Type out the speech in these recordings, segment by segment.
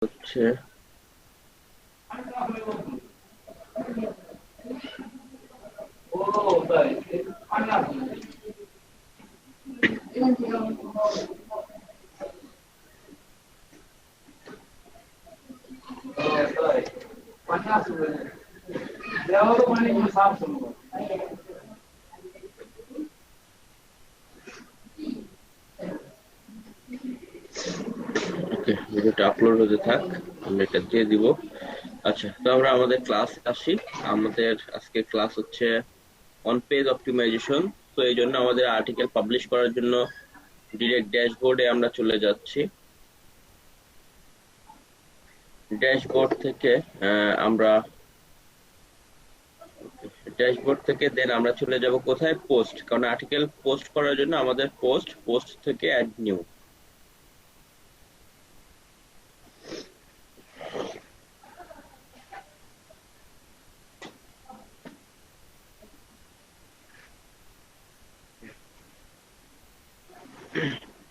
হচ্ছে ওকে, ভিডিওটা আপলোড হতে থাক, আমরা এটা দিয়ে দিব। আচ্ছা, তো আমরা আমাদের ক্লাস আসি। আমাদের আজকে ক্লাস হচ্ছে অন পেজ অপটিমাইজেশন। তো এই জন্য আমাদের আর্টিকেল পাবলিশ করার জন্য ডিরেক্ট ড্যাশবোর্ডে আমরা চলে যাচ্ছি। ড্যাশবোর্ড থেকে আমরা ড্যাশবোর্ড থেকে দেন আমরা চলে যাব কোথায়, পোস্ট, কারণ আর্টিকেল পোস্ট করার জন্য আমাদের পোস্ট থেকে অ্যাড নিউ।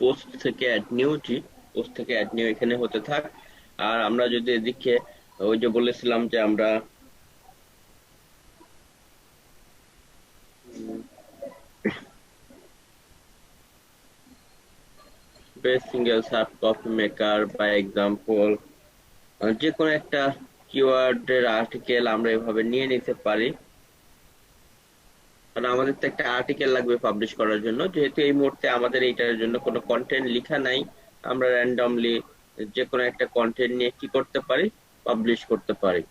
পোস্ট থেকে অ্যাড নিউ, জি, পোস্ট থেকে অ্যাড নিউ এখানে হতে থাক। আর আমরা যদি এদিকে ওই যে বলেছিলাম যে আমরা best single sub copy maker বা এক্সাম্পল, যে কোনো একটা কিওয়ার্ডের আর্টিকেল আমরা এভাবে নিয়ে নিতে পারি। কারণ আমাদের তো একটা আর্টিকেল লাগবে পাবলিশ করার জন্য, যেহেতু এই মুহূর্তে আমাদের এইটার জন্য কোনো কন্টেন্ট লেখা নাই, আমরা র্যান্ডমলি যে কোনো একটা কন্টেন্ট নিয়ে কি করতে পারি, পাবলিশ করতে পারি।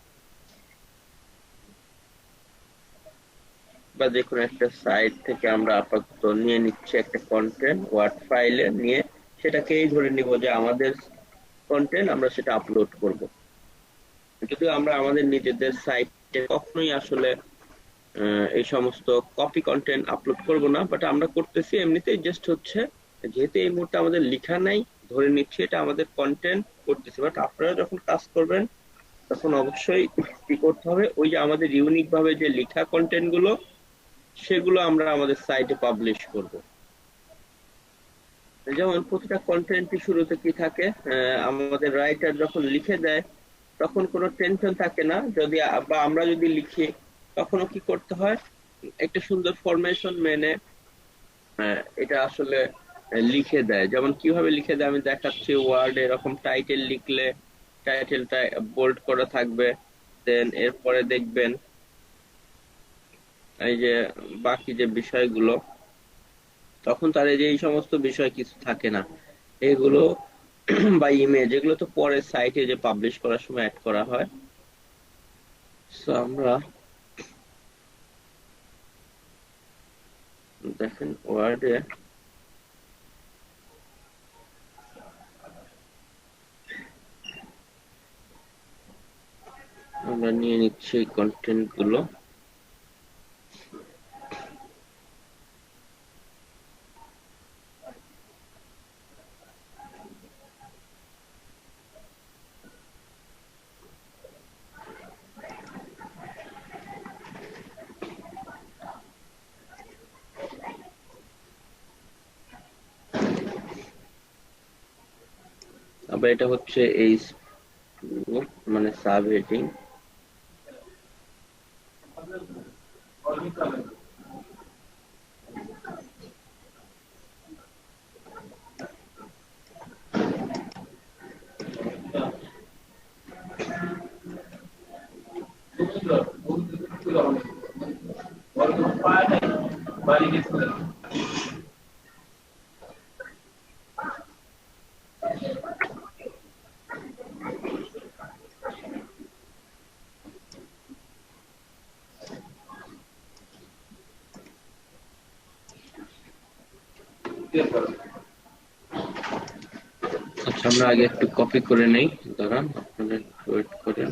বা যে কোনো একটা সাইট থেকে আমরা আপাতত নিয়ে নিচ্ছি একটা কন্টেন্ট ওয়ার্ড ফাইলে নিয়ে, সেটাকেই ধরে নিব যে আমাদের কন্টেন্ট, আমরা সেটা আপলোড করব। যদিও আমরা আমাদের নিজেদের সাইটে কখনোই আসলে এই সমস্ত কপি কন্টেন্ট আপলোড করব না, বাট আমরা করতেছি এমনিতেই, জাস্ট হচ্ছে যেহেতু এই মুহূর্তে আমাদের লেখা নাই, ধরে নিচ্ছি এটা আমাদের কন্টেন্ট করতেছি। বাট আপনারা যখন কাজ করবেন তখন অবশ্যই কি করতে হবে, ওই যে আমাদের ইউনিক ভাবে যে লেখা কন্টেন্ট গুলো, সেগুলো আমরা আমাদের সাইটে পাবলিশ করব। যেমন প্রতিটা কন্টেন্টই শুরুতে কি থাকে, আমাদের রাইটার যখন লিখে দেয় তখন কোনো টেনশন থাকে না। যদি বা আমরা যদি লিখি তখনও কি করতে হয়, একটা সুন্দর ফরমেশন মেনে এটা আসলে লিখে দেয়। যেমন কিভাবে লিখে দেয় আমি দেখাচ্ছি। ওয়ার্ড এরকম টাইটেল লিখলে টাইটেলটা বোল্ড করা থাকবে, দেন এরপরে দেখবেন এই যে বাকি যে বিষয়গুলো, তখন তার এই যে এই সমস্ত বিষয় কিছু থাকে না এগুলো বা ইমেজ, এগুলো তো পরে সাইটে যে পাবলিশ করার সময় অ্যাড করা হয়। সো আমরা দেখেন ওয়ার্ডে আমরা নিয়ে নিচ্ছি কন্টেন্ট গুলো। আবার এটা হচ্ছে এই মানে সাব হেডিং। আচ্ছা, আমরা আগে একটু কপি করে নেই, দাঁড়ান আপনারা ওয়েট করেন।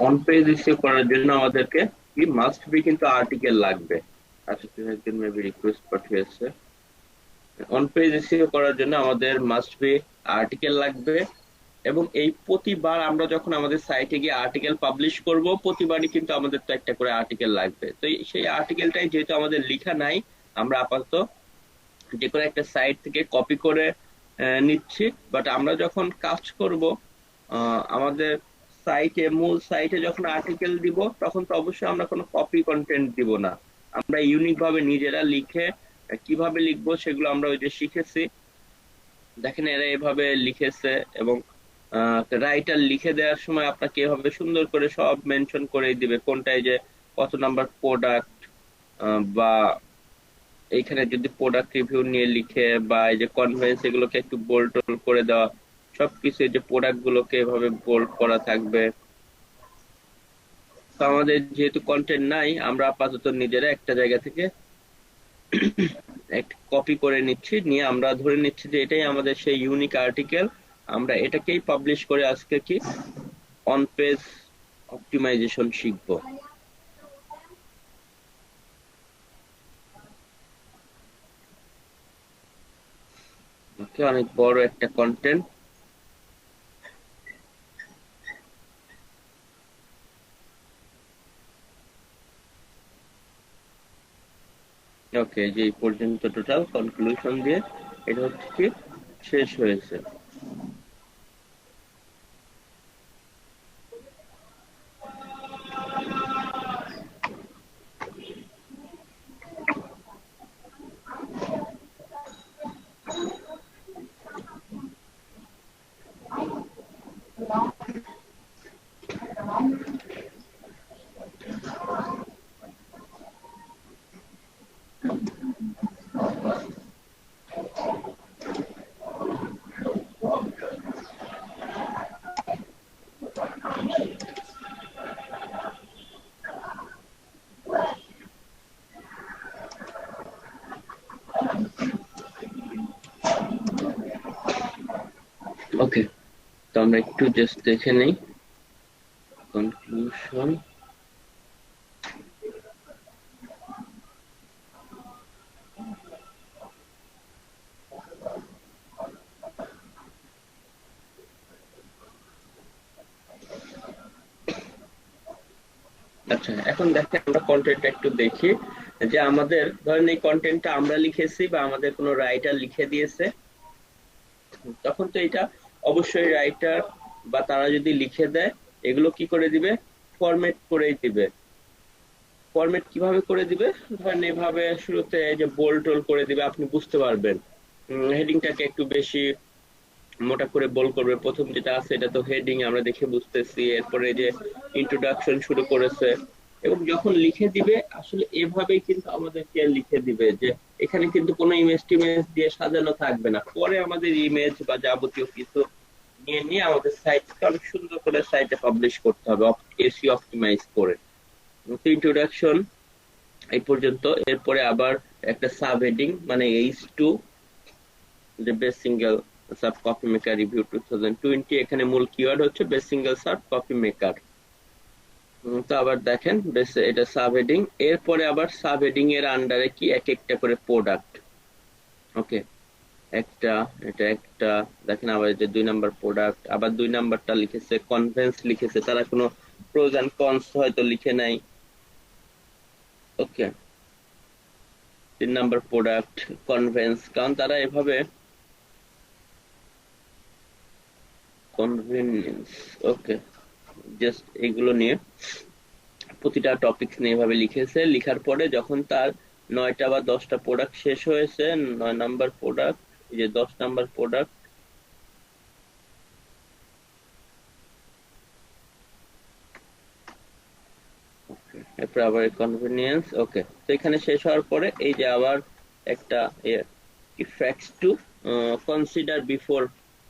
অন পেজ এসইও করার জন্য আমাদেরকে কি মাস্ট বি কিন্তু আর্টিকেল লাগবে। আচ্ছা, তুমি একজন মেবি রিকোয়েস্ট পাঠিয়েছে। অন পেজ এসইও করার জন্য আমাদের মাস্ট বি আর্টিকেল লাগবে, এবং এই প্রতিবার আমরা যখন আমাদের সাইটে গিয়ে আর্টিকেল পাবলিশ করব প্রতিবারই কিন্তু আমাদের তো একটা করে আর্টিকেল লাগবে। তো সেই আর্টিকেলটাই যেহেতু আমাদের লেখা নাই, আমরা আপাতত যে কোনো একটা সাইট থেকে কপি করে নিচ্ছি। বাট আমরা যখন কাজ করব আমাদের সাইটে, মূল সাইটে যখন আর্টিকেল দিব তখন তো অবশ্যই আমরা কোনো কপি কন্টেন্ট দিব না। আমরা ইউনিক ভাবে নিজেরা লিখে কিভাবে লিখবো সেগুলো আমরা ওই যে শিখেছি। দেখেন এরা এভাবে লিখেছে, এবং রাইটার লিখে দেওয়ার সময় আপনাকে এভাবে সুন্দর করে সব মেনশন করে দিবে কোনটায় যে কত নাম্বার প্রোডাক্ট, বা এইখানে যদি প্রোডাক্ট রিভিউ নিয়ে লিখে, বা এই যে কনভেন্স এগুলোকে একটু বোল্ড টোল্ড করে দেওয়া, সবকিছু এই যে প্রোডাক্ট গুলোকে এভাবে বোল্ড করা থাকবে। তো আমাদের যেহেতু কন্টেন্ট নাই, আমরা আপাতত নিজেরা একটা জায়গা থেকে একটা কপি করে নিচ্ছি, নিয়ে আমরা ধরে নিচ্ছি যে এটাই আমাদের সেই ইউনিক আর্টিকেল। আমরা এটাকেই পাবলিশ করে আজকে কি অন পেজ অপটিমাইজেশন শিখবো। ওকে, অনেক বড় একটা কন্টেন্ট। ওকে, যে এই পর্যন্ত টোটাল কনক্লুশন দিয়ে এটা হচ্ছে কি শেষ হয়েছে। ওকে, তো আমরা একটু জাস্ট দেখে নেই কনক্লুশন। আচ্ছা, এখন দেখেন আমরা কন্টেন্টটা একটু দেখি, যে আমাদের ধরেন এই কন্টেন্টটা আমরা লিখেছি বা আমাদের কোনো রাইটার লিখে দিয়েছে, তখন তো এটা অবশ্যই রাইটার বা তারা যদি লিখে দেয় এগুলো কি করে দিবে, ফরম্যাট করেই দিবে। ফরম্যাট কিভাবে করে দিবে, ধরেন এভাবে শুরুতে এই যে বোল্ড টোল করে দিবে, আপনি বুঝতে পারবেন। হেডিংটাকে একটু বেশি মোটা করে বোল্ড করবে, প্রথম যেটা আছে এটা তো হেডিং আমরা দেখে বুঝতেছি, এরপরে যে ইন্ট্রোডাকশন শুরু করেছে, এবং যখন লিখে দিবে আসলে এভাবেই কিন্তু আমাদেরকে লিখে দিবে যে এখানে কিন্তু কোনো ইমেজ টিমেজ দিয়ে সাজানো থাকবে না। পরে আমাদের ইমেজ বা যাবতীয় কিছু নিয়ে নিয়ে আমাদের সাইটকে অনেক সুন্দর করে সাইটে পাবলিশ করতে হবে এসইও অপটিমাইজ করে। ইন্ট্রোডাকশন এই পর্যন্ত, এরপরে আবার একটা সাব হেডিং মানে H2, যে best single sub copy maker review 2020, এখানে মূল কিওয়ার্ড হচ্ছে best single sub copy maker. তো আবার দেখেন বেশ এটা সাব হেডিং, এরপরে আবার সাব হেডিং এর আন্ডারে কি এক একটা করে প্রোডাক্ট। ওকে, একটা, এটা একটা, দেখেন আবার যে 2 নাম্বার প্রোডাক্ট, আবার 2 নাম্বারটা লিখেছে কনভেন্স লিখেছে, তারা কোনো প্রোজ এন্ড কনস হয়তো লিখে নাই। ওকে, 3 নাম্বার প্রোডাক্ট কনভেন্স, কারণ তারা এভাবে কনভেনিয়েন্স। ওকে, জাস্ট এগুলো নিয়ে প্রতিটা টপিক নিয়ে এভাবে লিখেছে, লিখার পরে যখন তার 9টা বা 10টা প্রোডাক্ট শেষ হয়েছে, 9 নাম্বার প্রোডাক্ট, এই যে 10 নাম্বার প্রোডাক্ট, এরপরে আবার কনভেনিয়েন্স। ওকে, তো এখানে শেষ হওয়ার পরে এই যে আবার একটা facts to consider before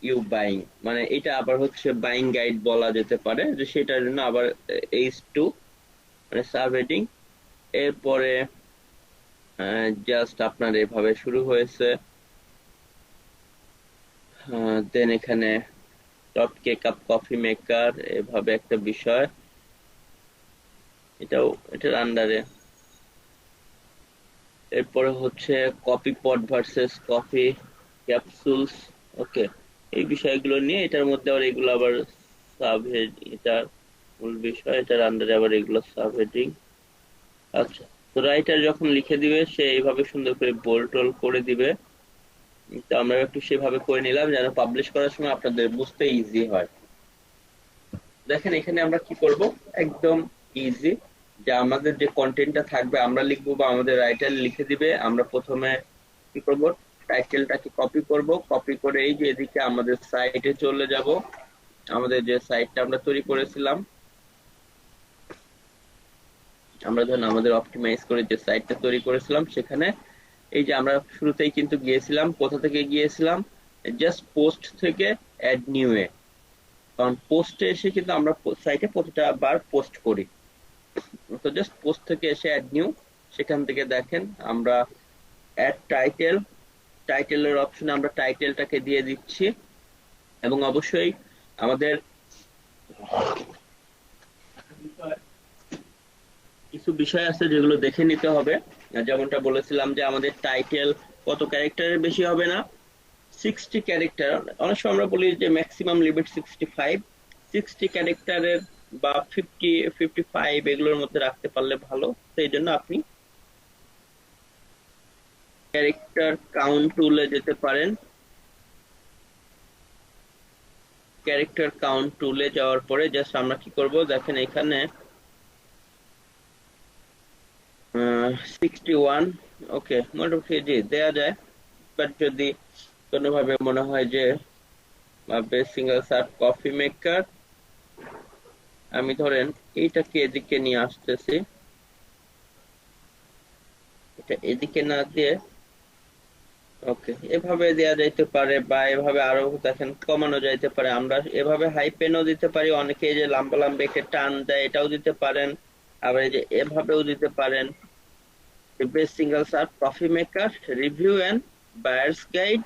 you buying, মানে এটা আবার হচ্ছে বাইং গাইড বলা যেতে পারে, যে সেটার জন্য আবার H2 মানে সাব হেডিং। এরপরে জাস্ট আপনার এভাবে শুরু হয়েছে, দেন এখানে top cake up coffee maker এভাবে একটা বিষয়, এটাও এটার আন্ডারে। এরপরে হচ্ছে কপি পট ভার্সেস কপি ক্যাপসুলস। ওকে, এই বিষয়গুলো নিয়ে এটার মধ্যে আবার এগুলো আবার সাব হেড, এটার মূল বিষয়, এটার আন্ডারে আবার এগুলো সাব হেডিং। আচ্ছা, তো রাইটার যখন লিখে দিবে সে এইভাবে সুন্দর করে বোল্ড টোল করে দিবে। তো আমরা একটু সেভাবে করে নিলাম যেন পাবলিশ করার সময় আপনাদের বুঝতে ইজি হয়। দেখেন এখানে আমরা কি করব, একদম ইজি, যে আমাদের যে কন্টেন্টটা থাকবে আমরা লিখবো বা আমাদের রাইটার লিখে দিবে। আমরা প্রথমে কি করব, টাইটেলটাকে কপি করব, কপি করে এই যে এদিকে আমাদের সাইটে চলে যাব। আমাদের যে সাইটটা আমরা তৈরি করেছিলাম, আমরা ধরুন আমাদের অপটিমাইজ করে যে সাইটটা তৈরি করেছিলাম সেখানে এই যে আমরা শুরুতেই কিন্তু গিয়েছিলাম, কোথা থেকে গিয়েছিলাম, জাস্ট পোস্ট থেকে অ্যাড নিউ এ। কারণ পোস্টে এসে কিন্তু আমরা সাইটে প্রতিটা বার পোস্ট করি, তো জাস্ট পোস্ট থেকে এসে অ্যাড নিউ, সেখান থেকে দেখেন আমরা অ্যাড টাইটেল, টাইটেলের অপশনে আমরা টাইটেলটাকে দিয়ে দিচ্ছি। এবং অবশ্যই আমাদের কিছু বিষয় আছে যেগুলো দেখে নিতে হবে। যেমনটা বলেছিলাম যে আমাদের টাইটেল কত ক্যারেক্টারের বেশি হবে না, 60 ক্যারেক্টার। অনেক সময় আমরা বলি যে ম্যাক্সিমাম লিমিট 65, 60 ক্যারেক্টারের বা 55 এগুলোর মধ্যে রাখতে পারলে ভালো। সেই জন্য আপনি ক্যারেক্টার কাউন্ট টুলে যেতে পারেন। ক্যারেক্টার কাউন্ট টুলে যাওয়ার পরে জাস্ট আমরা কি করব, দেখেন এখানে 61। ওকে, মোটামুটি জি দেয়া যায়, বাট যদি কোনোভাবে মনে হয় যে সিঙ্গেল সার্ভ কফি মেকার, আমি ধরেন এইটাকে এদিকে নিয়ে আসতেছি, এটা এদিকে না দিয়ে ওকে এভাবে দেয়া যাইতে পারে, বা এভাবে আরো দেখেন কমানো যাইতে পারে। আমরা এভাবে হাই পেনও দিতে পারি, অনেকে এই যে লম্বা লম্বা একে টান দেয় এটাও দিতে পারেন, আবার এই যে এভাবেও দিতে পারেন। Best single serve coffee maker review and buyers guide,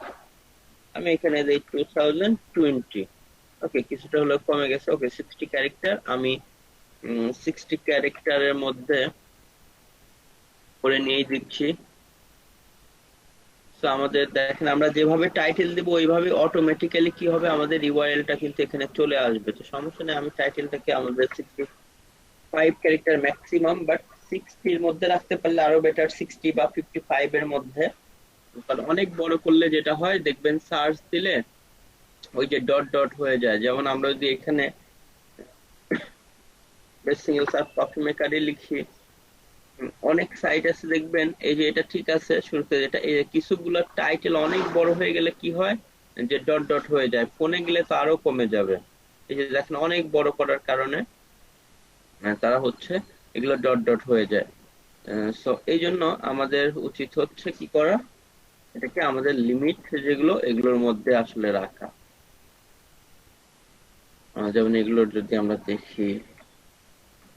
আমি এখানে দিই 2020। ওকে, কিছুটা হলো কমে গেছে। ওকে, 60 ক্যারেক্টার আমি 60 ক্যারেক্টারের মধ্যে করে নিয়ে দিচ্ছি। তো আমাদের দেখেন আমরা যেভাবে টাইটেল দিব ওইভাবে অটোমেটিক্যালি কি হবে, আমাদের ইউআরএলটা কিন্তু এখানে চলে আসবে। তো সমস্যা নেই, আমি টাইটেলটাকে আমাদের 65 ক্যারেক্টার ম্যাক্সিমাম, বাট 60-র মধ্যে রাখতে পারলে আরো বেটার, 60 বা 55 এর মধ্যে। কারণ অনেক বড় করলে যেটা হয় দেখবেন সার্চ দিলে ওই যে ডট ডট হয়ে যায়। যেমন আমরা যদি এখানে সিঙ্গেল সার্চ কফি মেকারে লিখি, অনেক সাইট আছে দেখবেন এই যে এটা ঠিক আছে শুরুতে, যেটা এই কিছুগুলো টাইটেল অনেক বড় হয়ে গেলে কি হয় যে ডট ডট হয়ে যায়, ফোনে গেলে তো আরো কমে যাবে। এই যে দেখেন অনেক বড় করার কারণে তারা হচ্ছে এগুলো ডট ডট হয়ে যায়। সো এই জন্য আমাদের উচিত হচ্ছে কি করা, এটাকে আমাদের লিমিট যেগুলো এগুলোর মধ্যে আসলে রাখা। যেমন এগুলোর যদি আমরা দেখি,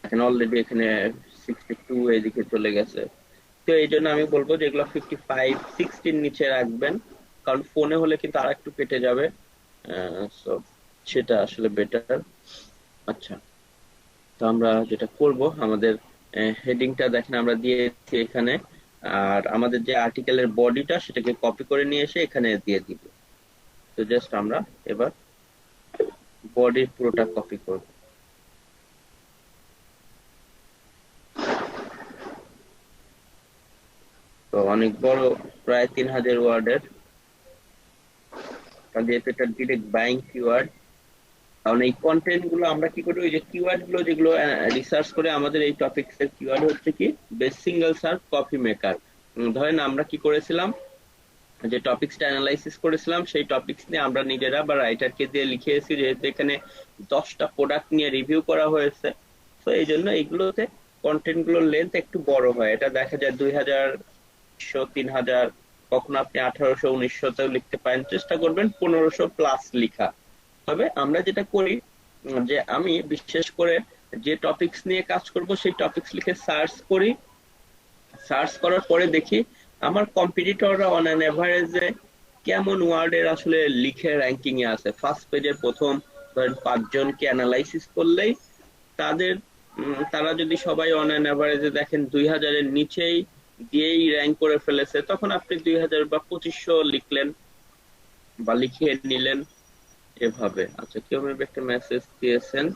এখন অলরেডি এখানে 62 এদিকে চলে গেছে। তো এই জন্য আমি বলবো যে এগুলো 55-60 নিচে রাখবেন, কারণ ফোনে হলে কিন্তু আর একটু কেটে যাবে। So, সেটা আসলে বেটার। আচ্ছা, তো আমরা যেটা করব, আমাদের হেডিংটা দেখেন আমরা দিয়েছি এখানে, আর আমাদের যে আর্টিকেলের বডিটা সেটাকে কপি করে নিয়ে এসে এখানে দিয়ে দিব। তো জাস্ট আমরা এবার বডির পুরোটা কপি করব। তো অনেক বড়, প্রায় 3000 ওয়ার্ডের, যেহেতু এটা ডিরেক্ট বাইং কিওয়ার্ড। কারণ এই কন্টেন্ট গুলো আমরা কি করি, ওই যে কিওয়ার্ড গুলো যেগুলো রিসার্চ করে, আমাদের এই টপিকস এর কিওয়ার্ড হচ্ছে কি best single search coffee maker. ধরেন আমরা কি করেছিলাম, যে টপিকসটা অ্যানালাইসিস করেছিলাম সেই টপিকস নিয়ে আমরা নিজেরা বা রাইটারকে দিয়ে লিখিয়েছি, যেহেতু এখানে 10টা প্রোডাক্ট নিয়ে রিভিউ করা হয়েছে। তো এই জন্য এইগুলোতে কন্টেন্ট গুলোর লেন্থ একটু বড় হয়, এটা দেখা যায় 2000, 3000, কখনো আপনি 1800, 1900তেও লিখতে পারেন। চেষ্টা করবেন 1500 প্লাস লিখা। তবে আমরা যেটা করি যে আমি বিশেষ করে যে টপিকস নিয়ে কাজ করব সেই টপিকস লিখে সার্চ করি, সার্চ করার পরে দেখি আমার কম্পিটিটররা অন অ্যান এভারেজে কেমন ওয়ার্ডের আসলে লিখে র্যাঙ্কিং এ আছে। ফার্স্ট পেজের প্রথম ধরেন 5 জনকে অ্যানালাইসিস করলেই তাদের তারা যদি সবাই অন অ্যান অ্যাভারেজে দেখেন 2000-এর নিচেই দিয়েই র্যাঙ্ক করে ফেলেছে, তখন আপনি 2000 বা 2500 লিখলেন বা লিখিয়ে নিলেন এভাবে। আচ্ছা, কেউ মেবি একটা মেসেজ দিয়েছেন।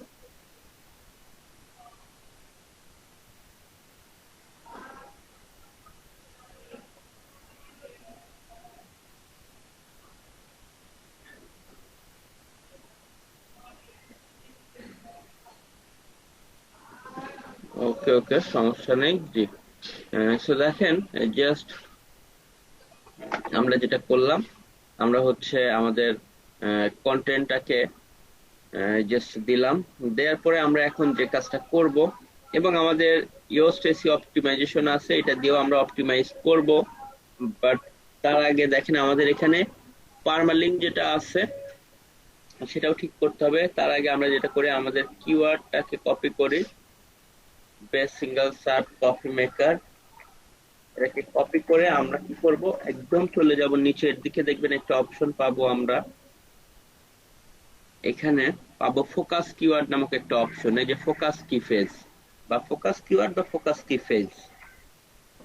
ওকে ওকে, সমস্যা নেই জি। সো দেখেন, জাস্ট আমরা যেটা করলাম, আমরা হচ্ছে আমাদের কন্টেন্টটাকে জাস্ট দিলাম, দেওয়ার পরে আমরা এখন যে কাজটা করব, এবং আমাদের ইয়োস্ট এসিও অপটিমাইজেশন আছে, এটা দিয়েও আমরা অপটিমাইজ করব। বাট তার আগে দেখেন আমাদের এখানে পার্মালিঙ্ক যেটা আছে সেটাও ঠিক করতে হবে। তার আগে আমরা যেটা করি, আমাদের কিওয়ার্ডটাকে কপি করি, best single search coffee maker, এটাকে কপি করে আমরা কি করব, একদম চলে যাব নিচের দিকে, দেখবেন একটা অপশন পাবো আমরা এখানে, পাবো ফোকাস কিওয়ার্ড নামক একটা অপশন। এই যে ফোকাস কি ফেজ বা ফোকাস কিওয়ার্ড বা ফোকাস কি ফেজ,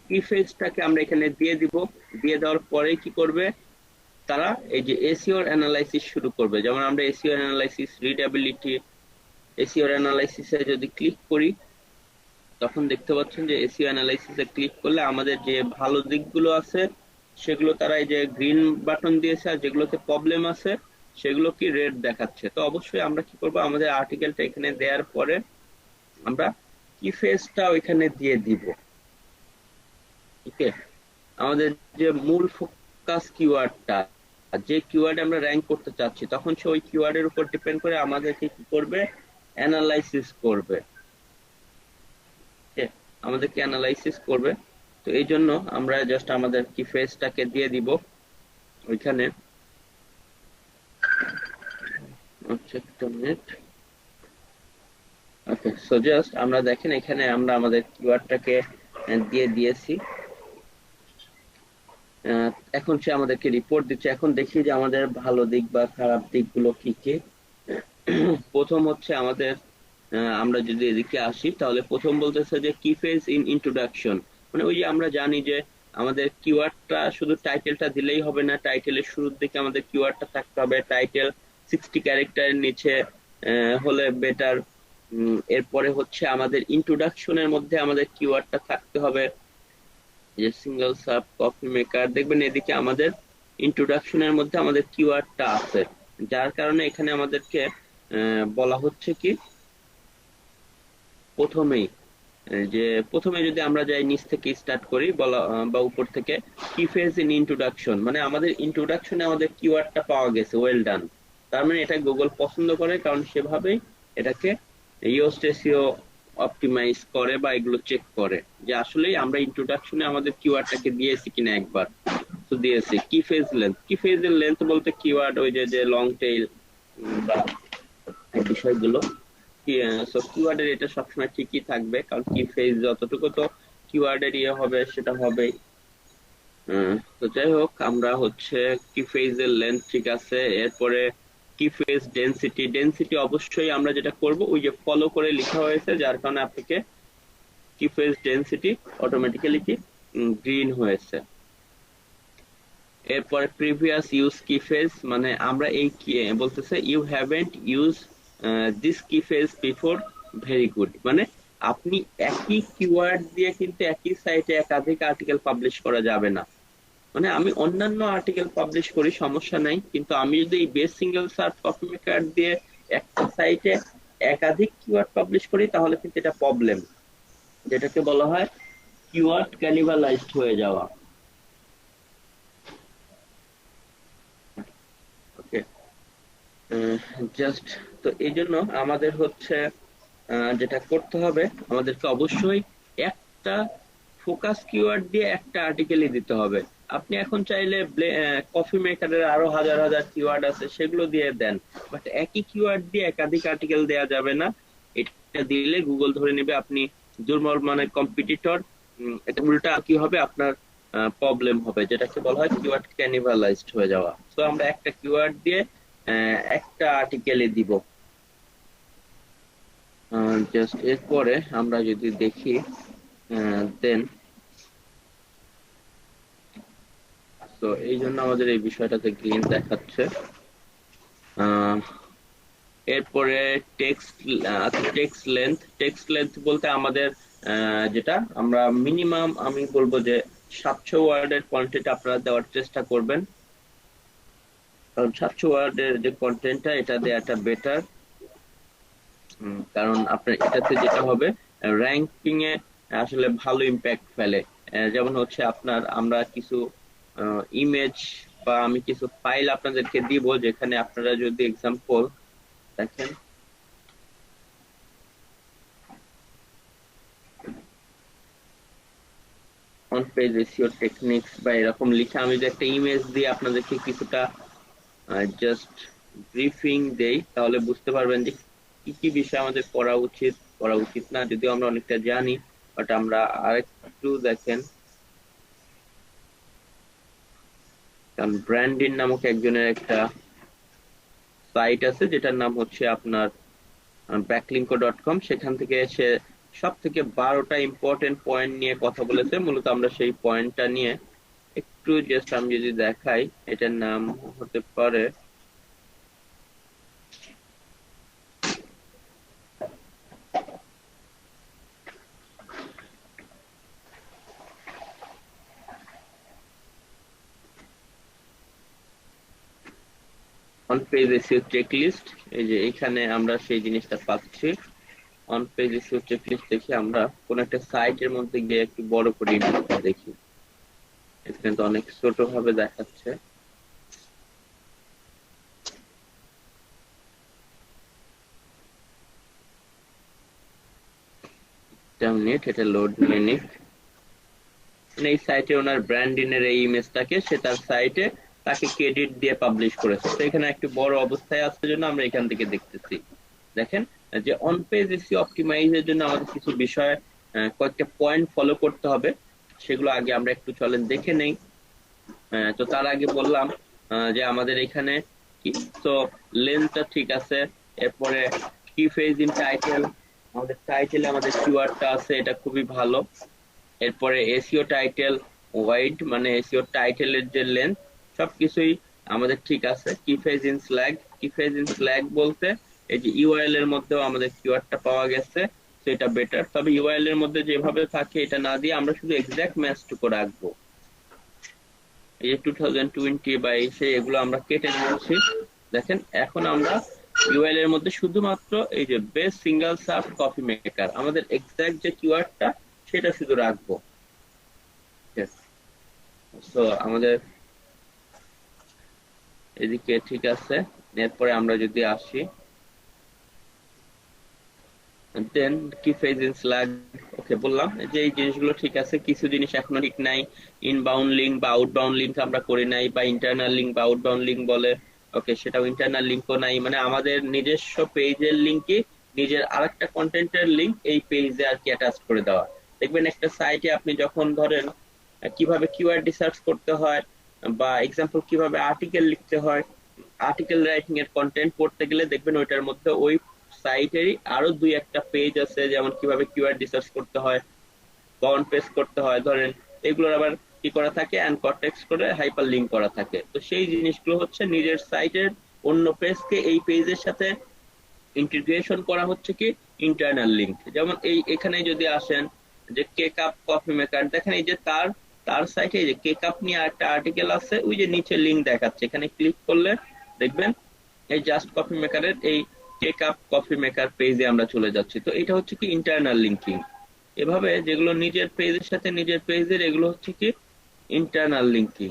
কি ফেজটাকে আমরা এখানে দিয়ে দিব। দিয়ে দেওয়ার পরে কি করবে তারা, এই যে এসইও অ্যানালাইসিস শুরু করবে। যেমন আমরা এসইও অ্যানালাইসিস, রিডেবিলিটি, এসইও অ্যানালাইসিসে যদি ক্লিক করি, তখন দেখতে পাচ্ছেন যে এসইও অ্যানালাইসিসে ক্লিক করলে আমাদের যে ভালো দিকগুলো আছে সেগুলো তারা এই যে গ্রিন বাটন দিয়েছে, আর যেগুলোতে প্রবলেম আছে সেগুলো কি রেড দেখাচ্ছে। তো অবশ্যই আমরা কি করব, আমাদের আর্টিকেলটা এখানে দেওয়ার পরে আমরা কি ফেজটা ওইখানে দিয়ে দিব। ওকে, আমাদের যে মূল ফোকাস কিওয়ার্ডটা, যে কিওয়ার্ড আমরা র্যাঙ্ক করতে চাচ্ছি, তখন সে ওই কিওয়ার্ডের উপর ডিপেন্ড করে আমাদেরকে কি করবে, অ্যানালাইসিস করবে। আমাদেরকে অ্যানালাইসিস করবে। তো এই জন্য আমরা জাস্ট আমাদের কি ফেজটাকে দিয়ে দিব ওইখানে। আচ্ছা, একটা মিনিট। ওকে, সো জাস্ট আমরা দেখেন এখানে আমরা আমাদের কিওয়ার্ডটাকে দিয়ে দিয়েছি। এখন সে আমাদেরকে রিপোর্ট দিচ্ছে। এখন দেখি যে আমাদের ভালো দিক বা খারাপ দিকগুলো কি কি। প্রথম হচ্ছে আমাদের, আমরা যদি এদিকে আসি, তাহলে প্রথম বলতেছে যে কি ফেজ ইন ইন্ট্রোডাকশন, মানে ওই যে আমরা জানি যে আমাদের কিওয়ার্ডটা শুধু টাইটেলটা দিলেই হবে না, টাইটেলের শুরুর দিকে আমাদের কিওয়ার্ডটা থাকতে হবে, টাইটেল 60 ক্যারেক্টারের নিচে হলে বেটার। এরপরে হচ্ছে আমাদের ইন্ট্রোডাকশনের মধ্যে আমাদের কিওয়ার্ডটা থাকতে হবে, যে সিঙ্গেল সাব কফি মেকার। দেখবেন এদিকে আমাদের ইন্ট্রোডাকশনের মধ্যে আমাদের কিওয়ার্ডটা আছে, যার কারণে এখানে আমাদেরকে বলা হচ্ছে কি, প্রথমেই যে প্রথমে যদি আমরা যাই নিচ থেকে স্টার্ট করি বলা, বা উপর থেকে, কি ফেজ ইন ইন্ট্রোডাকশন, মানে আমাদের ইন্ট্রোডাকশনে আমাদের কিওয়ার্ডটা পাওয়া গেছে, ওয়েল ডান। তার মানে এটা গুগল পছন্দ করে, কারণ সেভাবেই এটাকে ইয়োস্ট এসইও অপটিমাইজ করে বা এগুলো চেক করে যে আসলেই আমরা ইন্ট্রোডাকশনে আমাদের কিওয়ার্ডটাকে দিয়েছি কিনা। একবার তো দিয়েছি। কি ফেজ লেন্থ, কি ফেজের লেন্থ বলতে কিওয়ার্ড ওই যে যে লং টেইল বা এই বিষয়গুলো, কিওয়ার্ডের এটা সবসময় ঠিকই থাকবে, কারণ কি ফেজ যতটুকু তো কিওয়ার্ডের ইয়ে হবে সেটা হবেই। তো যাই হোক, আমরা হচ্ছে কি ফেজের লেন্থ ঠিক আছে। এরপরে কি ফেজ ডেনসিটি, ডেনসিটি অবশ্যই আমরা যেটা করব ওই যে ফলো করে লেখা হয়েছে, যার কারণে আপনাকে কি ফেজ ডেনসিটি অটোমেটিক্যালি কি গ্রিন হয়েছে। এরপরে প্রিভিয়াস ইউজ কি ফেজ, মানে আমরা এই বলতেছে ইউ হ্যাভেন্ট ইউজ দিস কি ফেজ বিফোর, ভেরি গুড। মানে আপনি একই কিওয়ার্ড দিয়ে কিন্তু একই সাইটে একাধিক আর্টিকেল পাবলিশ করা যাবে না। মানে আমি অন্যান্য আর্টিকেল পাবলিশ করি, সমস্যা নাই, কিন্তু আমি যদি এই best single search copy maker দিয়ে একটা সাইটে একাধিক কিওয়ার্ড পাবলিশ করি, তাহলে কিন্তু এটা প্রবলেম, যেটাকে বলা হয় কিওয়ার্ড ক্যানিবালাইজড হয়ে যাওয়া। ওকে, জাস্ট তো এই জন্য আমাদের হচ্ছে যেটা করতে হবে, আমাদেরকে অবশ্যই একটা ফোকাস কিওয়ার্ড দিয়ে একটা আর্টিকেলই দিতে হবে। আপনি এখন চাইলে কফি মেকারের আরো হাজার হাজার কিওয়ার্ড আছে, সেগুলো দিয়ে দেন, বাট একই কিওয়ার্ড দিয়ে একাধিক আর্টিকেল দেওয়া যাবে না। এটা দিলে গুগল ধরে নেবে আপনি দুর্বল মানের কম্পিটিটর। এটা উল্টা কি হবে, আপনার প্রবলেম হবে, যেটাকে বলা হয় কিওয়ার্ড ক্যানিবালাইজড হয়ে যাওয়া। তো আমরা একটা কিওয়ার্ড দিয়ে একটা আর্টিকেলে দিব। জাস্ট এরপরে আমরা যদি দেখি দেন, তো এই জন্য আমাদের এই বিষয়টাতে গ্রিন দেখাচ্ছে। এরপরে টেক্সট লেন্থ বলতে আমাদের যেটা আমরা মিনিমাম, আমি বলবো যে 700 ওয়ার্ডের কন্টেন্ট আপনারা দেওয়ার চেষ্টা করবেন, কারণ 700 ওয়ার্ডের যে কন্টেন্টটা এটা দেওয়াটা বেটার। কারণ আপনার এটাতে যেটা হবে, র্যাঙ্কিং এ আসলে ভালো ইম্প্যাক্ট ফেলে। যেমন হচ্ছে আমরা কিছু ইমেজ বা আমি কিছু ফাইল আপনাদেরকে দিব, যেখানে আপনারা যদি এক্সাম্পল দেখেন, অন পেজ এসইও টেকনিক্স বা এরকম লিখে আমি যদি একটা ইমেজ দিয়ে আপনাদেরকে কিছুটা জাস্ট ব্রিফিং দেই, তাহলে বুঝতে পারবেন যে কি কি বিষয় আমাদের করা উচিত না, যদিও আমরা অনেকটা জানি, বাট আমরা আরেকটু দেখেন। কারণ ব্র্যান্ডিন নামক একজনের একটা সাইট আছে, যেটার নাম হচ্ছে আপনার backlinko.com, সেখান থেকে সে সব থেকে 12টা ইম্পর্টেন্ট পয়েন্ট নিয়ে কথা বলেছে। মূলত আমরা সেই পয়েন্টটা নিয়ে একটু জাস্ট আমি যদি দেখাই, এটার নাম হতে পারে অন পেজ এসইও চেকলিস্ট। এই যে এখানে আমরা সেই জিনিসটা পাচ্ছি। অন পেজ এসইও চেকলিস্ট দেখি, আমরা কোন একটা সাইটের মধ্যে গিয়ে একটু বড় করে ইমেজটা দেখি, এখানে তো অনেক ছোট ভাবে দেখাচ্ছে। মিনিট, এটা লোড নিয়ে নিক। এই সাইটে ওনার ব্র্যান্ডিনের এই ইমেজটাকে সে তার সাইটে তাকে ক্রেডিট দিয়ে পাবলিশ করেছে, তো এখানে একটু বড় অবস্থায় আসছে জন্য আমরা এখান থেকে দেখতেছি। দেখেন যে অন পেজ এসইও অপটিমাইজের জন্য আমাদের কিছু বিষয়, কয়েকটা পয়েন্ট ফলো করতে হবে, সেগুলো আগে আমরা একটু চলেন দেখে নেই। তো তার আগে বললাম যে আমাদের এখানে কি, তো লেন্থটা ঠিক আছে। এরপরে কি ফেজ ইন টাইটেল, আমাদের টাইটেলে আমাদের কিওয়ার্ডটা আছে, এটা খুবই ভালো। এরপরে এসইও টাইটেল ওয়াইড, মানে এসইও টাইটেলের যে লেন্থ, সবকিছুই আমাদের ঠিক আছে। কি ফেজ ইন স্ল্যাগ বলতে এই যে ইউআরএল এর মধ্যেও আমাদের কিওয়ার্ডটা পাওয়া গেছে, তো এটা বেটার। তবে ইউআরএল এর মধ্যে যেভাবে থাকে এটা না দিয়ে আমরা শুধু এক্সাক্ট ম্যাচটুকু রাখবো। এই যে 2020 এগুলো আমরা কেটে নিয়েছি। দেখেন এখন আমরা ইউআরএল এর মধ্যে শুধুমাত্র এই যে best single serve coffee maker, আমাদের এক্সাক্ট যে কিওয়ার্ডটা সেটা শুধু রাখবো। তো আমাদের এদিকে ঠিক আছে। এরপরে আমরা যদি আসি, দেন কি ফেজ ইন স্ল্যাগ, ওকে বললাম যে এই জিনিসগুলো ঠিক আছে, কিছু জিনিস এখনো ঠিক নাই। ইনবাউন্ড লিঙ্ক বা আউটবাউন্ড লিঙ্ক আমরা করি নাই, বা ইন্টারনাল লিঙ্ক বা আউটবাউন্ড লিঙ্ক বলে, ওকে সেটাও ইন্টারনাল লিঙ্কও নাই, মানে আমাদের নিজস্ব পেজের লিঙ্কই নিজের আরেকটা কন্টেন্টের লিঙ্ক এই পেজে আর কি অ্যাটাচ করে দেওয়া। দেখবেন একটা সাইটে আপনি যখন ধরেন কিভাবে কিওয়ার্ড রিসার্চ করতে হয়, বা এক্সাম্পল কিভাবে আর্টিকেল লিখতে হয়, আর্টিকেল রাইটিং এর কন্টেন্ট পড়তে গেলে দেখবেন ওইটার মধ্যে ওই সাইটেরই আরো দুই একটা পেজ আছে, যেমন কিভাবে কিওয়ার্ড রিসার্চ করতে হয়, বাউন্ড পেজ করতে হয় ধরেন, এগুলোর আবার কি করা থাকে, অ্যানকর টেক্সট করে হাইপার লিংক করা থাকে। তো সেই জিনিসগুলো হচ্ছে নিজের সাইটের অন্য পেজকে এই পেজের সাথে ইন্টিগ্রেশন করা হচ্ছে কি ইন্টারনাল লিংক। যেমন এখানে যদি আসেন যে কেক আপ কফি মেকার, দেখেন এই যে তার তার সাইটে এই যে কেক আপ নিয়ে একটা আর্টিকেল আছে, ওই যে নিচে লিংক দেখাচ্ছে, এখানে ক্লিক করলে দেখবেন এই জাস্ট কফি মেকারের এই কেক আপ কফি মেকার পেজে আমরা চলে যাচ্ছি। তো এটা হচ্ছে কি ইন্টারনাল লিঙ্কিং। এভাবে যেগুলো নিজের পেজের সাথে নিজের পেজের, এগুলো হচ্ছে কি ইন্টারনাল লিঙ্কিং।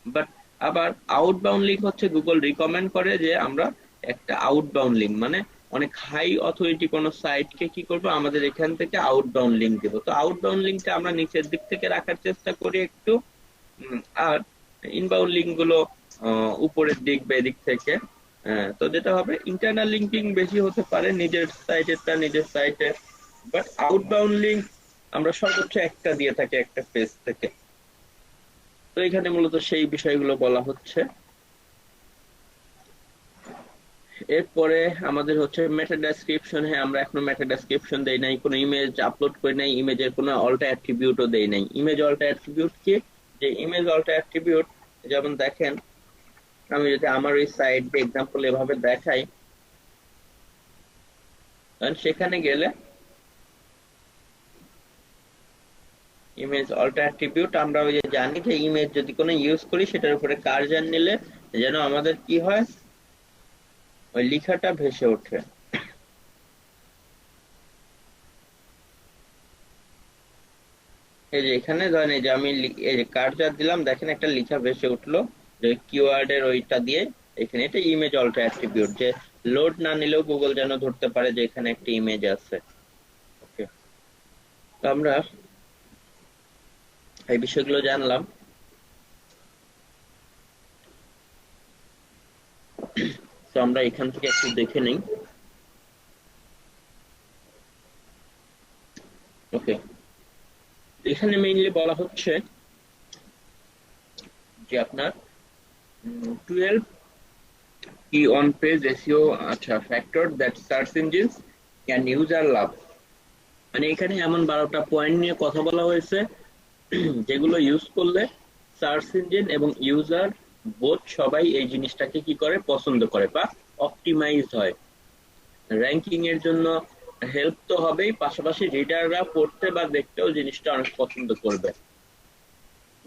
বাট আবার আউটবাউন্ড লিঙ্ক হচ্ছে গুগল রিকমেন্ড করে যে আমরা একটা আউটবাউন্ড লিঙ্ক, মানে অনেক হাই অথরিটি কোন সাইটকে কি করব, আমাদের এখান থেকে আউটবাউন্ড লিঙ্ক দেব। তো আউটবাউন্ড লিঙ্কটা আমরা নিচের দিক থেকে রাখার চেষ্টা করি একটু, আর ইনবাউন্ড লিঙ্ক গুলো উপরের দিক বা এদিক থেকে। তো যেটা হবে ইন্টারনাল লিঙ্কিং বেশি হতে পারে নিজের সাইটেরটা নিজের সাইটে, বাট আউটবাউন্ড লিঙ্ক আমরা সর্বোচ্চ একটা দিয়ে থাকি একটা পেজ থেকে। তো এখানে মূলত সেই বিষয়গুলো বলা হচ্ছে। এরপরে আমাদের হচ্ছে মেটা ডেসক্রিপশন। হ্যাঁ, আমরা এখনো মেটা ডেসক্রিপশন দেই নাই, কোনো ইমেজ আপলোড করি নাই, ইমেজের কোনো অল্টা অ্যাট্রিবিউটও দেই নাই। ইমেজ অল্টা অ্যাট্রিবিউট কি? যে ইমেজ অল্টা অ্যাট্রিবিউট, যেমন দেখেন আমি যদি আমার ওই সাইট এক্সাম্পল এভাবে দেখাই, সেখানে গেলে ইমেজ অল্টা অ্যাট্রিবিউট, আমরা ওই যে জানি যে ইমেজ যদি কোনো ইউজ করি সেটার উপরে কার্সর নিলে যেন আমাদের কি হয়, ওই লেখাটা ভেসে ওঠে। এই যে এখানে ধরেন এই যে আমি এই যে কার্সর দিলাম, দেখেন একটা লেখা ভেসে উঠলো যে কিওয়ার্ড এর ওইটা দিয়ে। এখানে এটা ইমেজ অল্টা অ্যাট্রিবিউট, যে লোড না নিলেও গুগল যেন ধরতে পারে যে এখানে একটা ইমেজ আছে। ওকে, তো আমরা এই বিষয়গুলো জানলাম। তো আমরা এখান থেকে একটু দেখে নিই। ওকে, এখানে মেইনলি বলা হচ্ছে যে আপনার 12 কি অন পেজ এসইও, আচ্ছা, factor that search engines can user love. মানে এখানে এমন 12টা পয়েন্ট নিয়ে কথা বলা হয়েছে যেগুলো ইউজ করলে সার্চ ইঞ্জিন এবং ইউজার বোথ সবাই এই জিনিসটাকে কি করে, পছন্দ করে বা অপটিমাইজ হয়। র্যাঙ্কিং এর জন্য হেল্প তো হবেই, পাশাপাশি রিডাররা পড়তে বা দেখতেও জিনিসটা অনেক পছন্দ করবে।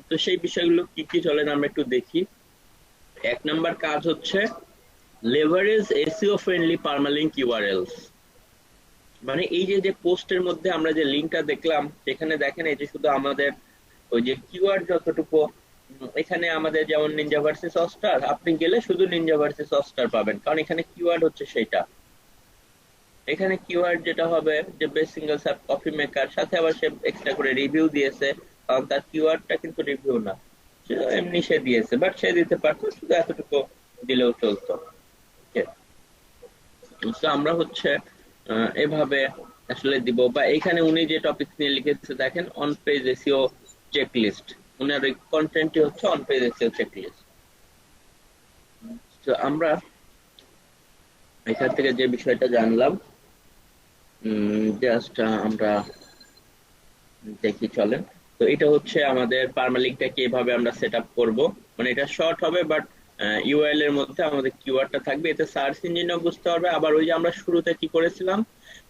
তো সেই বিষয়গুলো কি কি চলেন আমরা একটু দেখি। 1 নম্বর কাজ হচ্ছে লেভারেজ এসইও ফ্রেন্ডলি পার্মালিঙ্ক ইউআরএলস। মানে এই যে যে পোস্টের মধ্যে আমরা যে লিঙ্কটা দেখলাম, সেখানে দেখেন এই যে শুধু আমাদের ওই যে কিওয়ার্ড যতটুকু, এখানে আমাদের যেমন নিনজা ভার্সেস অস্টার, আপনি গেলে শুধু নিনজা ভার্সেস অস্টার পাবেন, কারণ এখানে কিওয়ার্ড হচ্ছে সেটা। এখানে কিওয়ার্ড যেটা হবে যে best single sub coffee maker, সাথে আবার সে এক্সট্রা করে রিভিউ দিয়েছে, কারণ তার কিওয়ার্ডটা কিন্তু রিভিউ না, সে এমনি সে দিয়েছে, বাট সে দিতে পারতো শুধু এতটুকু দিলেও চলতো। তো আমরা হচ্ছে এভাবে আসলে দিব। বা এখানে উনি যে টপিক নিয়ে লিখেছে দেখেন, অন পেজ এসইও চেকলিস্ট, উনার ওই কন্টেন্টটি হচ্ছে অন পেজ এসইও চেকলিস্ট। তো আমরা এখান থেকে যে বিষয়টা জানলাম, জাস্ট আমরা দেখি চলেন। তো এটা হচ্ছে আমাদের পার্মালিঙ্কটাকে এভাবে আমরা সেট আপ করবো। মানে এটা শর্ট হবে, বাট ইউআরএল এর মধ্যে আমাদের কিওয়ার্ডটা থাকবে, এতে সার্চ ইঞ্জিনও বুঝতে পারবে। আবার ওই যে আমরা শুরুতে কি করেছিলাম,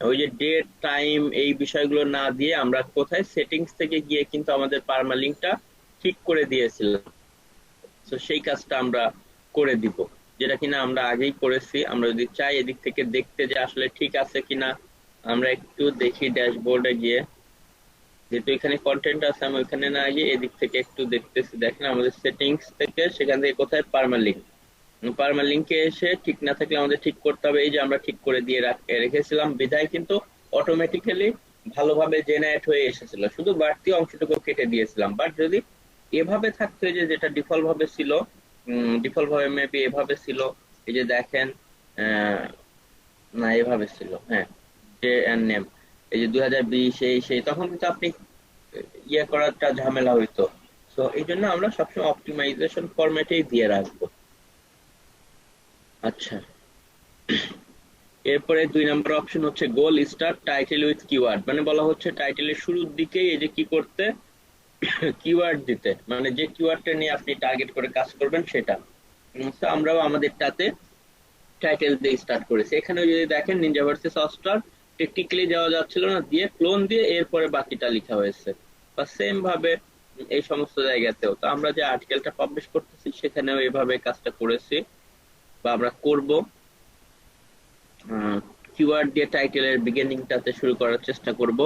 ওই যে ডেট টাইম এই বিষয়গুলো না দিয়ে আমরা কোথায় সেটিংস থেকে গিয়ে কিন্তু আমাদের পার্মালিঙ্কটা ঠিক করে দিয়েছিলাম। তো সেই কাজটা আমরা করে দিব, যেটা কিনা আমরা আগেই করেছি। আমরা যদি চাই এদিক থেকে দেখতে যে আসলে ঠিক আছে কিনা, আমরা একটু দেখি ড্যাশবোর্ডে গিয়ে, যেহেতু এখানে কন্টেন্ট আছে, আমি ওইখানে না গিয়ে এদিক থেকে একটু দেখতেছি। দেখেন আমাদের সেটিংস থেকে, সেখান থেকে কোথায় পার্মালিঙ্ক, পার্মালিঙ্কে এসে ঠিক না থাকলে আমাদের ঠিক করতে হবে। এই যে আমরা ঠিক করে দিয়ে রেখেছিলাম বিধায় কিন্তু অটোমেটিক্যালি ভালোভাবে জেনারেট হয়ে এসেছিল, শুধু বাড়তি অংশটুকু কেটে দিয়েছিলাম। বাট যদি এভাবে থাকতো, যে যেটা ডিফল্ট ভাবে ছিল, ডিফল্ট ভাবে মেবি এভাবে ছিল, এই যে দেখেন, না এভাবে ছিল, হ্যাঁ, ডে এন্ড নেম, এই যে 2020 এই সেই, তখন কিন্তু আপনি ইয়ে করাটা ঝামেলা হইতো। তো এই জন্য আমরা সবসময় অপটিমাইজেশন ফরম্যাটেই দিয়ে রাখবো। আচ্ছা, এরপরে 2 নম্বর অপশন হচ্ছে গোল স্টার্ট টাইটেল উইথ কিওয়ার্ড। মানে বলা হচ্ছে টাইটেলের শুরুর দিকেই এই যে কি করতে, কিওয়ার্ড দিতে, মানে যে কিওয়ার্ডটা নিয়ে আপনি টার্গেট করে কাজ করবেন সেটা। তো আমরাও আমাদেরটাতে টাইটেল দিয়ে স্টার্ট করেছি। এখানে যদি দেখেন নিনজা ভার্সেস অস্টার টেকনিক্যালি যাওয়া যাচ্ছিল না, দিয়ে ক্লোন দিয়ে এরপরে বাকিটা লেখা হয়েছে। বা সেম ভাবে এই সমস্ত জায়গাতেও, তো আমরা যে আর্টিকেলটা পাবলিশ করতেছি সেখানেও এভাবে কাজটা করেছি বা আমরা করব। কিওয়ার্ড দিয়ে টাইটেলের বিগিনিংটাতে শুরু করার চেষ্টা করব।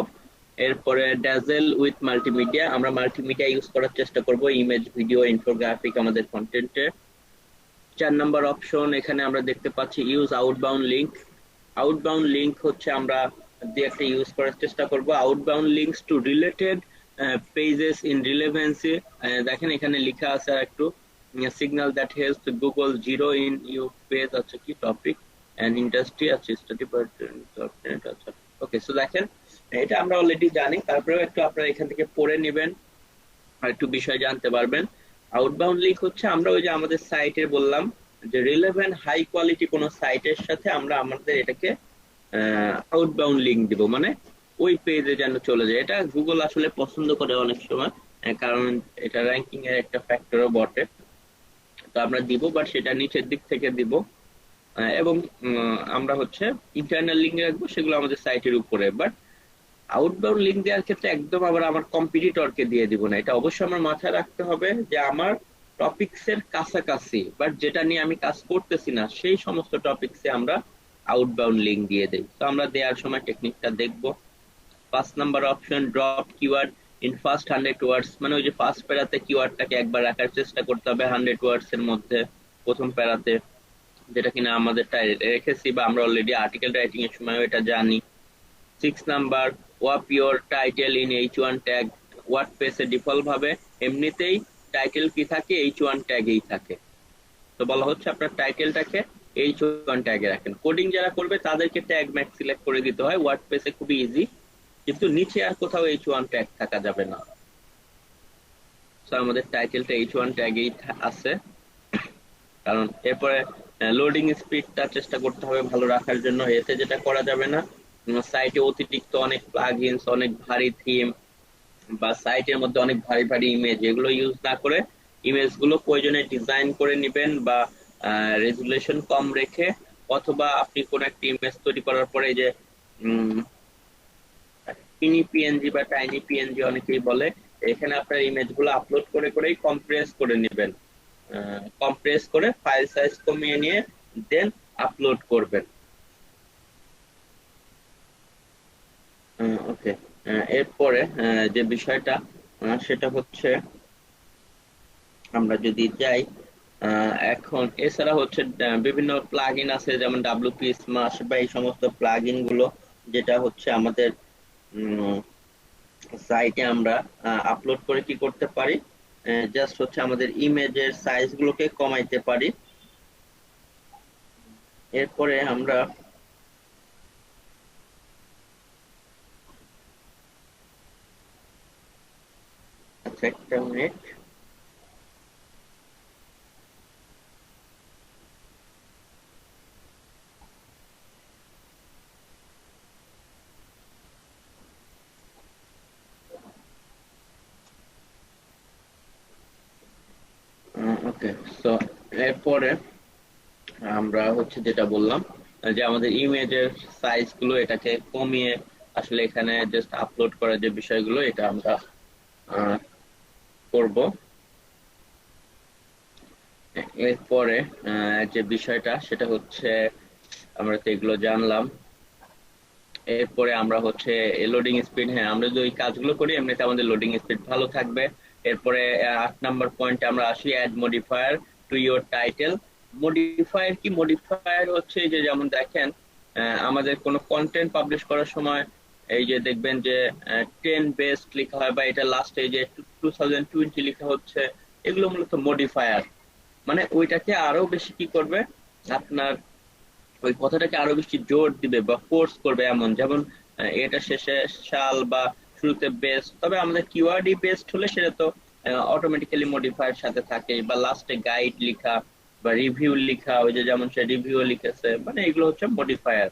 এরপরে ড্যাজেল উইথ মাল্টিমিডিয়া, আমরা মাল্টিমিডিয়া ইউজ করার চেষ্টা করব, ইমেজ, ভিডিও, ইনফোগ্রাফিক আমাদের কন্টেন্টে। 4 নম্বর অপশন, এখানে আমরা দেখতে পাচ্ছি use outbound link. Outbound link হচ্ছে আমরা দিয়ে একটা ইউজ করার চেষ্টা করব। Outbound links to related pages in relevancy. দেখেন এখানে লেখা আছে আর একটু, signal that helps Google zero in your page, আচ্ছা কি টপিক এন্ড ইন্ডাস্ট্রি, আচ্ছা স্টাডি পার্ট, আচ্ছা ওকে। সো দেখেন এটা আমরা অলরেডি জানি, তারপরেও একটু আপনারা এখান থেকে পড়ে নেবেন আর একটু বিষয় জানতে পারবেন। আউটবাউন্ড লিঙ্ক হচ্ছে আমরা ওই যে আমাদের সাইটে বললাম যে রিলেভেন্ট হাই কোয়ালিটি কোনো সাইটের সাথে আমরা আমাদের এটাকে আউটবাউন্ড লিংক দিব, মানে ওই পেজে যেন চলে যায়। এটা গুগল আসলে পছন্দ করে অনেক সময়, কারণ এটা র্যাঙ্কিং এর একটা ফ্যাক্টরও বটে। তো আমরা দিব, বাট সেটা নিচের দিক থেকে দিব। এবং আমরা হচ্ছে ইন্টারনাল লিঙ্ক রাখবো, সেগুলো আমাদের সাইটের উপরে। বাট আউটবাউন্ড লিঙ্ক দেওয়ার ক্ষেত্রে একদম আবার আমার কম্পিটিটরকে দিয়ে দিব না। এটা অবশ্যই আমার মাথায় রাখতে হবে যে আমার টপিকস এর কাছাকাছি, বাট যেটা নিয়ে আমি কাজ করতেছি না সেই সমস্ত টপিকসে আমরা আউটবাউন্ড লিঙ্ক দিয়ে দেই। তো আমরা দেওয়ার সময় টেকনিকটা দেখবো। 5 number option, drop keyword in first 100 ওয়ার্ডস, মানে ওই যে ফার্স্ট প্যারাতে কিওয়ার্ডটাকে একবার রাখার চেষ্টা করতে হবে 100 ওয়ার্ডস এর মধ্যে, প্রথম প্যারাতে, যেটা কিনা আমাদের রেখেছি বা আমরা অলরেডি আর্টিকেল রাইটিং এর সময় এটা জানি। 6 number, wrap your title in H1 tag. ওয়ার্ডপ্রেসে ডিফল্ট ভাবে এমনিতেই টাইটেল কি থাকে, H1 ট্যাগেই থাকে। তো বলা হচ্ছে আপনার টাইটেলটাকে H1 ট্যাগে রাখেন। কোডিং যারা করবে তাদেরকে ট্যাগ ম্যাক্স সিলেক্ট করে দিতে হয়, ওয়ার্ডপ্রেসে খুবই ইজি, কিন্তু নিচে আর কোথাও H1 ট্যাগ থাকা যাবে না। তো আমাদের টাইটেলটা H1 ট্যাগেই আছে। কারণ এরপরে লোডিং স্পিডটা চেষ্টা করতে হবে ভালো রাখার জন্য। এতে যেটা করা যাবে না, সাইটে অতিরিক্ত অনেক প্লাগইনস, অনেক ভারী থিম বা সাইটের মধ্যে অনেক ভারী ভারী ইমেজ, এগুলো ইউজ না করে ইমেজ গুলো প্রয়োজনে ডিজাইন করে নেবেন বা রেজুলেশন কম রেখে, অথবা আপনি কোন একটা ইমেজ তৈরি করার পরে যে মিনি পিএনজি বা টাইনি পিএনজি অনেকেই বলে, এখানে আপনার ইমেজ গুলো আপলোড করে করেই কম্প্রেস করে নেবেন, কম্প্রেস করে ফাইল সাইজ কমিয়ে নিয়ে দেন আপলোড করবেন। ওকে, এরপরে যে বিষয়টা সেটা হচ্ছে, আমরা যদি যাই এখন, এছাড়া হচ্ছে বিভিন্ন প্লাগইন আছে, যেমন WP স্মাশ বা এই সমস্ত প্লাগইন গুলো, যেটা হচ্ছে আমাদের সাইটে আমরা আপলোড করে কি করতে পারি, জাস্ট হচ্ছে আমাদের ইমেজের সাইজ গুলোকে কমাইতে পারি। এরপরে আমরা আচ্ছা একটা মিনিট, ওকে। সো এরপরে আমরা হচ্ছে যেটা বললাম যে আমাদের ইমেজের সাইজ গুলো এটাকে কমিয়ে আসলে এখানে জাস্ট আপলোড করার যে বিষয়গুলো, এটা আমরা করব। এরপরে যে বিষয়টা সেটা হচ্ছে, আমরা তো এগুলো জানলাম। এরপরে আমরা হচ্ছে লোডিং স্পিড, হ্যাঁ আমরা যদি ওই কাজগুলো করি এমনিতে আমাদের লোডিং স্পিড ভালো থাকবে। এরপরে 8 নাম্বার পয়েন্টে আমরা আসি, add modifier to your title. Modifier কি? মডিফায়ার হচ্ছে যে, যেমন দেখেন আমাদের কোনো কন্টেন্ট পাবলিশ করার সময় এই যে দেখবেন যে 10 বেস্ট লেখা হয়, বা এটা লাস্টে যে 2020 লেখা হচ্ছে, এগুলো মূলত মডিফায়ার। মানে ওইটাকে আরো বেশি কি করবে, আপনার ওই কথাটাকে আরো বেশি জোর দিবে বা ফোর্স করবে, এমন যেমন এটা শেষে শাল বা শুরুতে বেস্ট। তবে আমাদের কিওয়ার্ডই বেস্ট হলে সেটা তো অটোমেটিক্যালি মডিফায়ার সাথে থাকে, বা লাস্টে গাইড লেখা বা রিভিউ লেখা, ওই যে যেমন সে রিভিউ লিখেছে, মানে এগুলো হচ্ছে মডিফায়ার।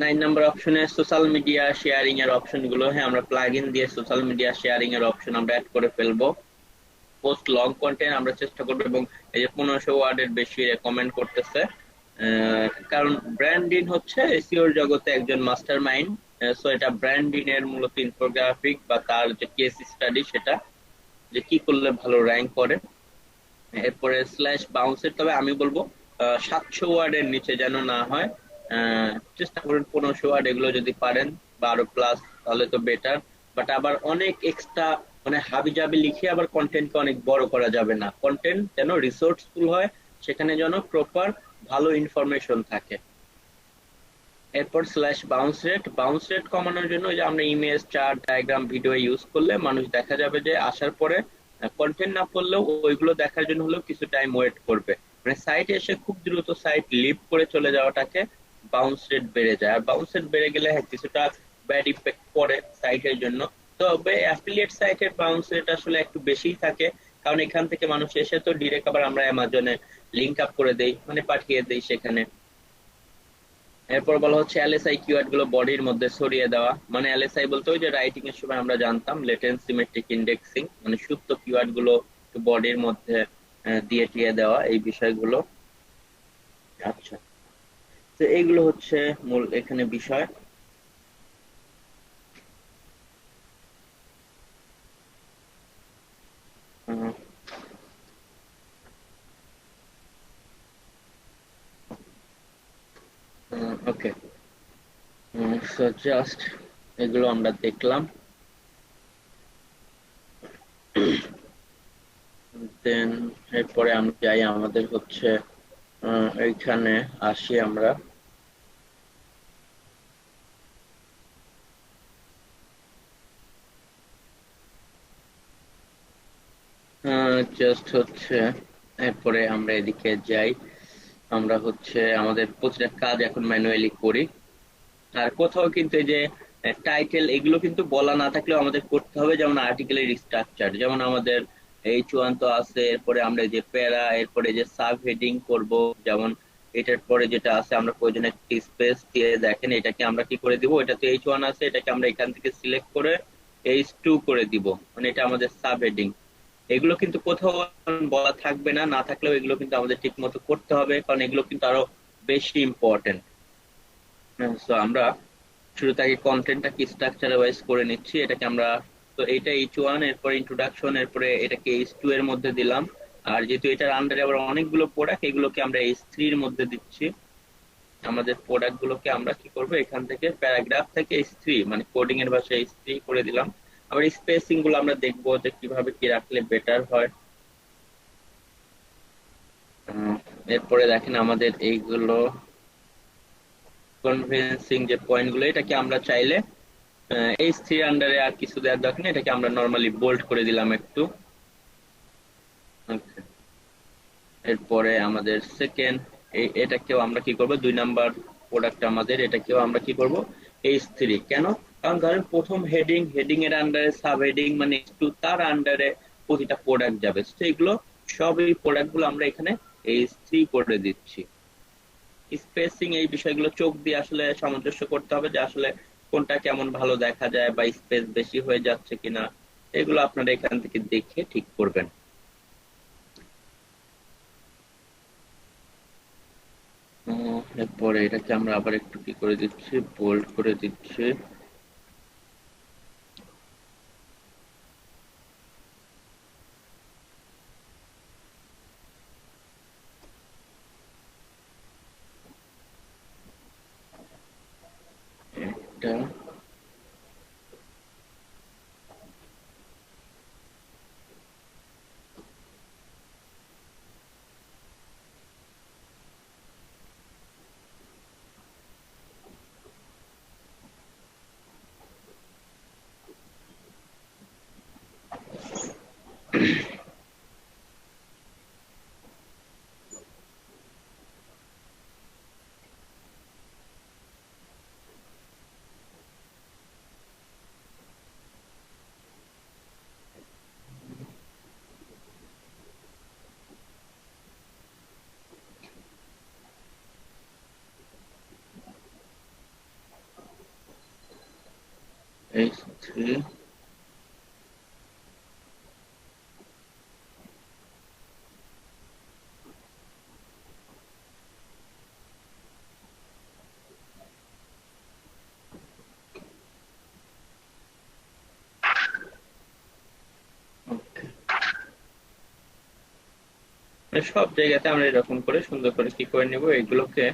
9 নাম্বার অপশনে সোশ্যাল মিডিয়া শেয়ারিং এর অপশন গুলো, হ্যাঁ আমরা প্লাগইন দিয়ে সোশ্যাল মিডিয়া শেয়ারিং এর অপশন আমরা অ্যাড করে ফেলবো। পোস্ট লং কন্টেন্ট আমরা চেষ্টা করবো, এবং এই যে 1500 ওয়ার্ডের বেশি রেকমেন্ড করতেছে, কারণ ব্র্যান্ডিং হচ্ছে এসইওর জগতে একজন মাস্টার মাইন্ড। সো এটা ব্র্যান্ডিং এর মূলত ইনফোগ্রাফিক বা তার যে কেস স্টাডি, সেটা যে কি করলে ভালো র্যাঙ্ক করে। এরপরে স্ল্যাশ বাউন্সের, তবে আমি বলবো 700 ওয়ার্ডের নিচে যেন না হয়, চেষ্টা করুন 1500 ওয়ার্ড, এগুলো যদি পারেন বা আরো প্লাস তাহলে তো বেটার। বাট আবার অনেক এক্সট্রা মানে হাবি জাবি লিখে আবার কন্টেন্টকে অনেক বড় করা যাবে না, কন্টেন্ট যেন রিসোর্সফুল হয়, সেখানে যেন প্রপার ভালো ইনফরমেশন থাকে। এরপর slash bounce rate, bounce rate কমানোর জন্য যে আমরা image, chart, diagram, video use করলে মানুষ দেখা যাবে যে আসার পরে কন্টেন্ট না পড়লেও ওইগুলো দেখার জন্য হলেও কিছু টাইম ওয়েট করবে, মানে সাইটে এসে খুব দ্রুত সাইট লিভ করে চলে যাওয়াটাকে বাউন্স রেট বেড়ে যায়। আর বাউন্স রেট বেড়ে গেলে হ্যাঁ কিছুটা ব্যাড ইফেক্ট পড়ে সাইটের জন্য। তবে অ্যাফিলিয়েট সাইটের বাউন্স রেট আসলে একটু বেশিই থাকে, কারণ এখান থেকে মানুষ এসে তো ডিরেক্ট আবার আমরা অ্যামাজনে লিঙ্ক আপ করে দেই, মানে পাঠিয়ে দেই সেখানে। এরপর বলা হচ্ছে এলএসআই কিওয়ার্ড গুলো বডির মধ্যে ছড়িয়ে দেওয়া, মানে এলএসআই বলতে ওই যে রাইটিং এর সময় আমরা জানতাম লেটেন্ট সিমেট্রিক ইন্ডেক্সিং, মানে সুপ্ত কিওয়ার্ড গুলো বডির মধ্যে দিয়ে টিয়ে দেওয়া, এই বিষয়গুলো। আচ্ছা, তো এইগুলো হচ্ছে মূল এখানে বিষয়। ওকে, সো জাস্ট এগুলো আমরা দেখলাম। দেন এরপরে আমরা যাই আমাদের হচ্ছে এইখানে আসি আমরা। জাস্ট হচ্ছে এরপরে আমরা এদিকে যাই। আমরা হচ্ছে আমাদের প্রতিটা কাজ এখন ম্যানুয়ালি করি। আর কোথাও কিন্তু এই যে টাইটেল এগুলো কিন্তু বলা না থাকলেও আমাদের করতে হবে, যেমন আর্টিকেলের স্ট্রাকচার, যেমন আমাদের H1 তো আছে, এরপরে আমরা যে প্যারা, এরপরে যে সাব হেডিং করব, যেমন এটার পরে যেটা আছে আমরা প্রয়োজনে একটি স্পেস দিয়ে দেখেন এটাকে আমরা কি করে দিব, এটা তো H1 আছে, এটাকে আমরা এখান থেকে সিলেক্ট করে H2 করে দিব, মানে এটা আমাদের সাব হেডিং। এগুলো কিন্তু কোথাও বলা থাকবে না, না থাকলেও এগুলো কিন্তু আমাদের ঠিক মতো করতে হবে, কারণ এগুলো কিন্তু আরো বেশি ইম্পর্টেন্ট। তো আমরা শুরুতে আগে কন্টেন্টটা কি স্ট্রাকচার ওয়াইজ করে নিচ্ছি, এটাকে আমরা, তো এটা H1, এরপরে ইন্ট্রোডাকশন, এরপরে এটাকে H2 এর মধ্যে দিলাম। আর যেহেতু এটার আন্ডারে আবার অনেকগুলো প্রোডাক্ট, এগুলোকে আমরা H3 এর মধ্যে দিচ্ছি। আমাদের প্রোডাক্ট গুলোকে আমরা কি করব, এখান থেকে প্যারাগ্রাফ থেকে H3, মানে কোডিং এর ভাষায় H3 করে দিলাম। আবার স্পেসিং গুলো আমরা দেখবো যে কিভাবে কি রাখলে বেটার হয়। উম, এরপরে দেখেন আমাদের এইগুলো কনভিন্সিং যে পয়েন্ট গুলো, এটাকে আমরা চাইলে H3 আন্ডারে আর কিছু দেওয়ার দরকার নেই, এটাকে আমরা নর্মালি বোল্ড করে দিলাম একটু। Okay. এরপরে আমাদের সেকেন্ড, এটাকেও আমরা কি করব, 2 নাম্বার প্রোডাক্ট আমাদের, এটাকেও আমরা কি করব H3। কেন? কারণ ধরেন প্রথম হেডিং, হেডিং এর আন্ডারে সাব হেডিং মানে H2, তার আন্ডারে প্রতিটা প্রোডাক্ট যাবে, তো এগুলো সব এই প্রোডাক্ট গুলো আমরা এখানে H3 করে দিচ্ছি। স্পেসিং এই বিষয়গুলো চোখ দিয়ে আসলে সামঞ্জস্য করতে হবে, যে আসলে কোনটা কেমন ভালো দেখা যায় বা স্পেস বেশি হয়ে যাচ্ছে কিনা, এগুলো আপনারা এখান থেকে দেখে ঠিক করবেন। এরপরে এটাকে আমরা আবার একটু কি করে দিচ্ছি, বোল্ড করে দিচ্ছি। এটা H3। সব জায়গাতে আমরা এরকম করে সুন্দর করে কি করে নিব, এগুলোকে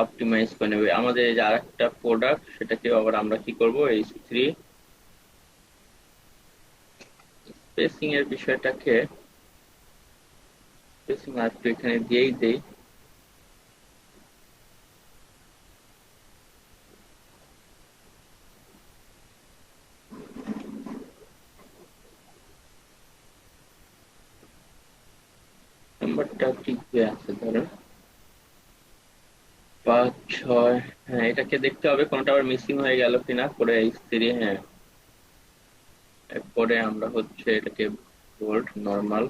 অপটিমাইজ করে নেব। আমাদের এই যে আরেকটা প্রোডাক্ট, সেটাকে আবার আমরা কি করব, H3 স্পেসিং এর বিষয়টাকে, স্পেসিং আর একটু এখানে দিয়েই দেই। নাম্বারটা ঠিক হয়ে আছে ধরেন 5 6। হ্যাঁ, এটাকে দেখতে হবে কোনটা আবার মিসিং হয়ে গেল কিনা, করে H3। হ্যাঁ, এরপরে আমরা হচ্ছে এটাকে বোল্ড নরমাল,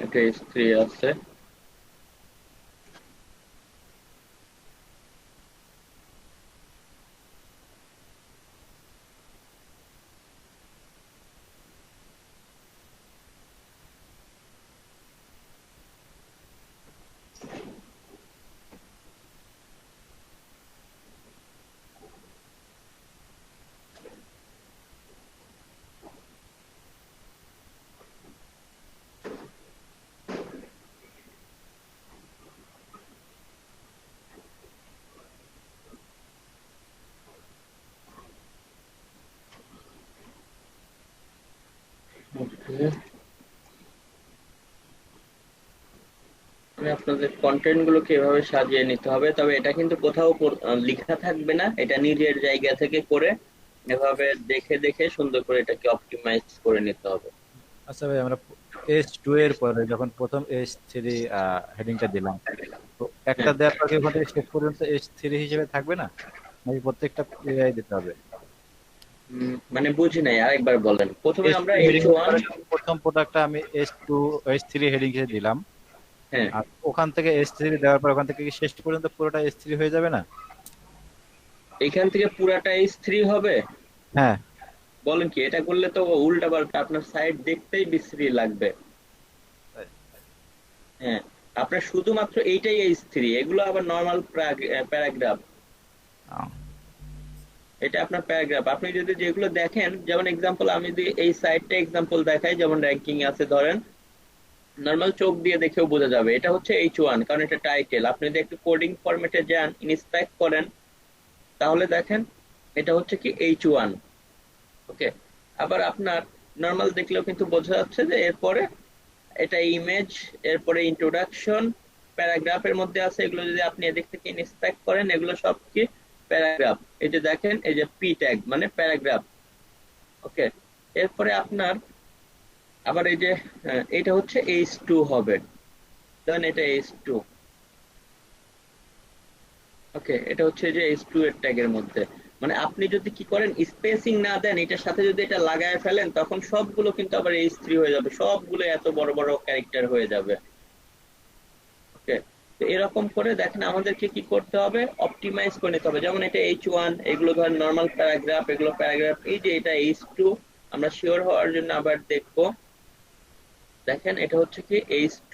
এটা S3 আছে। ওকে, মানে আপনাদের কন্টেন্ট গুলোকে এভাবে সাজিয়ে নিতে হবে, তবে এটা কিন্তু কোথাও লেখা থাকবে না, এটা নিজের জায়গা থেকে করে এভাবে দেখে দেখে সুন্দর করে এটাকে অপটিমাইজ করে নিতে হবে। আচ্ছা ভাই, আমরা H2 এর পরে যখন প্রথম H3 হেডিংটা দিলাম, তো একটা হ্যাঁ। দেওয়ার পর কি ওখান থেকে শেষ পর্যন্ত H3 হিসেবে থাকবে না, নাকি প্রত্যেকটা এআই দিতে হবে? মানে বুঝি নাই, আরেকবার বলেন। প্রথমে আমরা H3 হেডিং এর H1। পরে যখন প্রথম প্রোডাক্টটা আমি H3 হেডিং এ দিলাম, হ্যাঁ, আর ওখান থেকে H3 দেওয়ার পর ওখান থেকে কি শেষ পর্যন্ত পুরোটা H3 হয়ে যাবে না? এখান থেকে পুরাটা S3 হবে? হ্যাঁ। বলেন কি, এটা করলে তো উল্টা পাল্টা, আপনার সাইড দেখতেই বিশ্রী লাগবে। হ্যাঁ, আপনার শুধুমাত্র এইটাই S3, এগুলো আবার নর্মাল প্যারাগ্রাফ। আহ, এটা আপনার প্যারাগ্রাফ। আপনি যদি যেগুলো দেখেন, যেমন এক্সাম্পল আমি যদি এই সাইডটা এক্সাম্পল দেখাই, যেমন র্যাঙ্কিং আছে ধরেন, নর্মাল চোখ দিয়ে দেখেও বোঝা যাবে এটা হচ্ছে H1, কারণ এটা টাইটেল। আপনি যদি একটু কোডিং ফরম্যাটে যান, ইন্সপেক্ট করেন, তাহলে দেখেন এটা হচ্ছে কি H1। ওকে, আবার আপনার নর্মাল দেখলেও কিন্তু বোঝা যাচ্ছে যে এরপরে এটা ইমেজ, এরপরে ইন্ট্রোডাকশন, প্যারাগ্রাফের মধ্যে আছে। এগুলো যদি আপনি এদিক থেকে ইন্সপেক্ট করেন, এগুলো সব কি প্যারাগ্রাফ। এই যে দেখেন, এই যে পি ট্যাগ মানে প্যারাগ্রাফ। ওকে, এরপরে আপনার আবার এই যে এটা হচ্ছে H2 হবে, দেন এটা H2। ওকে, এটা হচ্ছে যে H2 এর ট্যাগের মধ্যে। মানে আপনি যদি কি করেন, স্পেসিং না দেন, এটার সাথে যদি এটা লাগায় ফেলেন, তখন সবগুলো কিন্তু আবার H3 হয়ে যাবে, সবগুলো এত বড় বড় ক্যারেক্টার হয়ে যাবে। ওকে, তো এরকম করে দেখেন আমাদেরকে কি করতে হবে, অপটিমাইজ করে নিতে হবে। যেমন এটা H1, এগুলো ধর নর্মাল প্যারাগ্রাফ, এগুলো প্যারাগ্রাফ। এই যে এটা H2, আমরা শিওর হওয়ার জন্য আবার দেখবো। দেখেন এটা হচ্ছে কি H2।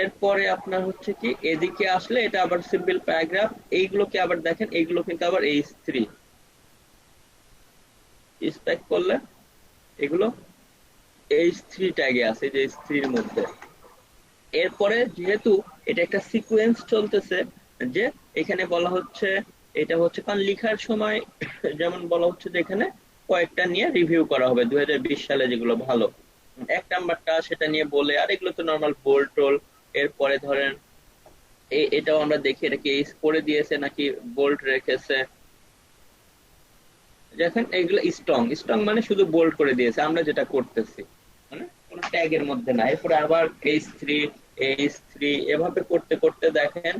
এরপরে আপনার হচ্ছে কি এদিকে আসলে এটা আবার সিম্পল প্যারাগ্রাফ। এইগুলোকে আবার দেখেন, এইগুলো কিন্তু আবার H3। স্পেক করলে এগুলো H3 ট্যাগে আছে, এই যে H3 এর মধ্যে। এরপরে যেহেতু এটা একটা সিকোয়েন্স চলতেছে, যে এখানে বলা হচ্ছে, এটা হচ্ছে কারণ লিখার সময় যেমন বলা হচ্ছে যে এখানে কয়েকটা নিয়ে রিভিউ করা হবে 2020 সালে, যেগুলো ভালো এক নাম্বারটা সেটা নিয়ে বলে। আর এগুলো তো নর্মাল বোল্ড টোল। এরপরে ধরেন এটাও আমরা দেখি, এটা কি এইস করে দিয়েছে নাকি বোল্ড রেখেছে। দেখেন এগুলো স্ট্রং, স্ট্রং মানে শুধু বোল্ড করে দিয়েছে, আমরা যেটা করতেছি মানে কোনো ট্যাগের মধ্যে না। এরপরে আবার H3, H3 এভাবে করতে করতে দেখেন,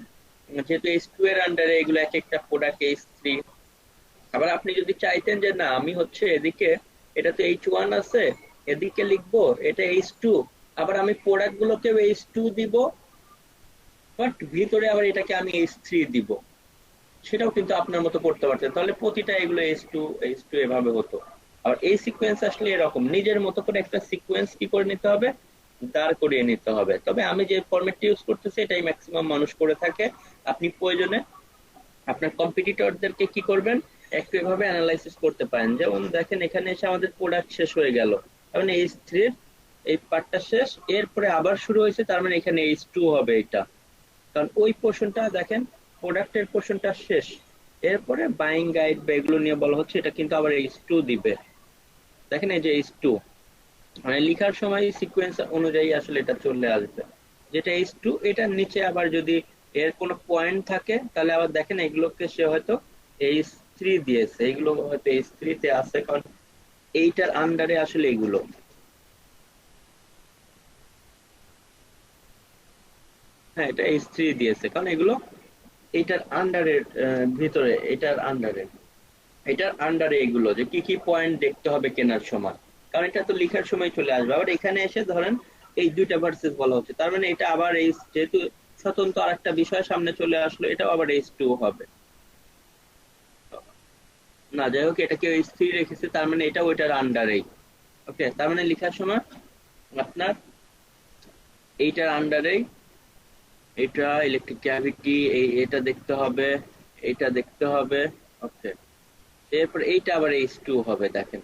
যেহেতু H2 এর আন্ডারে এগুলো এক একটা প্রোডাক্ট H3। আবার আপনি যদি চাইতেন যে না, আমি হচ্ছে এদিকে, এটা তো H1 আছে, এদিকে লিখবো এটা H2, আবার আমি প্রোডাক্ট গুলোকেও H2 দিব, বাট ভিতরে আবার এটাকে আমি H3 দিব, সেটাও কিন্তু আপনার মতো করতে পারতেন। তাহলে প্রতিটা এগুলো H2 এভাবে হতো। আর এই সিকোয়েন্স আসলে এরকম নিজের মতো করে একটা সিকোয়েন্স কি করে নিতে হবে, দাঁড় করিয়ে নিতে হবে। তবে আমি যে ফরম্যাটটি ইউজ করতেছি এটাই ম্যাক্সিমাম মানুষ করে থাকে। আপনি প্রয়োজনে আপনার কম্পিটিটরদেরকে কি করবেন, একটু এভাবে অ্যানালাইসিস করতে পারেন। যেমন দেখেন এখানে এসে আমাদের প্রোডাক্ট শেষ হয়ে গেল, তার মানে H3 এর এই পার্টটা শেষ, এরপরে আবার শুরু হয়েছে, তার মানে এখানে H2 হবে এটা। কারণ ওই পোর্শনটা দেখেন, প্রোডাক্টের পোর্শনটা শেষ, এরপরে বাইং গাইড বা এগুলো নিয়ে বলা হচ্ছে, এটা কিন্তু আবার H2 দিবে। দেখেন এই যে H2, মানে লেখার সময় সিকোয়েন্স অনুযায়ী আসলে এটা চলে আসবে। যেটা H2, এটার নিচে আবার যদি এর কোনো পয়েন্ট থাকে, তাহলে আবার দেখেন এগুলোকে সে হয়তো H3 দিয়েছে, এগুলো হয়তো H3 তে আছে, কারণ এইটার আন্ডারে আসলে এগুলো। হ্যাঁ, এটা H3 দিয়েছে কারণ এগুলো এটার আন্ডারের ভিতরে, এটার আন্ডারে এগুলো যে কি কি পয়েন্ট দেখতে হবে কেনার সময়। কারণ এটা তো লেখার সময় চলে আসবে। আবার এখানে এসে ধরেন এই দুইটা ভার্সেস বলা হচ্ছে, তার মানে এটা আবার এই যেহেতু স্বতন্ত্র আরেকটা বিষয় সামনে চলে আসলো, এটাও আবার H2 হবে না। যাই হোক, এটাকে স্থির রেখেছে, তার মানে এটা ওইটার আন্ডারেই। ওকে, তার মানে লেখার সময় আপনার এইটার আন্ডারেই এটা ইলেকট্রিক ক্যাভিটি, এটা দেখতে হবে, এটা দেখতে হবে। ওকে, এরপর এইটা আবার H2 হবে, দেখেন,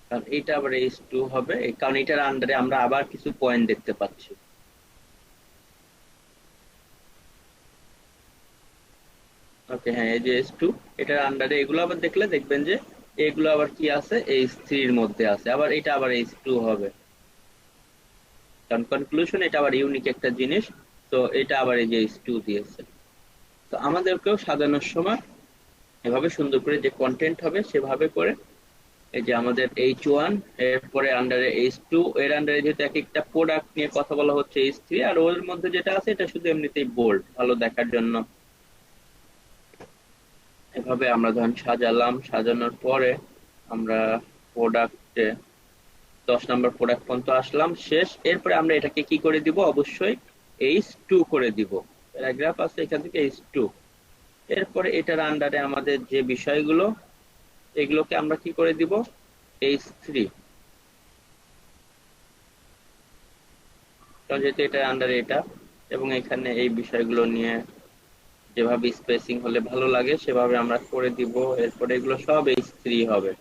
কারণ এইটা আবার H2 হবে, কারণ এটার আন্ডারে আমরা আবার কিছু পয়েন্ট দেখতে পাচ্ছি। ওকে, হ্যাঁ, এই যে H2, এটার আন্ডারে এগুলো আবার দেখলে দেখবেন যে এগুলো আবার কি আছে, H3 এর মধ্যে আছে, আবার এটা আবার H2 হবে, কারণ কনক্লুশন এটা আবার ইউনিক একটা জিনিস। তো এটা আবার এই যে H2 দিয়েছে। তো আমাদেরকেও সাজানোর সময় এভাবে সুন্দর করে যে কন্টেন্ট হবে সেভাবে করে, এই যে আমাদের H1, এরপরে আন্ডারে H2, এর আন্ডারে যেহেতু এক একটা প্রোডাক্ট নিয়ে কথা বলা হচ্ছে H3, আর ওর মধ্যে যেটা আছে এটা শুধু এমনিতেই বোল্ড, ভালো দেখার জন্য। এভাবে আমরা ধরেন সাজালাম, সাজানোর পরে আমরা প্রোডাক্টে 10 নম্বর প্রোডাক্ট পর্যন্ত আসলাম, শেষ। এরপরে আমরা এটাকে কি করে দিব, অবশ্যই H2 করে দিব, প্যারাগ্রাফ আছে এখান থেকে H2। এরপরে এটার আন্ডারে আমাদের যে বিষয়গুলো, এগুলোকে আমরা কি করে দিব, H3, কারণ যেহেতু এটার আন্ডারে এটা, এবং এখানে এই বিষয়গুলো নিয়ে যেভাবে স্পেসিং হলে ভালো লাগে সেভাবে আমরা করে দিব। এরপরে এগুলো সব H3 হবে,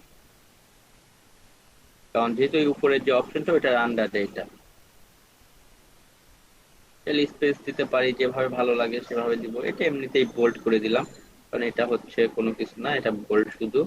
কারণ যেহেতু এই উপরের যে অপশনটা ওইটার আন্ডারে এটা। তাহলে স্পেস দিতে পারি, যেভাবে ভালো লাগে সেভাবে দিব। এটা এমনিতেই বোল্ড করে দিলাম, কারণ এটা হচ্ছে কোনো কিছু না, এটা বোল্ড শুধু।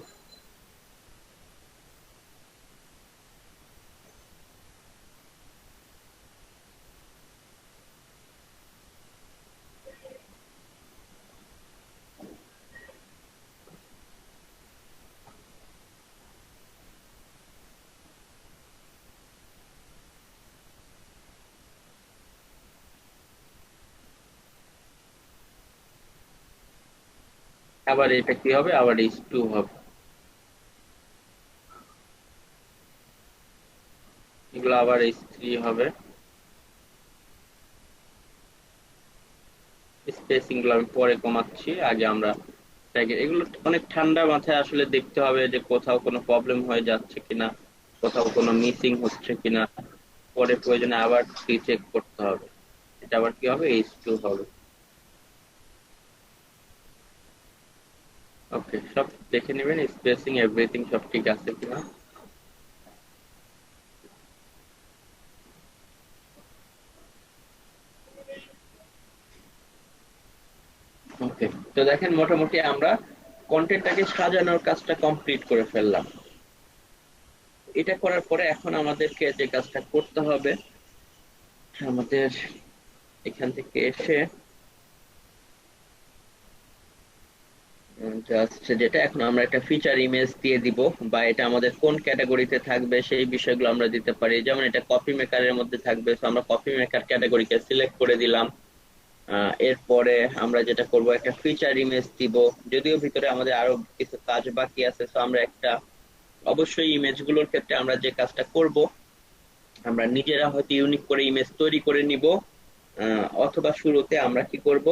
আবার এটা কি হবে, আবার H2 হবে, এগুলো আবার H3 হবে। স্পেসিং গুলো আমি পরে কমাচ্ছি, আগে আমরা এগুলো অনেক ঠান্ডা মাথায় আসলে দেখতে হবে যে কোথাও কোনো প্রবলেম হয়ে যাচ্ছে কিনা, কোথাও কোনো মিসিং হচ্ছে কিনা, পরে প্রয়োজনে আবার চেক করতে হবে। এটা আবার কি হবে, H2 হবে। ওকে, সব দেখে নেবেন স্পেসিং এভরিথিং সব ঠিক আছে কিনা। ওকে, তো দেখেন মোটামুটি আমরা কন্টেন্টটাকে সাজানোর কাজটা কমপ্লিট করে ফেললাম। এটা করার পরে এখন আমাদেরকে যে কাজটা করতে হবে, আমাদের এখান থেকে এসে জাস্ট যেটা এখন আমরা একটা ফিচার ইমেজ দিয়ে দিব, বা এটা আমাদের কোন ক্যাটাগরিতে থাকবে সেই বিষয়গুলো আমরা দিতে পারি। যেমন এটা কপি মেকারের মধ্যে থাকবে, তো আমরা কপি মেকার ক্যাটাগরিকে সিলেক্ট করে দিলাম। এরপরে আমরা যেটা করব, একটা ফিচার ইমেজ দিব, যদিও ভিতরে আমাদের আরো কিছু কাজ বাকি আছে। তো আমরা একটা অবশ্যই ইমেজ গুলোর ক্ষেত্রে আমরা যে কাজটা করব, আমরা নিজেরা হয়তো ইউনিক করে ইমেজ তৈরি করে নিব, অথবা শুরুতে আমরা কি করব,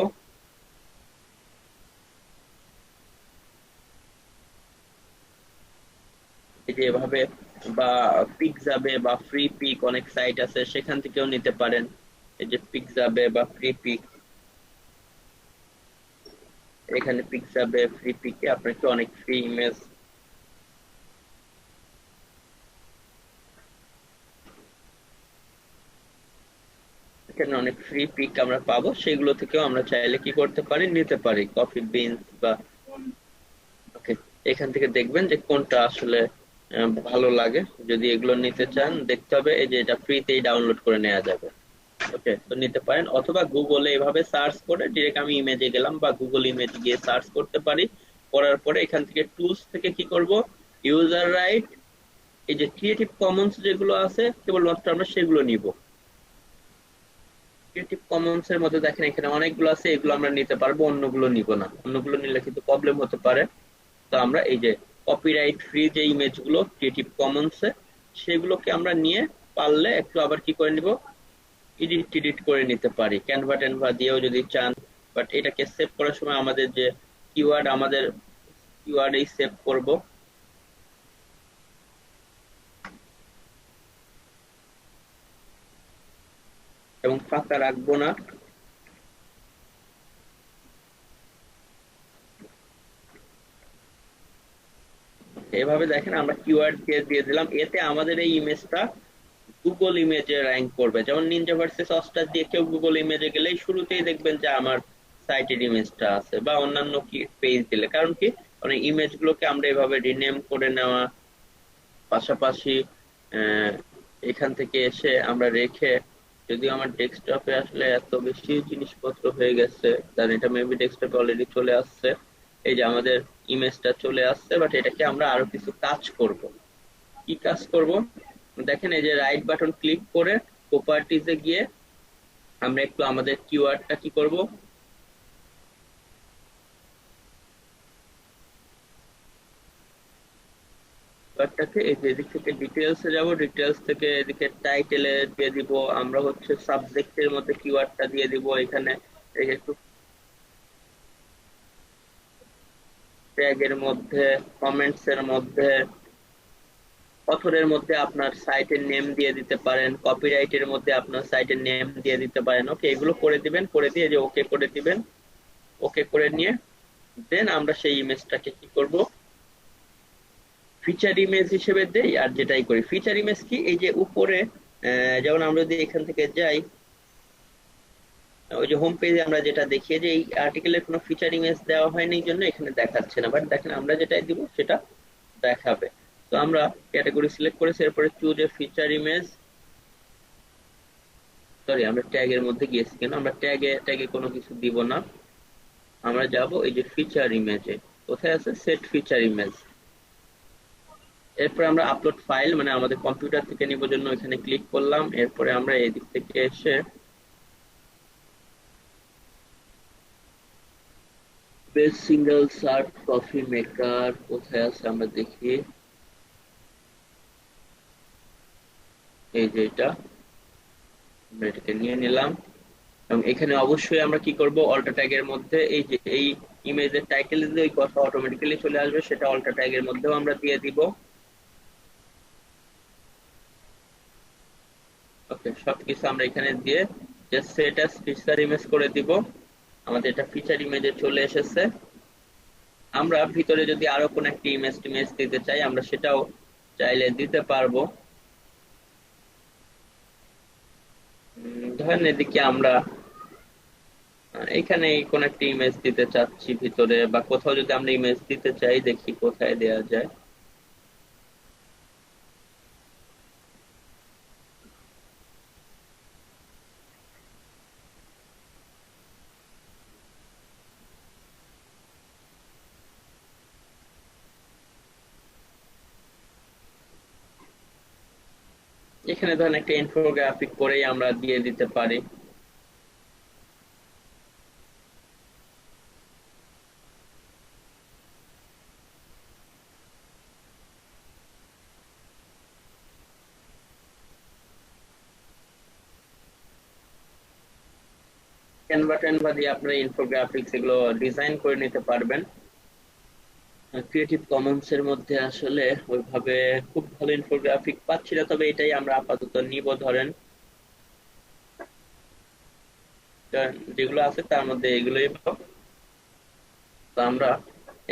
এই যে এভাবে, বা পিকজাবে বা ফ্রি পিক অনেক সাইট আছে, সেখান থেকেও নিতে পারেন। এই যে পিকজাবে বা ফ্রি পিক, এখানে পিকজাবে ফ্রি পিকে আপনাকে অনেক ফ্রি ইমেজ, এখানে অনেক ফ্রি পিক আমরা পাবো, সেগুলো থেকেও আমরা চাইলে কি করতে পারি, নিতে পারি কফি বিনস বা। ওকে, এখান থেকে দেখবেন যে কোনটা আসলে ভালো লাগে। যদি এগুলো নিতে চান, দেখতে হবে এই যে এটা ফ্রিতেই ডাউনলোড করে নেওয়া যাবে। ওকে, তো নিতে পারেন, অথবা গুগলে এভাবে সার্চ করে ডিরেক্ট আমি ইমেজে গেলাম, বা গুগল ইমেজ গিয়ে সার্চ করতে পারি। করার পরে এখান থেকে টুলস থেকে কি করব, ইউজার রাইট, এই যে ক্রিয়েটিভ কমন্স যেগুলো আছে কেবলমাত্র আমরা সেগুলো নিব। ক্রিয়েটিভ কমন্স এর মধ্যে দেখেন এখানে অনেকগুলো আছে, এগুলো আমরা নিতে পারবো, অন্যগুলো নিব না, অন্যগুলো নিলে কিন্তু প্রবলেম হতে পারে। তো আমরা এই যে কপিরাইট ফ্রি যে ইমেজ গুলো ক্রিয়েটিভ কমন্স এ, সেগুলোকে আমরা নিয়ে পারলে একটু আবার কি করে নিব, এডিট টিডিট করে নিতে পারি ক্যানভা ট্যানভা দিয়েও যদি চান। বাট এটাকে সেভ করার সময় আমাদের যে কিওয়ার্ড, আমাদের কিওয়ার্ডেই সেভ করব। এবং ফাঁকা রাখবো না। এভাবে দেখেন আমরা কিওয়ার্ড দিয়ে দিয়ে দিলাম, এতে আমাদের এই ইমেজটা গুগল ইমেজে র্যাঙ্ক করবে। যেমন নিনজা ভার্সেস অস্টার দিয়ে কেউ গুগল ইমেজে গেলেই শুরুতেই দেখবেন যে আমার সাইটের ইমেজটা আছে, বা অন্যান্য কি পেজ দিলে। কারণ কি, কারণ ইমেজ গুলোকে আমরা এভাবে রিনেম করে নেওয়া, পাশাপাশি আহ, এখান থেকে এসে আমরা রেখে, যদিও আমার ডেস্কটপে আসলে এত বেশি জিনিসপত্র হয়ে গেছে, কারণ এটা মেবি ডেস্কটপে অলরেডি চলে আসছে। এই যে আমাদের ইমেজটা চলে আসছে, বাট এটাকে আমরা আরো কিছু কাজ করব। কি কাজ করব দেখেন, এই যে রাইট বাটন ক্লিক করে প্রপার্টিজে গিয়ে আমরা একটু আমাদের কিওয়ার্ডটা কি করব, কিওয়ার্ডটাকে এই যে এদিক থেকে ডিটেলসে যাব, ডিটেলস থেকে এদিকে টাইটেলে দিয়ে দিব, আমরা হচ্ছে সাবজেক্টের মধ্যে কিওয়ার্ডটা দিয়ে দিব এখানে, এই একটু ট্যাগের মধ্যে, কমেন্টস এর মধ্যে, অথরের মধ্যে আপনার সাইটের নেম দিয়ে দিতে পারেন, কপিরাইটের মধ্যে আপনার সাইটের নেম দিয়ে দিতে পারেন। ওকে, এগুলো করে দিবেন, করে দিয়ে যে ওকে করে দিবেন। ওকে করে নিয়ে দেন আমরা সেই ইমেজটাকে কি করব, ফিচার ইমেজ হিসেবে দেই। আর যেটাই করি, ফিচার ইমেজ কি, এই যে উপরে যেমন আমরা যদি এখান থেকে যাই, ওই যে হোম পেজে আমরা যেটা দেখিয়ে যে এই আর্টিকেলের কোনো ফিচার ইমেজ দেওয়া হয়নি, এই জন্য এখানে দেখাচ্ছে না। বাট দেখেন আমরা যেটাই দিব সেটা দেখাবে। তো আমরা ক্যাটাগরি সিলেক্ট করেছি, এরপরে choose a feature image. Sorry, আমরা ট্যাগের মধ্যে গিয়েছি কেন, আমরা ট্যাগে ট্যাগে কোনো কিছু দিব না। আমরা যাব এই যে ফিচার ইমেজে, কোথায় আছে সেট ফিচার ইমেজ। এরপরে আমরা আপলোড ফাইল, মানে আমাদের কম্পিউটার থেকে নিব জন্য এখানে ক্লিক করলাম। এরপরে আমরা এদিক থেকে এসে best single search coffee maker কোথায় আছে আমরা দেখি, এই যে এটা, আমরা এটাকে নিয়ে নিলাম। এবং এখানে অবশ্যই আমরা কি করব, অল্টা ট্যাগের মধ্যে এই যে এই ইমেজের টাইটেল যে ওই কথা অটোমেটিক্যালি চলে আসবে, সেটা অল্টা ট্যাগের মধ্যেও আমরা দিয়ে দিব। ওকে, সবকিছু আমরা এখানে দিয়ে just set as feature image করে দিব। আমাদের এটা ফিচার ইমেজে চলে এসেছে। আমরা ভিতরে যদি আরো কোন একটা ইমেজ টিমেজ দিতে চাই, আমরা সেটাও চাইলে দিতে পারবো। ধরেন এদিকে আমরা এখানে কোন একটা ইমেজ দিতে চাচ্ছি ভিতরে, বা কোথাও যদি আমরা ইমেজ দিতে চাই, দেখি কোথায় দেয়া যায়। এখানে ধরেন একটা ইনফোগ্রাফিক করেই আমরা দিয়ে দিতে পারি। ক্যানভা ট্যানভা দিয়ে আপনারা ইনফোগ্রাফিক্স এগুলো ডিজাইন করে নিতে পারবেন। ক্রিয়েটিভ কমন্স এর মধ্যে আসলে ওইভাবে খুব ভালো ইনফোগ্রাফিক পাচ্ছি না, তবে এটাই আমরা আপাতত নিব। ধরেন যেগুলো আছে তার মধ্যে এগুলোই ভালো। তো আমরা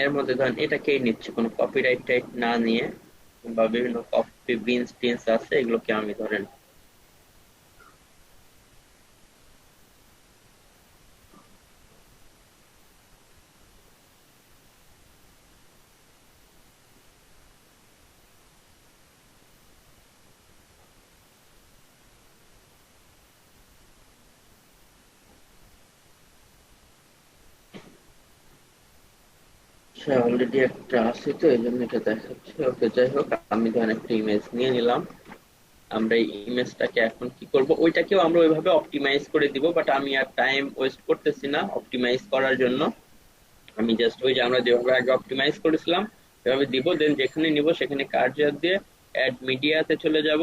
এর মধ্যে ধরেন এটাকেই নিচ্ছি, কোনো কপিরাইট টাইট না নিয়ে, বা বিভিন্ন কপি বিনস টিনস আছে এগুলোকে আমি ধরেন অলরেডি একটা আছে, তো এই জন্য এটা দেখাচ্ছে। ওকে, যাই হোক, আমি ধরেন একটা ইমেজ নিয়ে নিলাম। আমরা এই ইমেজটাকে এখন কি করব, ওইটাকেও আমরা ওইভাবে অপটিমাইজ করে দিব। বাট আমি আর টাইম ওয়েস্ট করতেছি না অপটিমাইজ করার জন্য। আমি জাস্ট ওই যে আমরা যেভাবে আগে অপটিমাইজ করেছিলাম এভাবে দিব, দেন যেখানে নিব সেখানে কার্সার দিয়ে অ্যাড মিডিয়াতে চলে যাব,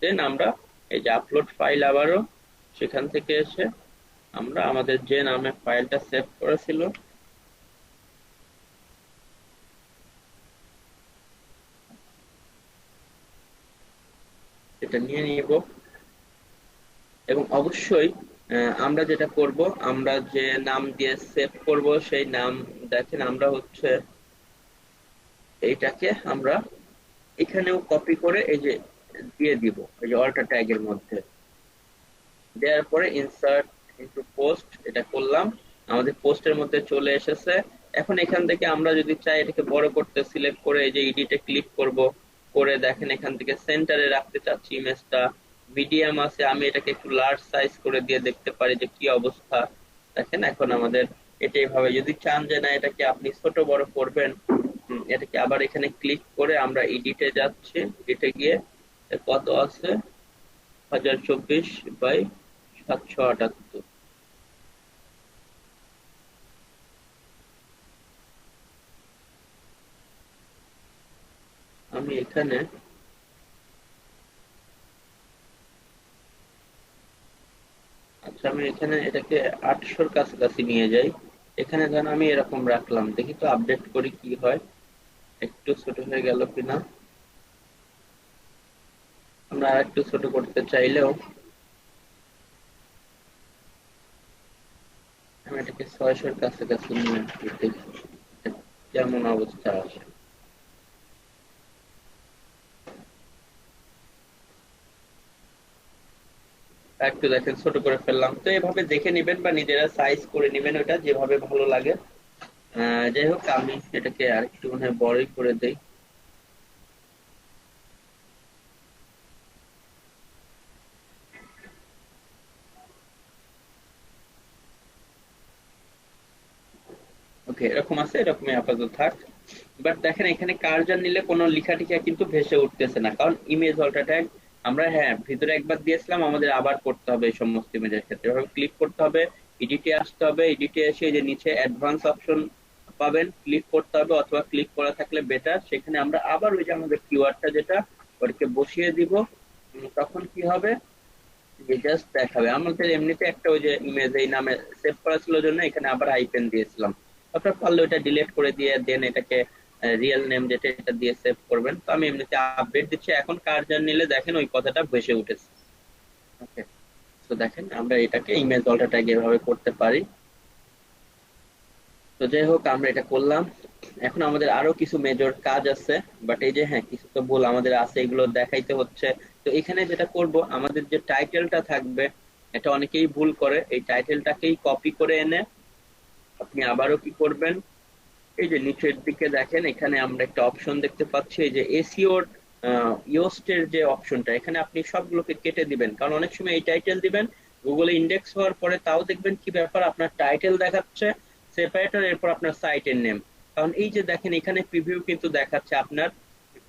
দেন আমরা এই যে আপলোড ফাইল, আবারও সেখান থেকে এসে আমরা আমাদের যে নামে ফাইলটা সেভ করেছিল এটা নিয়ে নিব। এবং অবশ্যই আমরা যেটা করব, আমরা যে নাম দিয়ে সেভ করব সেই নাম, দেখেন আমরা হচ্ছে এইটাকে আমরা এখানেও কপি করে এই যে দিয়ে দিব এই যে অল্টার ট্যাগের মধ্যে, দেওয়ার পরে ইনসার্ট ইনটু পোস্ট এটা করলাম, আমাদের পোস্টের মধ্যে চলে এসেছে। এখন এখান থেকে আমরা যদি চাই এটাকে বড় করতে, সিলেক্ট করে এই যে এডিটে ক্লিক করব, করে দেখেন এখান থেকে সেন্টারে রাখতে চাচ্ছি ইমেজটা, মিডিয়াম আছে, আমি এটাকে একটু লার্জ সাইজ করে দিয়ে দেখতে পারি যে কি অবস্থা। দেখেন এখন আমাদের এটা এইভাবে, যদি চান যে না এটাকে আপনি ছোট বড় করবেন, এটাকে আবার এখানে ক্লিক করে আমরা এডিটে যাচ্ছি, এডিটে গিয়ে কত আছে 1024/778। আমি এখানে আচ্ছা আমি এখানে এটাকে 800-র কাছাকাছি নিয়ে যাই। এখানে ধরেন আমি এরকম রাখলাম, দেখি তো আপডেট করি কি হয়, একটু ছোট হয়ে গেল কিনা। আমরা আর একটু ছোট করতে চাইলেও আমি এটাকে 600-র কাছাকাছি নিয়ে আসি, দেখি কেমন অবস্থা আসে। একটু দেখেন ছোট করে ফেললাম, তো এভাবে দেখে নিবেন বা নিজেরা সাইজ করে নিবেন, ওটা যেভাবে ভালো লাগে। যাই হোক আমি এটাকে আর একটু মনে হয় বড়ই করে দেই। ওকে, এরকম আছে, এরকমই আপাতত থাক। বাট দেখেন এখানে কার্সর নিলে কোনো লেখা টিখা কিন্তু ভেসে উঠতেছে না, কারণ ইমেজ অল্টার ট্যাগ আমরা হ্যাঁ ভিতরে একবার দিয়েছিলাম, আমাদের আবার করতে হবে এই সমস্ত ইমেজের ক্ষেত্রে। এভাবে ক্লিক করতে হবে, এডিটে আসতে হবে, এডিটে এসে এই যে নিচে অ্যাডভান্স অপশন পাবেন, ক্লিক করতে হবে, অথবা ক্লিক করা থাকলে বেটার, সেখানে আমরা আবার ওই যে আমাদের কিওয়ার্ডটা যেটা ওটাকে বসিয়ে দিব। তখন কি হবে যে জাস্ট দেখাবে আমাদের এমনিতে একটা ওই যে ইমেজ এই নামে সেভ করা ছিল জন্য এখানে আবার আইপেন দিয়েছিলাম। আপনার পারলে ওটা ডিলিট করে দিয়ে দেন এটাকে রিয়েল নেম যেটা এটা দিয়ে সেভ করবেন। তো আমি এমনিতে আপডেট দিচ্ছি, এখন কার্সর নিলে দেখেন ওই কথাটা ভেসে উঠেছে। ওকে, তো দেখেন আমরা এটাকে ইমেজ অল্টার ট্যাগ এভাবে করতে পারি। তো যাই হোক আমরা এটা করলাম, এখন আমাদের আরো কিছু মেজর কাজ আছে। বাট এই যে হ্যাঁ কিছু তো ভুল আমাদের আছে, এগুলো দেখাইতে হচ্ছে। তো এখানে যেটা করব, আমাদের যে টাইটেলটা থাকবে, এটা অনেকেই ভুল করে, এই টাইটেলটাকেই কপি করে এনে আপনি আবারও কি করবেন, এই যে নিচের দিকে দেখেন এখানে আমরা একটা অপশন দেখতে পাচ্ছি, এই যে এসইওর ইয়োস্টের যে অপশনটা, এখানে আপনি সবগুলোকে কেটে দিবেন, কারণ অনেক সময় এই টাইটেল দিবেন গুগলে ইন্ডেক্স হওয়ার পরে তাও দেখবেন কি ব্যাপার, আপনার টাইটেল দেখাচ্ছে সেপারেটর, এরপর আপনার সাইটের নেম। কারণ এই যে দেখেন এখানে প্রিভিউ কিন্তু দেখাচ্ছে আপনার,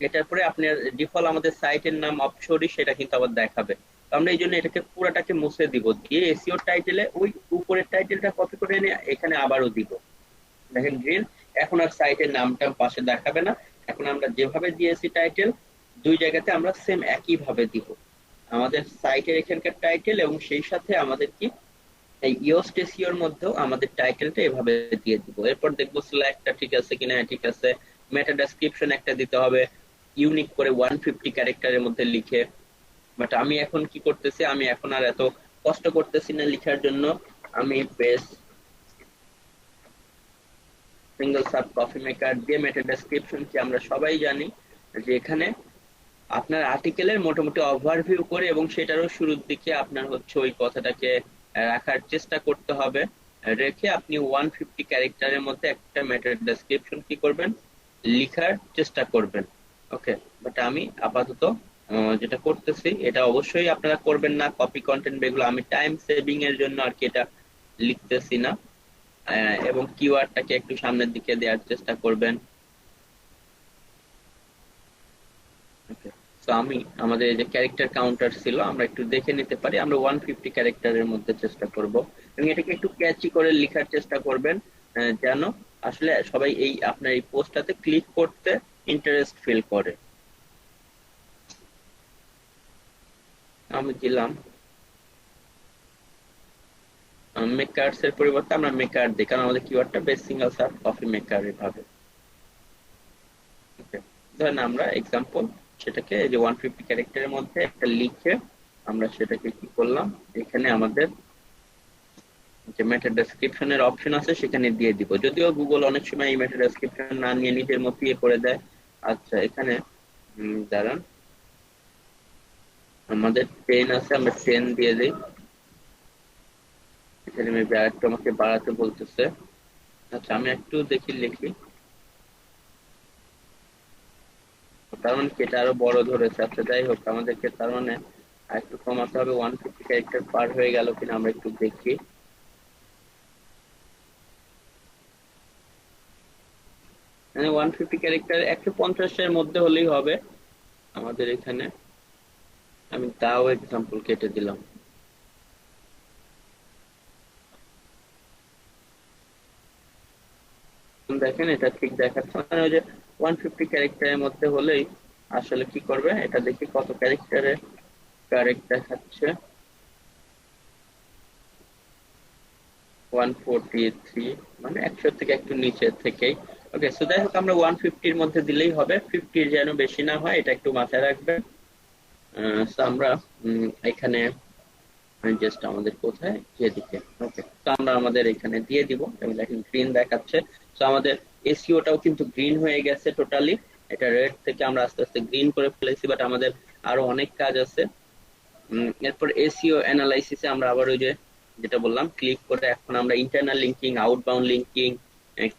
এটার পরে আপনার ডিফল্ট আমাদের সাইটের নাম অপশরি সেটা কিন্তু আবার দেখাবে। তো আমরা এই জন্য এটাকে পুরাটাকে মুছে দিব, দিয়ে এসইও টাইটেলে ওই উপরের টাইটেলটা কপি করে এনে এখানে আবারও দিব। দেখেন গ্রিন, এখন আর সাইটের নামটা পাশে দেখাবে না, এখন আমরা যেভাবে দিয়েছি টাইটেল দুই জায়গাতে আমরা সেম একই ভাবে দিব, আমাদের সাইটের এখানকার টাইটেল এবং সেই সাথে আমাদের কি এই ইওস্ট এসইওর মধ্যেও আমাদের টাইটেলটা এভাবে দিয়ে দিব। এরপর দেখবো সিলেক্টটা ঠিক আছে কিনা, হ্যাঁ ঠিক আছে। মেটা ডেসক্রিপশন একটা দিতে হবে ইউনিক করে 150 ক্যারেক্টারের মধ্যে লিখে। বাট আমি এখন কি করতেছি, আমি এখন আর এত কষ্ট করতেছি না লিখার জন্য, আমি বেশ সিঙ্গেল সাব কফি মেকার দিয়ে মেটা ডেসক্রিপশন কি আমরা সবাই জানি যে এখানে আপনার আর্টিকেলের মোটামুটি ওভারভিউ করে এবং সেটারও শুরুর দিকে আপনার হচ্ছে ওই কথাটাকে রাখার চেষ্টা করতে হবে। রেখে আপনি 150 ক্যারেক্টারের মধ্যে একটা মেটা ডেসক্রিপশন কি করবেন, লিখার চেষ্টা করবেন। ওকে, বাট আমি আপাতত যেটা করতেছি এটা অবশ্যই আপনারা করবেন না, কপি কন্টেন্ট এগুলো আমি টাইম সেভিং এর জন্য আর কি এটা লিখতেছি না। এবং কিওয়ার্ডটাকে একটু সামনের দিকে দেওয়ার চেষ্টা করবেন। ওকে, তো আমি আমাদের এই যে ক্যারেক্টার কাউন্টার ছিল আমরা একটু দেখে নিতে পারি, আমরা 150 ক্যারেক্টারের মধ্যে চেষ্টা করব। এবং এটাকে একটু ক্যাচি করে লেখার চেষ্টা করবেন, যেন আসলে সবাই এই আপনার এই পোস্টটাতে ক্লিক করতে ইন্টারেস্ট ফিল করে। আমি দিলাম মেকার্স এর পরিবর্তে আমরা মেকার দিই, কারণ আমাদের কিওয়ার্ডটা best single search coffee maker এভাবে। ওকে, ধরেন আমরা এক্সাম্পল সেটাকে এই যে 150 ক্যারেক্টারের মধ্যে একটা লিখে আমরা সেটাকে কি করলাম, এখানে আমাদের যে মেটা ডেসক্রিপশনের অপশন আছে সেখানে দিয়ে দিব। যদিও গুগল অনেক সময় এই মেটা ডেসক্রিপশন না নিয়ে নিজের মতো ইয়ে করে দেয়। আচ্ছা, এখানে দাঁড়ান, আমাদের 10 আছে, আমরা 10 দিয়ে দিই। এখানে মেবি আরেকটু আমাকে বাড়াতে বলতেছে। আচ্ছা, আমি একটু দেখি লিখি, তার মানে কি এটা আরো বড় ধরেছে। আচ্ছা যাই হোক, আমাদেরকে তার মানে আরেকটু কমাতে হবে। 150 ক্যারেক্টার পার হয়ে গেল কিনা আমরা একটু দেখি। 150 ক্যারেক্টার 150 এর মধ্যে হলেই হবে আমাদের এখানে। আমি তাও এক্সাম্পল কেটে দিলাম। দেখেন এটা ঠিক দেখাচ্ছে, মানে ওই যে 150 ক্যারেক্টারের মধ্যে হলেই আসলে কি করবে, এটা দেখি কত ক্যারেক্টারে কারেক্ট দেখাচ্ছে। 143, মানে 100 থেকে একটু নিচে থেকেই। ওকে, সো যাই হোক আমরা 150 এর মধ্যে দিলেই হবে, 50 যেন বেশি না হয় এটা একটু মাথায় রাখবেন। সো আমরা এখানে জাস্ট আমাদের কোথায় যেদিকে। ওকে, তো আমরা আমাদের এখানে দিয়ে দিব এবং দেখেন গ্রিন দেখাচ্ছে। তো আমাদের এসইওটাও কিন্তু গ্রিন হয়ে গেছে টোটালি। এটা রেড থেকে আমরা আস্তে আস্তে গ্রিন করে ফেলেছি, বাট আমাদের আরো অনেক কাজ আছে। এরপর এসইও অ্যানালাইসিসে আমরা আবার ওই যে যেটা বললাম ক্লিক করে এখন আমরা ইন্টারনাল লিঙ্কিং, আউটবাউন্ড লিঙ্কিং,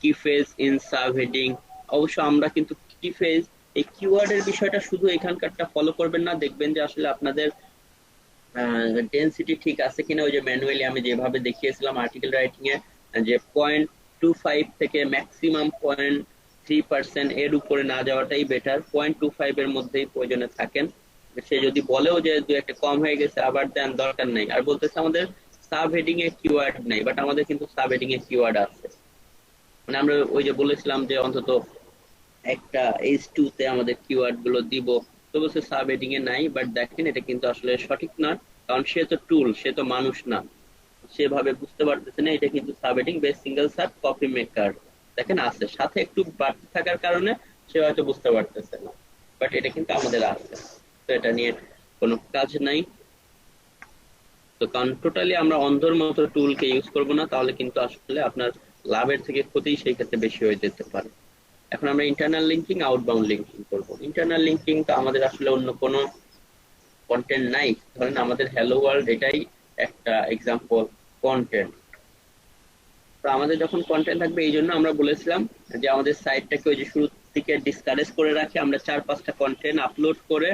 কি ফেজ ইন সাব হেডিং। অবশ্য আমরা কিন্তু কি ফেজ, এই কিওয়ার্ডের বিষয়টা শুধু এখানকারটা ফলো করবেন না, দেখবেন যে আসলে আপনাদের ডেনসিটি ঠিক আছে কিনা। ওই যে ম্যানুয়ালি আমি যেভাবে দেখিয়েছিলাম আর্টিকেল রাইটিং এ, যে 0.25 থেকে ম্যাক্সিমাম 0.3% এর উপরে না যাওয়াটাই বেটার। 0.25 এর মধ্যেই প্রয়োজনে থাকেন। সে যদি বলেও যে দু একটা কম হয়ে গেছে আবার দেন, দরকার নেই। আর বলতেছে আমাদের সাব হেডিং এ কিওয়ার্ড নেই, বাট আমাদের কিন্তু সাব হেডিং এ কিওয়ার্ড আছে। মানে আমরা ওই যে বলেছিলাম যে অন্তত একটা H2 তে আমাদের কিওয়ার্ড গুলো দিব, তো বলছে সাব হেডিং এ নাই। বাট দেখেন এটা কিন্তু আসলে সঠিক না, কারণ সে তো টুল, সে তো মানুষ না, সেভাবে বুঝতে পারতেছে না এটা কিন্তু sub heading base single search copy maker. দেখেন আছে, সাথে একটু বাড়তি থাকার কারণে সে হয়তো বুঝতে পারতেছে না, বাট এটা কিন্তু আমাদের আছে। তো এটা নিয়ে কোনো কাজ নাই। তো কারণ টোটালি আমরা অন্ধর মতো টুলকে ইউজ করব না, তাহলে কিন্তু আসলে আপনার লাভের থেকে ক্ষতি সেই ক্ষেত্রে বেশি হয়ে যেতে পারে। এখন আমরা ইন্টারনাল লিঙ্কিং, আউটবাউন্ড লিঙ্কিং করব। ইন্টারনাল লিঙ্কিং তো আমাদের আসলে অন্য কোনো কন্টেন্ট নাই। ধরেন আমাদের হ্যালো ওয়ার্ল্ড এটাই একটা এক্সাম্পল কন্টেন্ট। তো আমাদের যখন কন্টেন্ট থাকবে, এই জন্য আমরা বলেছিলাম যে আমাদের সাইটটাকে ওই যে শুরু থেকে ডিসকারেজ করে রাখি, আমরা 4-5টা কন্টেন্ট আপলোড করে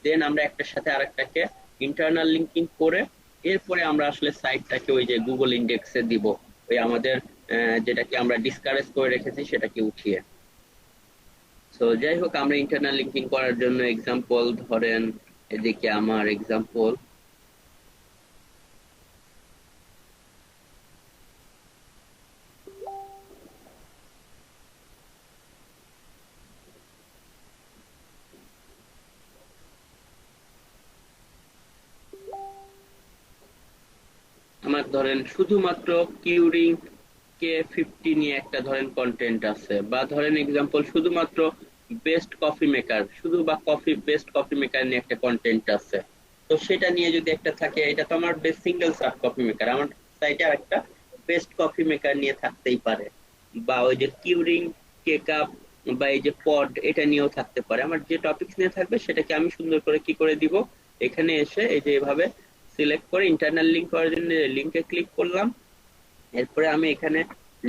দেন আমরা একটার সাথে আরেকটাকে ইন্টারনাল লিঙ্কিং করে এরপরে আমরা আসলে সাইটটাকে ওই যে গুগল ইন্ডেক্সে দিব, ওই আমাদের যেটাকে আমরা ডিসকারেজ করে রেখেছি সেটাকে উঠিয়ে। তো যাই হোক, আমরা ইন্টারনাল লিঙ্কিং করার জন্য এক্সাম্পল ধরেন এদিকে আমার এক্সাম্পল আমার ধরেন শুধুমাত্র কিউরিং K50 নিয়ে একটা ধরেন কন্টেন্ট আছে, বা ধরেন এক্সাম্পল শুধুমাত্র বেস্ট কফি মেকার, শুধু বা কফি বেস্ট কফি মেকার নিয়ে একটা কন্টেন্ট আছে। তো সেটা নিয়ে যদি একটা থাকে, এটা তো আমার best single search coffee maker, আমার সাইটে একটা বেস্ট কফি মেকার নিয়ে থাকতেই পারে। বা ওই যে কিউরিং কে কাপ বা এই যে পড, এটা নিয়েও থাকতে পারে। আমার যে টপিকস নিয়ে থাকবে সেটাকে আমি সুন্দর করে কি করে দিব, এখানে এসে এই যে এভাবে সিলেক্ট করে ইন্টারনাল লিঙ্ক করার জন্য লিঙ্কে ক্লিক করলাম। এরপরে আমি এখানে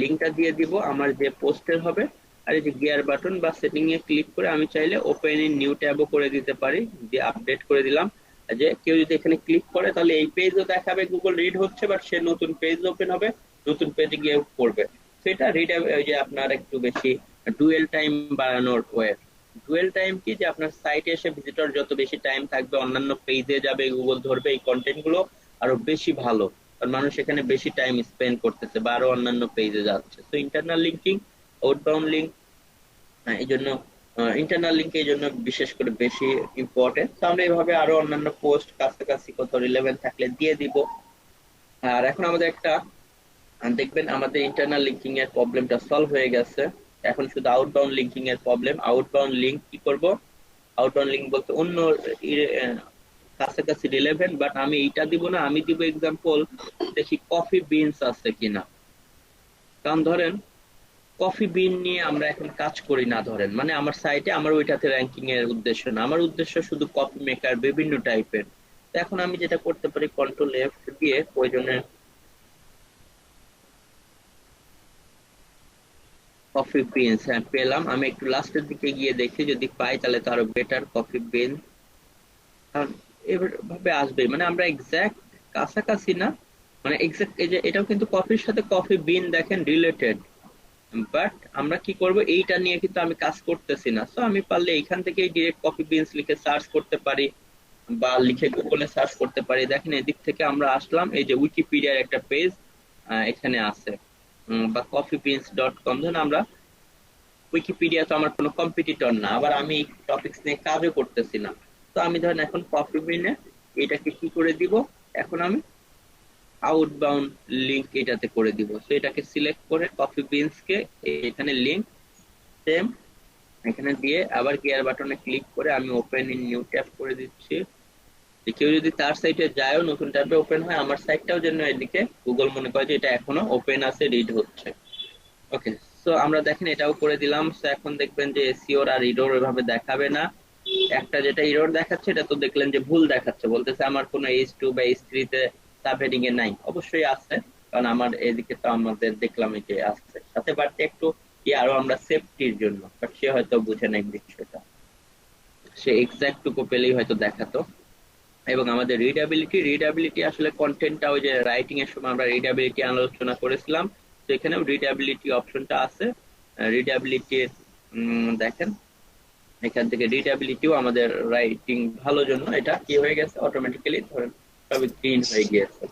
লিঙ্কটা দিয়ে দিব আমার যে পোস্টের হবে। আর এই যে গিয়ার বাটন বা সেটিং এ ক্লিক করে আমি চাইলে ওপেন ইন নিউ ট্যাবও করে দিতে পারি, দিয়ে আপডেট করে দিলাম। যে কেউ যদি এখানে ক্লিক করে তাহলে এই পেজও দেখাবে, গুগল রিড হচ্ছে, বাট সে নতুন পেজ ওপেন হবে, নতুন পেজে গিয়ে পড়বে। সেটা রিড, ওই যে আপনার একটু বেশি ডুয়েল টাইম বাড়ানোর ওয়ে। ডুয়েল টাইম কি, যে আপনার সাইটে এসে ভিজিটর যত বেশি টাইম থাকবে অন্যান্য পেজে যাবে, গুগল ধরবে এই কন্টেন্ট গুলো আরো বেশি ভালো, আর মানুষ এখানে বেশি টাইম স্পেন্ড করতেছে বা আরো অন্যান্য পেজে যাচ্ছে। তো ইন্টারনাল লিঙ্কিং, আউটবাউন্ড লিঙ্ক, এই জন্য ইন্টারনাল লিঙ্ক এই জন্য বিশেষ করে বেশি ইম্পর্টেন্ট। তো আমরা এইভাবে আরো অন্যান্য পোস্ট কাছাকাছি কোথাও রিলেভেন্ট থাকলে দিয়ে দিব। আর এখন আমাদের একটা দেখবেন আমাদের ইন্টারনাল লিঙ্কিং এর প্রবলেমটা সলভ হয়ে গেছে। এখন শুধু আউটবাউন্ড লিঙ্কিং এর প্রবলেম। আউটবাউন্ড লিঙ্ক কি করব? আউটবাউন্ড লিঙ্ক বলতে অন্য কাছাকাছি রিলেভেন্ট, বাট আমি এইটা দিব না, আমি দিব এক্সাম্পল দেখি কফি বিনস আছে কিনা। কারণ ধরেন কফি বিন নিয়ে আমরা এখন কাজ করি না, ধরেন মানে আমার সাইটে আমার ওইটাতে র্যাঙ্কিং এর উদ্দেশ্য না, আমার উদ্দেশ্য শুধু কফি মেকার বিভিন্ন টাইপের। তো এখন আমি যেটা করতে পারি, কন্ট্রোল এফ দিয়ে প্রয়োজনে কফি বিনস, হ্যাঁ পেলাম। আমি একটু লাস্টের দিকে গিয়ে দেখি, যদি পাই তাহলে তো আরো বেটার। কফি বিন এভাবে আসবে, মানে আমরা এক্সাক্ট কাছাকাছি না, মানে এক্সাক্ট এই যে এটাও কিন্তু কফির সাথে কফি বিন দেখেন রিলেটেড, বাট আমরা কি করব, এইটা নিয়ে কিন্তু আমি কাজ করতেছি না। সো আমি পারলে এইখান থেকেই ডিরেক্ট কফি বিনস লিখে সার্চ করতে পারি, বা লিখে গুগলে সার্চ করতে পারি। দেখেন এদিক থেকে আমরা আসলাম, এই যে উইকিপিডিয়ার একটা পেজ এখানে আছে, বা coffeebeans.com। ধরুন আমরা উইকিপিডিয়া তো আমার কোনো কম্পিটিটর না, আবার আমি এই টপিকস নিয়ে কাজও করতেছি না। তো আমি ধরেন এখন কফি বিনে এটাকে কি করে দিব, এখন আমি আউটবাউন্ড লিংক এটাতে করে দিব। তো এটাকে সিলেক্ট করে কফি বিনস কে এখানে লিংক সেম এখানে দিয়ে আবার গিয়ার বাটনে ক্লিক করে আমি ওপেন ইন নিউ ট্যাব করে দিচ্ছি। যে কেউ যদি তার সাইটে যায়ও নতুন ট্যাবে ওপেন হয়, আমার সাইটটাও যেন এদিকে গুগল মনে করে যে এটা এখনো ওপেন আছে, রিড হচ্ছে। ওকে, সো আমরা দেখেন এটাও করে দিলাম। সো এখন দেখবেন যে এসইওর আর ইরর এভাবে দেখাবে না। একটা যেটা ইরর দেখাচ্ছে এটা তো দেখলেন যে ভুল দেখাচ্ছে, বলতেছে আমার কোনো H2 বা H3 তে সাবহেডিং এ নাই। অবশ্যই আছে, কারণ আমার এদিকে তো আমাদের দেখলাম এই যে আছে সাথে, বাট একটু কি আরো আমরা সেফটির জন্য, বাট সে হয়তো বুঝে নাই বিষয়টা, সে এক্সাক্ট টুকু পেলেই হয়তো দেখাতো। এবং আমাদের রিডাবিলিটি, রিডাবিলিটি আসলে কন্টেন্টটা ওই যে রাইটিং এর সময় আমরা রিডাবিলিটি আলোচনা করেছিলাম, তো এখানেও রিডাবিলিটি অপশনটা আছে। রিডাবিলিটি দেখেন এখান থেকে রিডাবিলিটিও আমাদের রাইটিং ভালো জন্য এটা কি হয়ে গেছে, অটোমেটিক্যালি ধরেন সবই গ্রিন হয়ে গিয়েছে।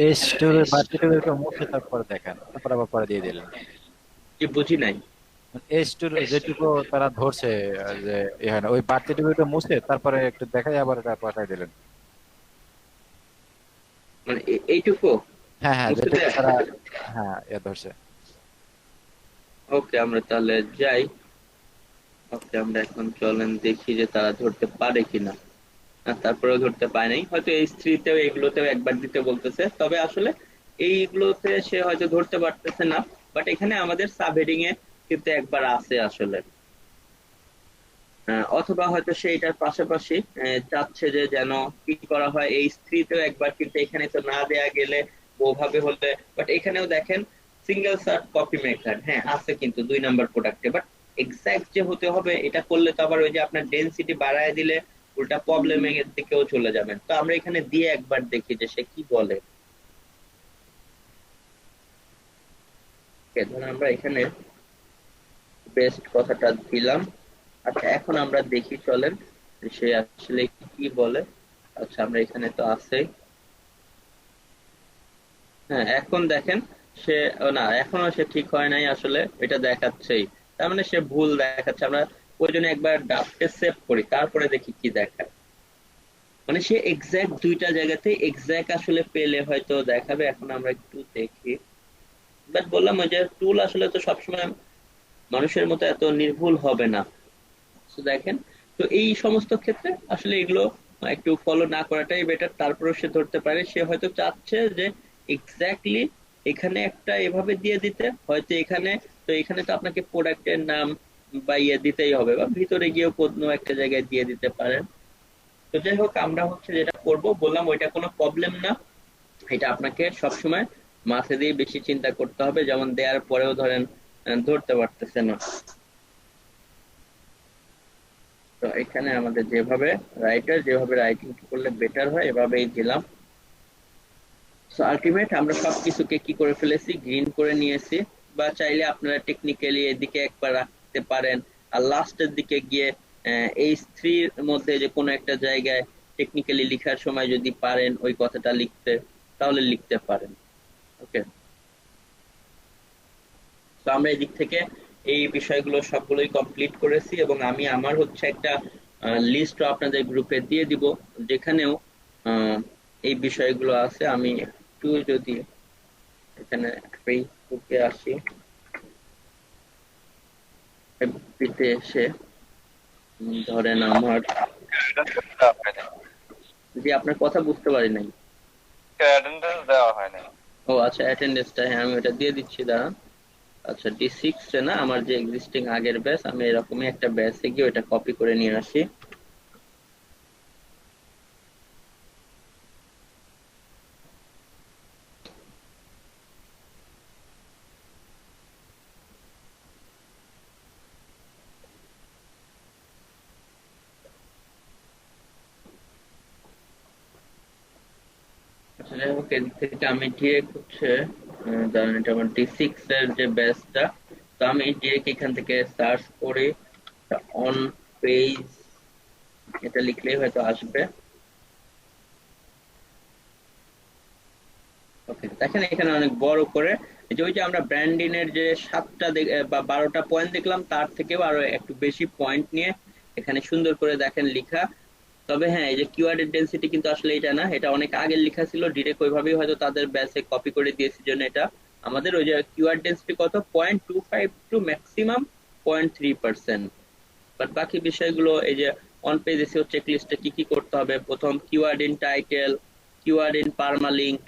এস টুর বাড়তি টুকে মুছে তারপরে দেখান, তারপর আবার পরে দিয়ে দিলেন। কি বুঝি নাই? এস টুর যেটুকু তারা ধরছে যে এখানে ওই বাড়তি টুকুটা মুছে তারপরে একটু দেখাই আবার এটা পাঠাই দিলেন। মানে এইটুকু হ্যাঁ হ্যাঁ, মুছে যেটুকু দেয়া? তারা হ্যাঁ ধরছে। ওকে, আমরা তাহলে যাই। ওকে, আমরা এখন চলেন দেখি যে তারা ধরতে পারে কিনা। তারপরেও ধরতে পায় নাই, হয়তো এই স্ত্রীতেও এগুলোতেও একবার দিতে বলতেছে, তবে আসলে এইগুলোতে সে হয়তো ধরতে পারতেছে না। বাট এখানে আমাদের সাব হেডিং এ কিন্তু একবার আছে আসলে। অথবা হয়তো সে এটার পাশাপাশি চাচ্ছে যে যেন কি করা হয়, এই স্ত্রীতেও একবার, কিন্তু এখানে তো না দেয়া গেলে ওভাবে হলে। বাট এখানেও দেখেন সিঙ্গেল সার্ট কপি মেকার হ্যাঁ আছে, কিন্তু 2 নাম্বার প্রোডাক্টে, বাট এক্সাক্ট যে হতে হবে এটা করলে তো আবার ওই যে আপনার ডেনসিটি বাড়ায় দিলে উল্টা প্রবলেমের দিকেও চলে যাবেন। তো আমরা এখানে দিয়ে একবার দেখি যে সে কি বলে। Okay, ধরুন আমরা এখানে বেস্ট কথাটা দিলাম। আচ্ছা এখন আমরা দেখি চলেন যে সে আসলে কি বলে। আচ্ছা আমরা এখানে তো আছে, হ্যাঁ এখন দেখেন সে না এখনো সে ঠিক হয় নাই আসলে, এটা দেখাচ্ছেই। তার মানে সে ভুল দেখাচ্ছে। আমরা ওই জন্য একবার ড্রাফটে সেভ করি, তারপরে দেখি কি দেখায়। মানে সে এক্সাক্ট দুইটা জায়গাতে এক্সাক্ট আসলে পেলে হয়তো দেখাবে। এখন আমরা একটু দেখি, বাট বললাম ওই যে টুল আসলে তো সবসময় মানুষের মতো এত নির্ভুল হবে না। তো দেখেন, তো এই সমস্ত ক্ষেত্রে আসলে এগুলো একটু ফলো না করাটাই বেটার। তারপরেও সে ধরতে পারে, সে হয়তো চাচ্ছে যে এক্স্যাক্টলি এখানে একটা এভাবে দিয়ে দিতে, হয়তো এখানে, তো এখানে তো আপনাকে প্রোডাক্টের নাম বা ইয়ে দিতেই হবে, বা ভিতরে গিয়েও কোনো একটা জায়গায় দিয়ে দিতে পারেন। তো যাই হোক, আমরা হচ্ছে যেটা করব বললাম ওইটা কোনো প্রবলেম না, এটা আপনাকে সবসময় মাথা দিয়ে বেশি চিন্তা করতে হবে। যেমন দেওয়ার পরেও ধরেন ধরতে পারতেছে না। তো এখানে আমাদের যেভাবে রাইটার যেভাবে রাইটিং করলে বেটার হয় এভাবেই দিলাম। সো আলটিমেট আমরা সবকিছুকে কি করে ফেলেছি, গ্রিন করে নিয়েছি। বা চাইলে আপনারা টেকনিক্যালি এদিকে একবার রাখতে পারেন, আর লাস্টের দিকে গিয়ে এই স্ত্রীর মধ্যে যে কোনো একটা জায়গায় টেকনিক্যালি লিখার সময় যদি পারেন ওই কথাটা লিখতে, তাহলে লিখতে পারেন। ওকে, তো আমরা এদিক থেকে এই বিষয়গুলো সবগুলোই কমপ্লিট করেছি, এবং আমি আমার হচ্ছে একটা লিস্ট আপনাদের গ্রুপে দিয়ে দিব, যেখানেও আহ, এই বিষয়গুলো আছে। আমি একটু যদি এখানে ফেসবুকে আসি, এফবিতে এসে ধরেন আমার, দেওয়া হয় নাই, যে আপনার কথা বুঝতে পারি নাই। অ্যাটেন্ডেন্স দেওয়া হয় নাই। ও আচ্ছা, অ্যাটেন্ডেন্সটা, হ্যাঁ আমি ওটা দিয়ে দিচ্ছি, দাঁড়ান। আচ্ছা, D6 এ না, আমার যে এক্সিস্টিং আগের ব্যাচ, আমি এরকমই একটা ব্যাচে গিয়ে ওটা কপি করে নিয়ে আসি। আচ্ছা, যাই হোক, এদিক থেকে আমি ডিরেক্ট হচ্ছে দাঁড়ান, এটা আমার D6 এর যে ব্যাচটা, তো আমি ডিরেক্ট এখান থেকে সার্চ করে অন পেজ এটা লিখলেই হয়তো আসবে। ওকে, দেখেন এখানে অনেক বড় করে, এই যে ওই যে আমরা ব্র্যান্ডিং এর যে 7টা বা 12টা পয়েন্ট দেখলাম, তার থেকেও আরো একটু বেশি পয়েন্ট নিয়ে এখানে সুন্দর করে দেখেন লিখা। তবে হ্যাঁ, এই যে কিওয়ার্ডের ডেন্সিটি কিন্তু আসলে এটা না, এটা অনেক আগের লেখা ছিল, ডিরেক্ট ওইভাবেই হয়তো তাদের ব্যাচে কপি করে দিয়েছে, জন্য এটা আমাদের ওই যে কিওয়ার্ড ডেন্সিটি কত 0.25 টু ম্যাক্সিমাম 0.3%। বাট বাকি বিষয়গুলো এই যে অন পেজ এসিও চেক লিস্টে কি কি করতে হবে, প্রথম keyword in title, keyword in permalink,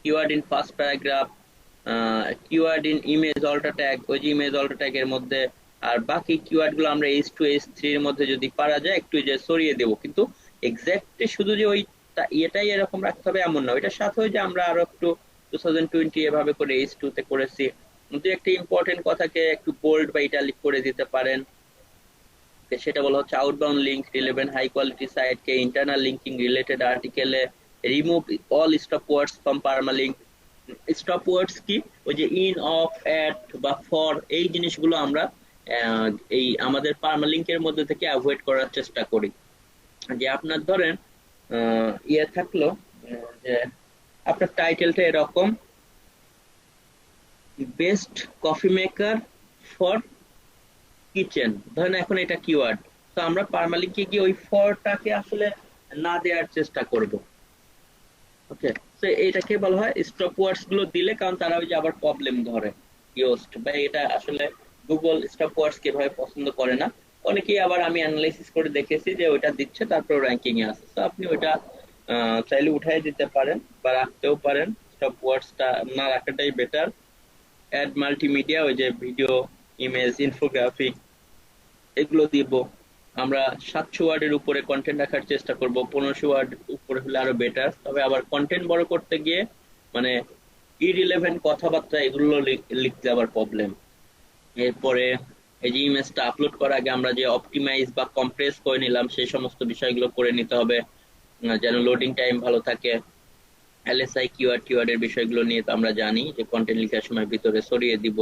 keyword in first paragraph, keyword in image alt tag, ওই যে ইমেজ অল্টা ট্যাগ এর মধ্যে। আর বাকি কিওয়ার্ড গুলো আমরা H2 H3 এর মধ্যে যদি পারা যায় একটু যে সরিয়ে দেবো, কিন্তু এক্স্যাক্টলি শুধু যে ওই এটাই এরকম রাখতে হবে এমন না, ওইটার সাথে ওই যে আমরা আরো একটু 2020 এভাবে করে H2 তে করেছি। কিন্তু একটা ইম্পর্টেন্ট কথাকে একটু বোল্ড বা ইটালিক করে দিতে পারেন, সেটা বলা হচ্ছে outbound link, relevant high quality সাইটকে ইন্টারনাল লিঙ্কিং রিলেটেড আর্টিকেলে remove all stop words from permalink. Stop words কি, ওই যে ইন, অফ, অ্যাট বা ফর, এই জিনিসগুলো আমরা এই আমাদের পার্মালিঙ্কের মধ্যে থেকে অ্যাভয়েড করার চেষ্টা করি। যে আপনার ধরেন ইয়ে থাকলো, যে আপনার টাইটেলটা এরকম, best coffee maker for kitchen, ধরেন এখন এটা কিওয়ার্ড, তো আমরা পার্মালিঙ্কে গিয়ে ওই ফরটাকে আসলে না দেওয়ার চেষ্টা করব। ওকে, তো এটাকে বলা হয় স্টপ ওয়ার্ডস গুলো দিলে, কারণ তারা ওই যে আবার প্রবলেম ধরে ইয়োস্ট বা এটা আসলে গুগল স্টপ ওয়ার্ডস কিভাবে পছন্দ করে না। অনেকেই আবার আমি অ্যানালাইসিস করে দেখেছি যে ওইটা দিচ্ছে, তারপর র্যাঙ্কিং এ আছে, তো আপনি ওইটা চাইলে উঠাই দিতে পারেন বা রাখতেও পারেন। স্টপ ওয়ার্ডসটা না রাখাটাই বেটার। অ্যাড মাল্টিমিডিয়া, ওই যে ভিডিও, ইমেজ, ইনফোগ্রাফিক, এগুলো দিব। আমরা 700 ওয়ার্ডের উপরে কন্টেন্ট রাখার চেষ্টা করব, 1500 ওয়ার্ড উপরে হলে আরো বেটার। তবে আবার কন্টেন্ট বড় করতে গিয়ে মানে ইরিলেভেন্ট কথাবার্তা এগুলো লিখতে আবার প্রবলেম। এরপরে এই যে ইমেজটা আপলোড করার আগে আমরা যে অপটিমাইজ বা কম্প্রেস করে নিলাম, সেই সমস্ত বিষয়গুলো করে নিতে হবে, যেন লোডিং টাইম ভালো থাকে। এলএসআই কিওয়ার্ডের বিষয়গুলো নিয়ে তো আমরা জানি যে কন্টেন্ট লেখার সময় ভিতরে সরিয়ে দিব।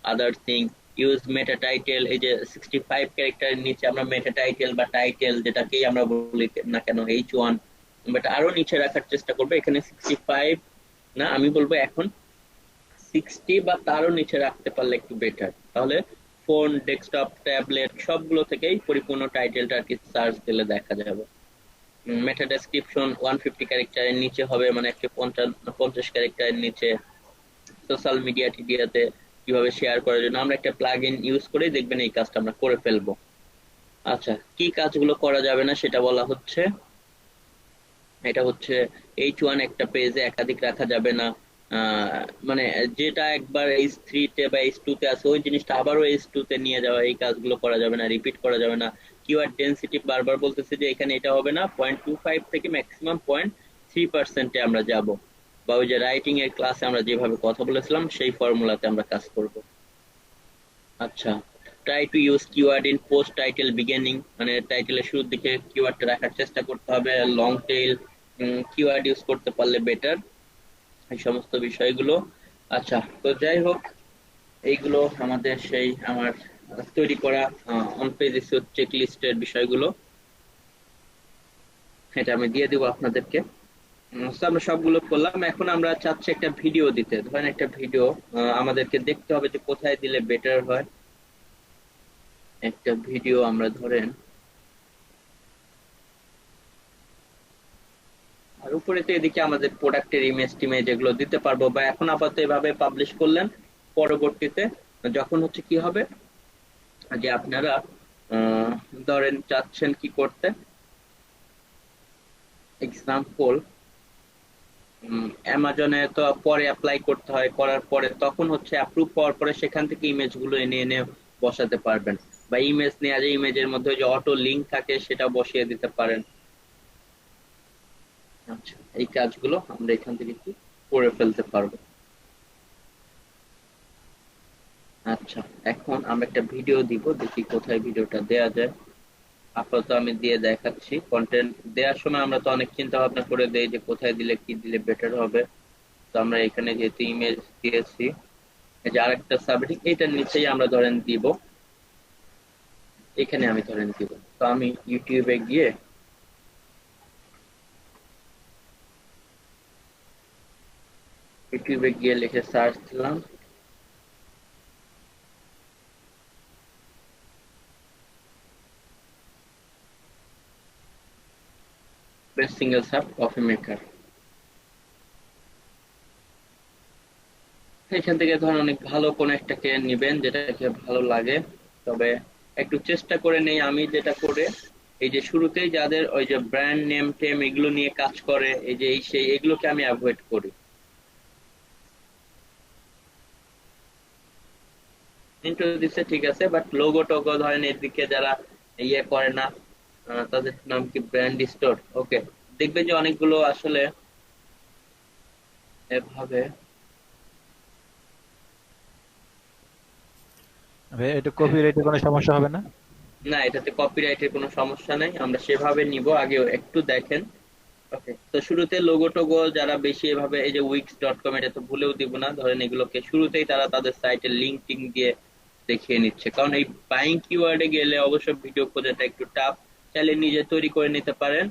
আদার থিং, ইউজ মেটা টাইটেল, এই যে 65 ক্যারেক্টারের নিচে আমরা মেটা টাইটেল বা টাইটেল যেটাকেই আমরা বলি না কেন H1, বাট আরো নিচে রাখার চেষ্টা করবো। এখানে 65 না, আমি বলবো এখন 60 বা তারও নিচে রাখতে পারলে একটু বেটার, তাহলে ফোন, ডেস্কটপ, ট্যাবলেট সবগুলো থেকেই পরিপূর্ণ টাইটেলটা আর কি সার্চ দিলে দেখা যাবে। মেটা ডেসক্রিপশন 150 ক্যারেক্টারের নিচে হবে, মানে একটা 50 ক্যারেক্টারের নিচে। সোশ্যাল মিডিয়া টিডিয়াতে কিভাবে শেয়ার করার জন্য আমরা একটা প্লাগ ইন ইউজ করে দেখবেন এই কাজটা আমরা করে ফেলবো। আচ্ছা, কি কাজগুলো করা যাবে না সেটা বলা হচ্ছে। এটা হচ্ছে H1 একটা পেজে একাধিক রাখা যাবে না। মানে যেটা একবার H3 তে বা H2 তে আছে, ওই জিনিসটা আবারও H2 তে নিয়ে যাওয়া, এই কাজগুলো করা যাবে না, রিপিট করা যাবে না। কিওয়ার্ড ডেনসিটি বারবার বলতেছে যে এখানে এটা হবে না, 0.25 থেকে ম্যাক্সিমাম 0.3%-এ আমরা যাব, বা ওই যে রাইটিং এর ক্লাসে আমরা যেভাবে কথা বলেছিলাম সেই ফর্মুলাতে আমরা কাজ করব। আচ্ছা, try to use keyword in post title beginning, মানে টাইটেলের শুরুর দিকে কিওয়ার্ডটা রাখার চেষ্টা করতে হবে। লং টেইল কিওয়ার্ড ইউজ করতে পারলে বেটার, এই সমস্ত বিষয়গুলো। আচ্ছা, তো যাই হোক, এইগুলো আমাদের সেই আমার তৈরি করা অন পেজ চেক লিস্টের বিষয়গুলো, এটা আমি দিয়ে দিব আপনাদেরকে। তো আমরা সবগুলো করলাম, এখন আমরা চাচ্ছি একটা ভিডিও দিতে। ধরেন একটা ভিডিও আমাদেরকে দেখতে হবে যে কোথায় দিলে বেটার হয়। একটা ভিডিও আমরা ধরেন আর উপরে তো এদিকে আমাদের প্রোডাক্টের ইমেজ টিমেজ এগুলো দিতে পারবো, বা এখন আপাতত এভাবে পাবলিশ করলেন। পরবর্তীতে যখন হচ্ছে কি হবে যে আপনারা আহ, ধরেন চাচ্ছেন কি করতে, এক্সাম্পল অ্যামাজনে তো পরে অ্যাপ্লাই করতে হয়, করার পরে তখন হচ্ছে অ্যাপ্রুভ পাওয়ার পরে সেখান থেকে ইমেজ গুলো এনে এনে বসাতে পারবেন, বা ইমেজ নেওয়া যায় ইমেজের মধ্যে যে অটো লিংক থাকে সেটা বসিয়ে দিতে পারেন। আচ্ছা, এই কাজগুলো আমরা এখান থেকে কি করে ফেলতে পারবো। আচ্ছা, এখন আমরা একটা ভিডিও দিব, দেখি কোথায় ভিডিওটা দেয়া যায়। আপাতত আমি দিয়ে দেখাচ্ছি। কন্টেন্ট দেওয়ার সময় আমরা তো অনেক চিন্তা ভাবনা করে দেই যে কোথায় দিলে কি দিলে বেটার হবে। তো আমরা এখানে যেহেতু ইমেজ দিয়েছি, এই যে আরেকটা সাবজেক্ট এটার নিচেই আমরা ধরেন দিব, এখানে আমি ধরেন দিব। তো আমি ইউটিউবে গিয়ে লিখে সার্চ দিলাম best single sub coffee maker. এখান থেকে ধরেন অনেক ভালো কোন একটাকে নিবেন যেটাকে ভালো লাগে। তবে একটু চেষ্টা করে নেই আমি যেটা করে, এই যে শুরুতেই যাদের ওই যে ব্র্যান্ড নেম টেম এগুলো নিয়ে কাজ করে, এই যে এই সেই এগুলোকে আমি অ্যাভয়েড করি। ইন্ট্রো দিচ্ছে ঠিক আছে, বাট লোগো টোগো ধরেন এদিকে যারা ইয়ে করে না, তাদের নাম কি ব্র্যান্ড স্টোর, ওকে। দেখবে যে অনেকগুলো আসলে এভাবে। ভাই এটা হ্যাঁ, কপিরাইটের কোনো সমস্যা হবে না? না এটাতে কপিরাইটের কোনো সমস্যা নেই, আমরা সেভাবে নিব, আগে একটু দেখেন। ওকে, তো শুরুতে লোগো টোগো যারা বেশি এভাবে, এই যে wix.com, এটা তো ভুলেও দিব না, ধরেন এগুলোকে শুরুতেই তারা তাদের সাইটের লিঙ্ক টিঙ্ক দিয়ে দেখিয়ে নিচ্ছে, কারণ এই বাইং কিওয়ার্ডে গেলে অবশ্য ভিডিও খোঁজাটা একটু টাফ। চাইলে নিজে তৈরি করে নিতে পারেন,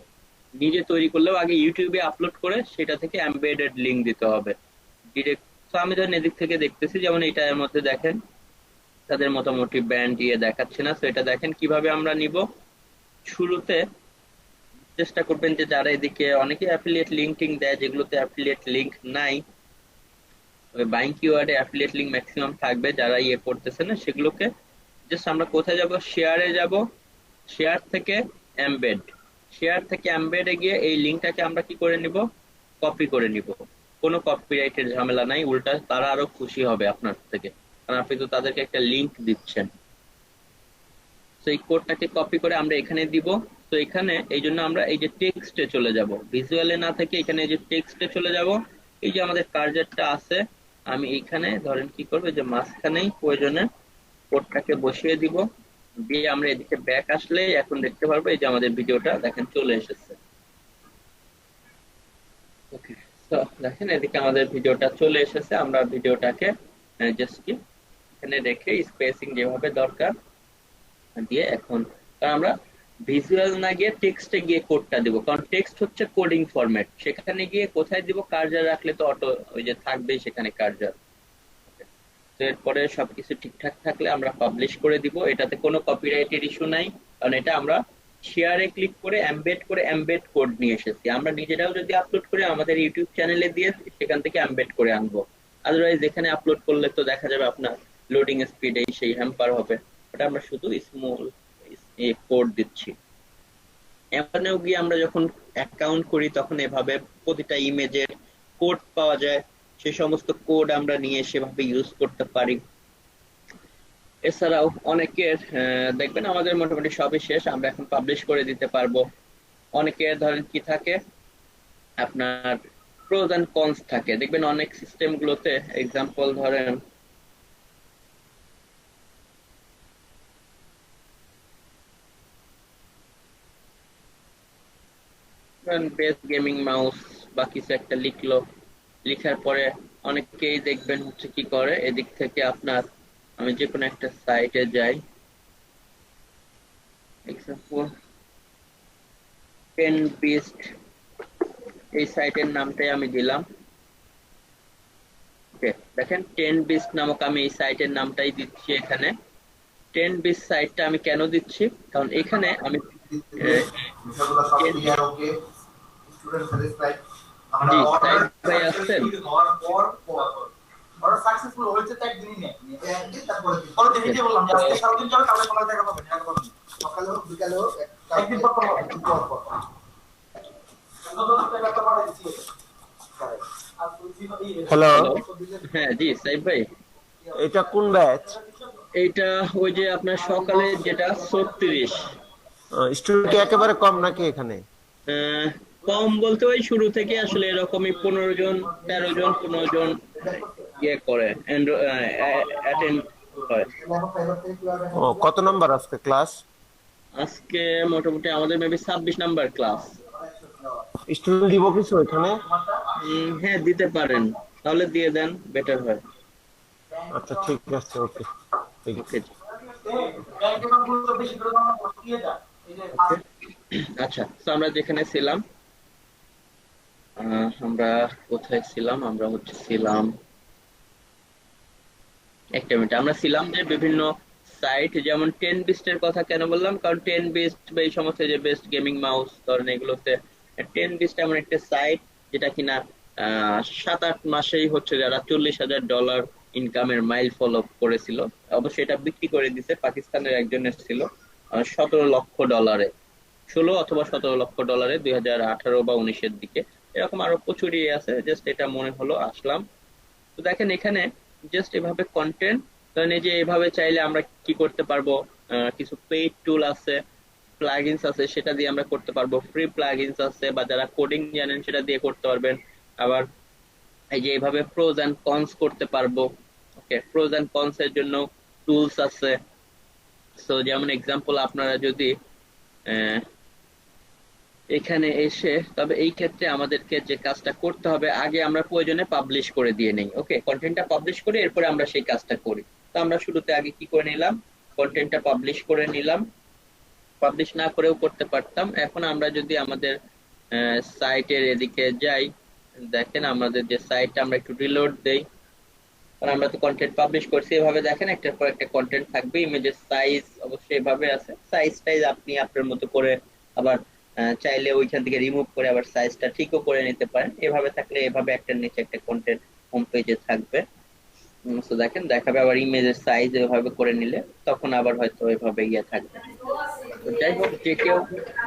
নিজে তৈরি করলেও আগে ইউটিউবে আপলোড করে সেটা থেকে এমবেডেড লিঙ্ক দিতে হবে ডিরেক্ট। তো আমি ধরেন এদিক থেকে দেখতেছি, যেমন এটার মধ্যে দেখেন তাদের মোটামুটি ব্যান্ড দিয়ে দেখাচ্ছে না, তো এটা দেখেন কিভাবে আমরা নিব। শুরুতে চেষ্টা করবেন যে যারা এদিকে অনেকে অ্যাফিলিয়েট লিঙ্ক টিঙ্ক দেয়, যেগুলোতে অ্যাফিলিয়েট লিঙ্ক নাই, ওই বাইং কিওয়ার্ডে অ্যাফিলিয়েট লিঙ্ক ম্যাক্সিমাম থাকবে, যারা ইয়ে করতেছে না সেগুলোকে জাস্ট আমরা কোথায় যাব, শেয়ারে যাব, শেয়ার থেকে এমবেড, শেয়ার থেকে এমবেডে গিয়ে এই লিঙ্কটাকে আমরা কি করে নিব, কপি করে নিব। কোনো কপিরাইটের ঝামেলা নাই, উল্টা তারা আরো খুশি হবে আপনার থেকে, কারণ আপনি তো তাদেরকে একটা লিঙ্ক দিচ্ছেন। তো এই কোডটাকে কপি করে আমরা এখানে দিব। তো এখানে এই জন্য আমরা এই যে টেক্সটে চলে যাব, ভিজুয়ালে না থেকে এখানে এই যে টেক্সটে চলে যাব। এই যে আমাদের কার্সারটা আছে, আমি এইখানে ধরেন কি করবো, এই যে মাঝখানেই প্রয়োজনে কোডটাকে বসিয়ে দিব, দিয়ে আমরা এদিকে ব্যাক আসলে এখন দেখতে পারবো এই যে আমাদের ভিডিওটা দেখেন চলে এসেছে। ওকে, তো দেখেন এদিকে আমাদের ভিডিওটা চলে এসেছে। আমরা ভিডিওটাকে জাস্ট কি এখানে রেখে স্পেসিং যেভাবে দরকার দিয়ে এখন, কারণ আমরা ভিজুয়াল না গিয়ে টেক্সটে গিয়ে কোডটা দিব, কারণ টেক্সট হচ্ছে কোডিং ফরম্যাট, সেখানে গিয়ে কোথায় দিব, কার্সার রাখলে তো অটো ওই যে থাকবেই সেখানে কার্সার। তো এরপরে সবকিছু ঠিকঠাক থাকলে আমরা পাবলিশ করে দিব, এটাতে কোনো কপিরাইটের ইস্যু নাই, কারণ এটা আমরা শেয়ারে ক্লিক করে এমবেড কোড নিয়ে এসেছি। আমরা নিজেরাও যদি আপলোড করি আমাদের ইউটিউব চ্যানেলে দিয়ে সেখান থেকে এমবেড করে আনবো। আদারওয়াইজ এখানে আপলোড করলে তো দেখা যাবে আপনার লোডিং স্পিড এই সেই হ্যাম্পার হবে, ওটা আমরা শুধু স্মল কোড দিচ্ছি। এখানেও গিয়ে আমরা যখন অ্যাকাউন্ট করি তখন এভাবে প্রতিটা ইমেজের কোড পাওয়া যায়, সে সমস্ত কোড আমরা নিয়ে সেভাবে ইউজ করতে পারি। এছাড়াও অনেকের দেখবেন আমাদের মোটামুটি সবই শেষ, আমরা এখন পাবলিশ করে দিতে পারবো। অনেকের ধরেন কি থাকে, আপনার প্রোজ এন্ড কনস থাকে, দেখবেন অনেক সিস্টেম গুলোতে, এক্সাম্পল ধরেন বেস্ট গেমিং মাউস বা কিছু একটা লিখলো, লিখার পরে অনেকেই দেখবেন হচ্ছে কি করে এদিক থেকে আপনার, আমি যে কোনো একটা সাইটে যাই, এক্সাম্পল 10beast, এই সাইটের নামটাই আমি দিলাম। ওকে, দেখেন 10beast নামক আমি এই সাইটের নামটাই দিচ্ছি এখানে। টেন বিস সাইটটা আমি কেন দিচ্ছি, কারণ এখানে আমি বিষয়গুলো সব 10 ক্লিয়ার, ওকে, স্টুডেন্ট স্যাটিসফাইড। আমরা জি অর্ডার সাইদ ভাই আছেন? সাকসেসফুলি হওয়ার পর অর্ডার সাকসেসফুল হয়েছে তো একদিনই নেই, একদিন তারপরে পরে দিন দিয়ে বললাম যে আজকে সারাদিন যাবে, কালকে সকালে দেখা পাবেন, টাকা পাবেন, সকালে হোক বিকালে হোক, একদিন পর পর একদিন পর পর হ্যালো, হ্যাঁ জি সাইদ ভাই, এটা কোন ব্যাচ? এইটা ওই যে আপনার সকালে যেটা 36। স্টুডেন্ট একেবারে কম নাকি এখানে? কম বলতে ওই শুরু থেকে আসলে এরকমই 15 জন 13 জন 15 জন ইয়ে করে অ্যাটেন্ড হয়। কত নাম্বার আজকে ক্লাস? আজকে মোটামুটি আমাদের মেবি 26 নাম্বার ক্লাস। স্টুডেন্ট দিব কিছু এখানে? হ্যাঁ দিতে পারেন, তাহলে দিয়ে দেন, বেটার হয়। আচ্ছা ঠিক আছে, ওকে। ওকে আচ্ছা, তো আমরা যেখানে ছিলাম, আমরা কোথায় ছিলাম, আমরা ছিলাম একটা মিনিট, আমরা ছিলাম যে বিভিন্ন সাইট, যেমন টেন বিস্টের কথা কেন বললাম, কারণ টেন বিস্ট বা এই সমস্ত যে বেস্ট গেমিং মাউস ধরেন এগুলোতে টেন বিস্ট এমন একটা সাইট যেটা কিনা 7-8 মাসেই যারা $40,000 ইনকামের মাইল ফলো করেছিল। অবশ্যই এটা বিক্রি করে দিছে, পাকিস্তানের একজনের ছিল $17 লক্ষ, 16 অথবা $17 লক্ষ 2018 বা 19-এর দিকে। এরকম আরো প্রচুরই আছে, জাস্ট এটা মনে হলো আসলাম। তো দেখেন এখানে জাস্ট এভাবে কন্টেন্ট, ধরেন এই যে এভাবে চাইলে আমরা কি করতে পারবো, কিছু পেইড টুল আছে, প্লাগইনস আছে, সেটা দিয়ে আমরা করতে পারবো। ফ্রি প্লাগইনস আছে, বা যারা কোডিং জানেন সেটা দিয়ে করতে পারবেন। আবার এই যে এইভাবে প্রোজ এন্ড কনস করতে পারবো। ওকে, প্রোজ এন্ড কনস এর জন্য টুলস আছে। সো যেমন এক্সাম্পল আপনারা যদি এখানে এসে, তবে এই ক্ষেত্রে আমাদেরকে যে কাজটা করতে হবে, আগে আমরা প্রয়োজনে পাবলিশ করে দিয়ে নেই। ওকে, কন্টেন্টটা পাবলিশ করে এরপরে আমরা সেই কাজটা করি। তো আমরা শুরুতে আগে কি করে নিলাম, কন্টেন্টটা পাবলিশ করে নিলাম। পাবলিশ না করেও করতে পারতাম। এখন আমরা যদি আমাদের সাইটের এদিকে যাই, দেখেন আমাদের যে সাইটটা, আমরা একটু রিলোড দেই, কারণ আমরা তো কন্টেন্ট পাবলিশ করছি। এভাবে দেখেন একটার পর একটা কন্টেন্ট থাকবে। ইমেজের সাইজ অবশ্যই এভাবে আছে, সাইজ টাইজ আপনি আপনার মতো করে আবার চাইলে ওইখান থেকে রিমুভ করে আবার সাইজটা ঠিকও করে নিতে পারেন। এভাবে থাকলে এভাবে একটার নিচে একটা কন্টেন্ট হোম পেজে থাকবে। তো দেখেন দেখাবে, আবার ইমেজের সাইজ এভাবে করে নিলে তখন আবার হয়তো এভাবে ইয়ে থাকবে। তো যাই হোক, যে কেউ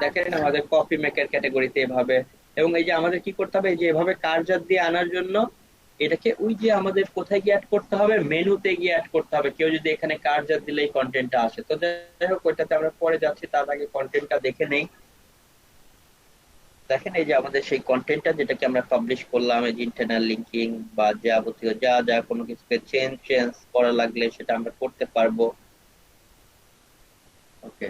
দেখেন আমাদের কফি মেকার ক্যাটাগরিতে এভাবে, এবং এই যে আমাদের কি করতে হবে, এই যে এভাবে কার্সর দিয়ে আনার জন্য এটাকে ওই যে আমাদের কোথায় গিয়ে অ্যাড করতে হবে, মেনুতে গিয়ে অ্যাড করতে হবে। কেউ যদি এখানে কার্সর দিলেই কন্টেন্টটা আসে। তো যাই হোক, ওইটাতে আমরা পরে যাচ্ছি, তার আগে কন্টেন্টটা দেখে নেই। দেখেন এই যে আমাদের সেই কন্টেন্টটা যেটাকে আমরা পাবলিশ করলাম, এই যে ইন্টারনাল লিঙ্কিং বা যাবতীয় যা যা কোনো কিছুকে চেঞ্জ করা লাগলে সেটা আমরা করতে পারবো। ওকে,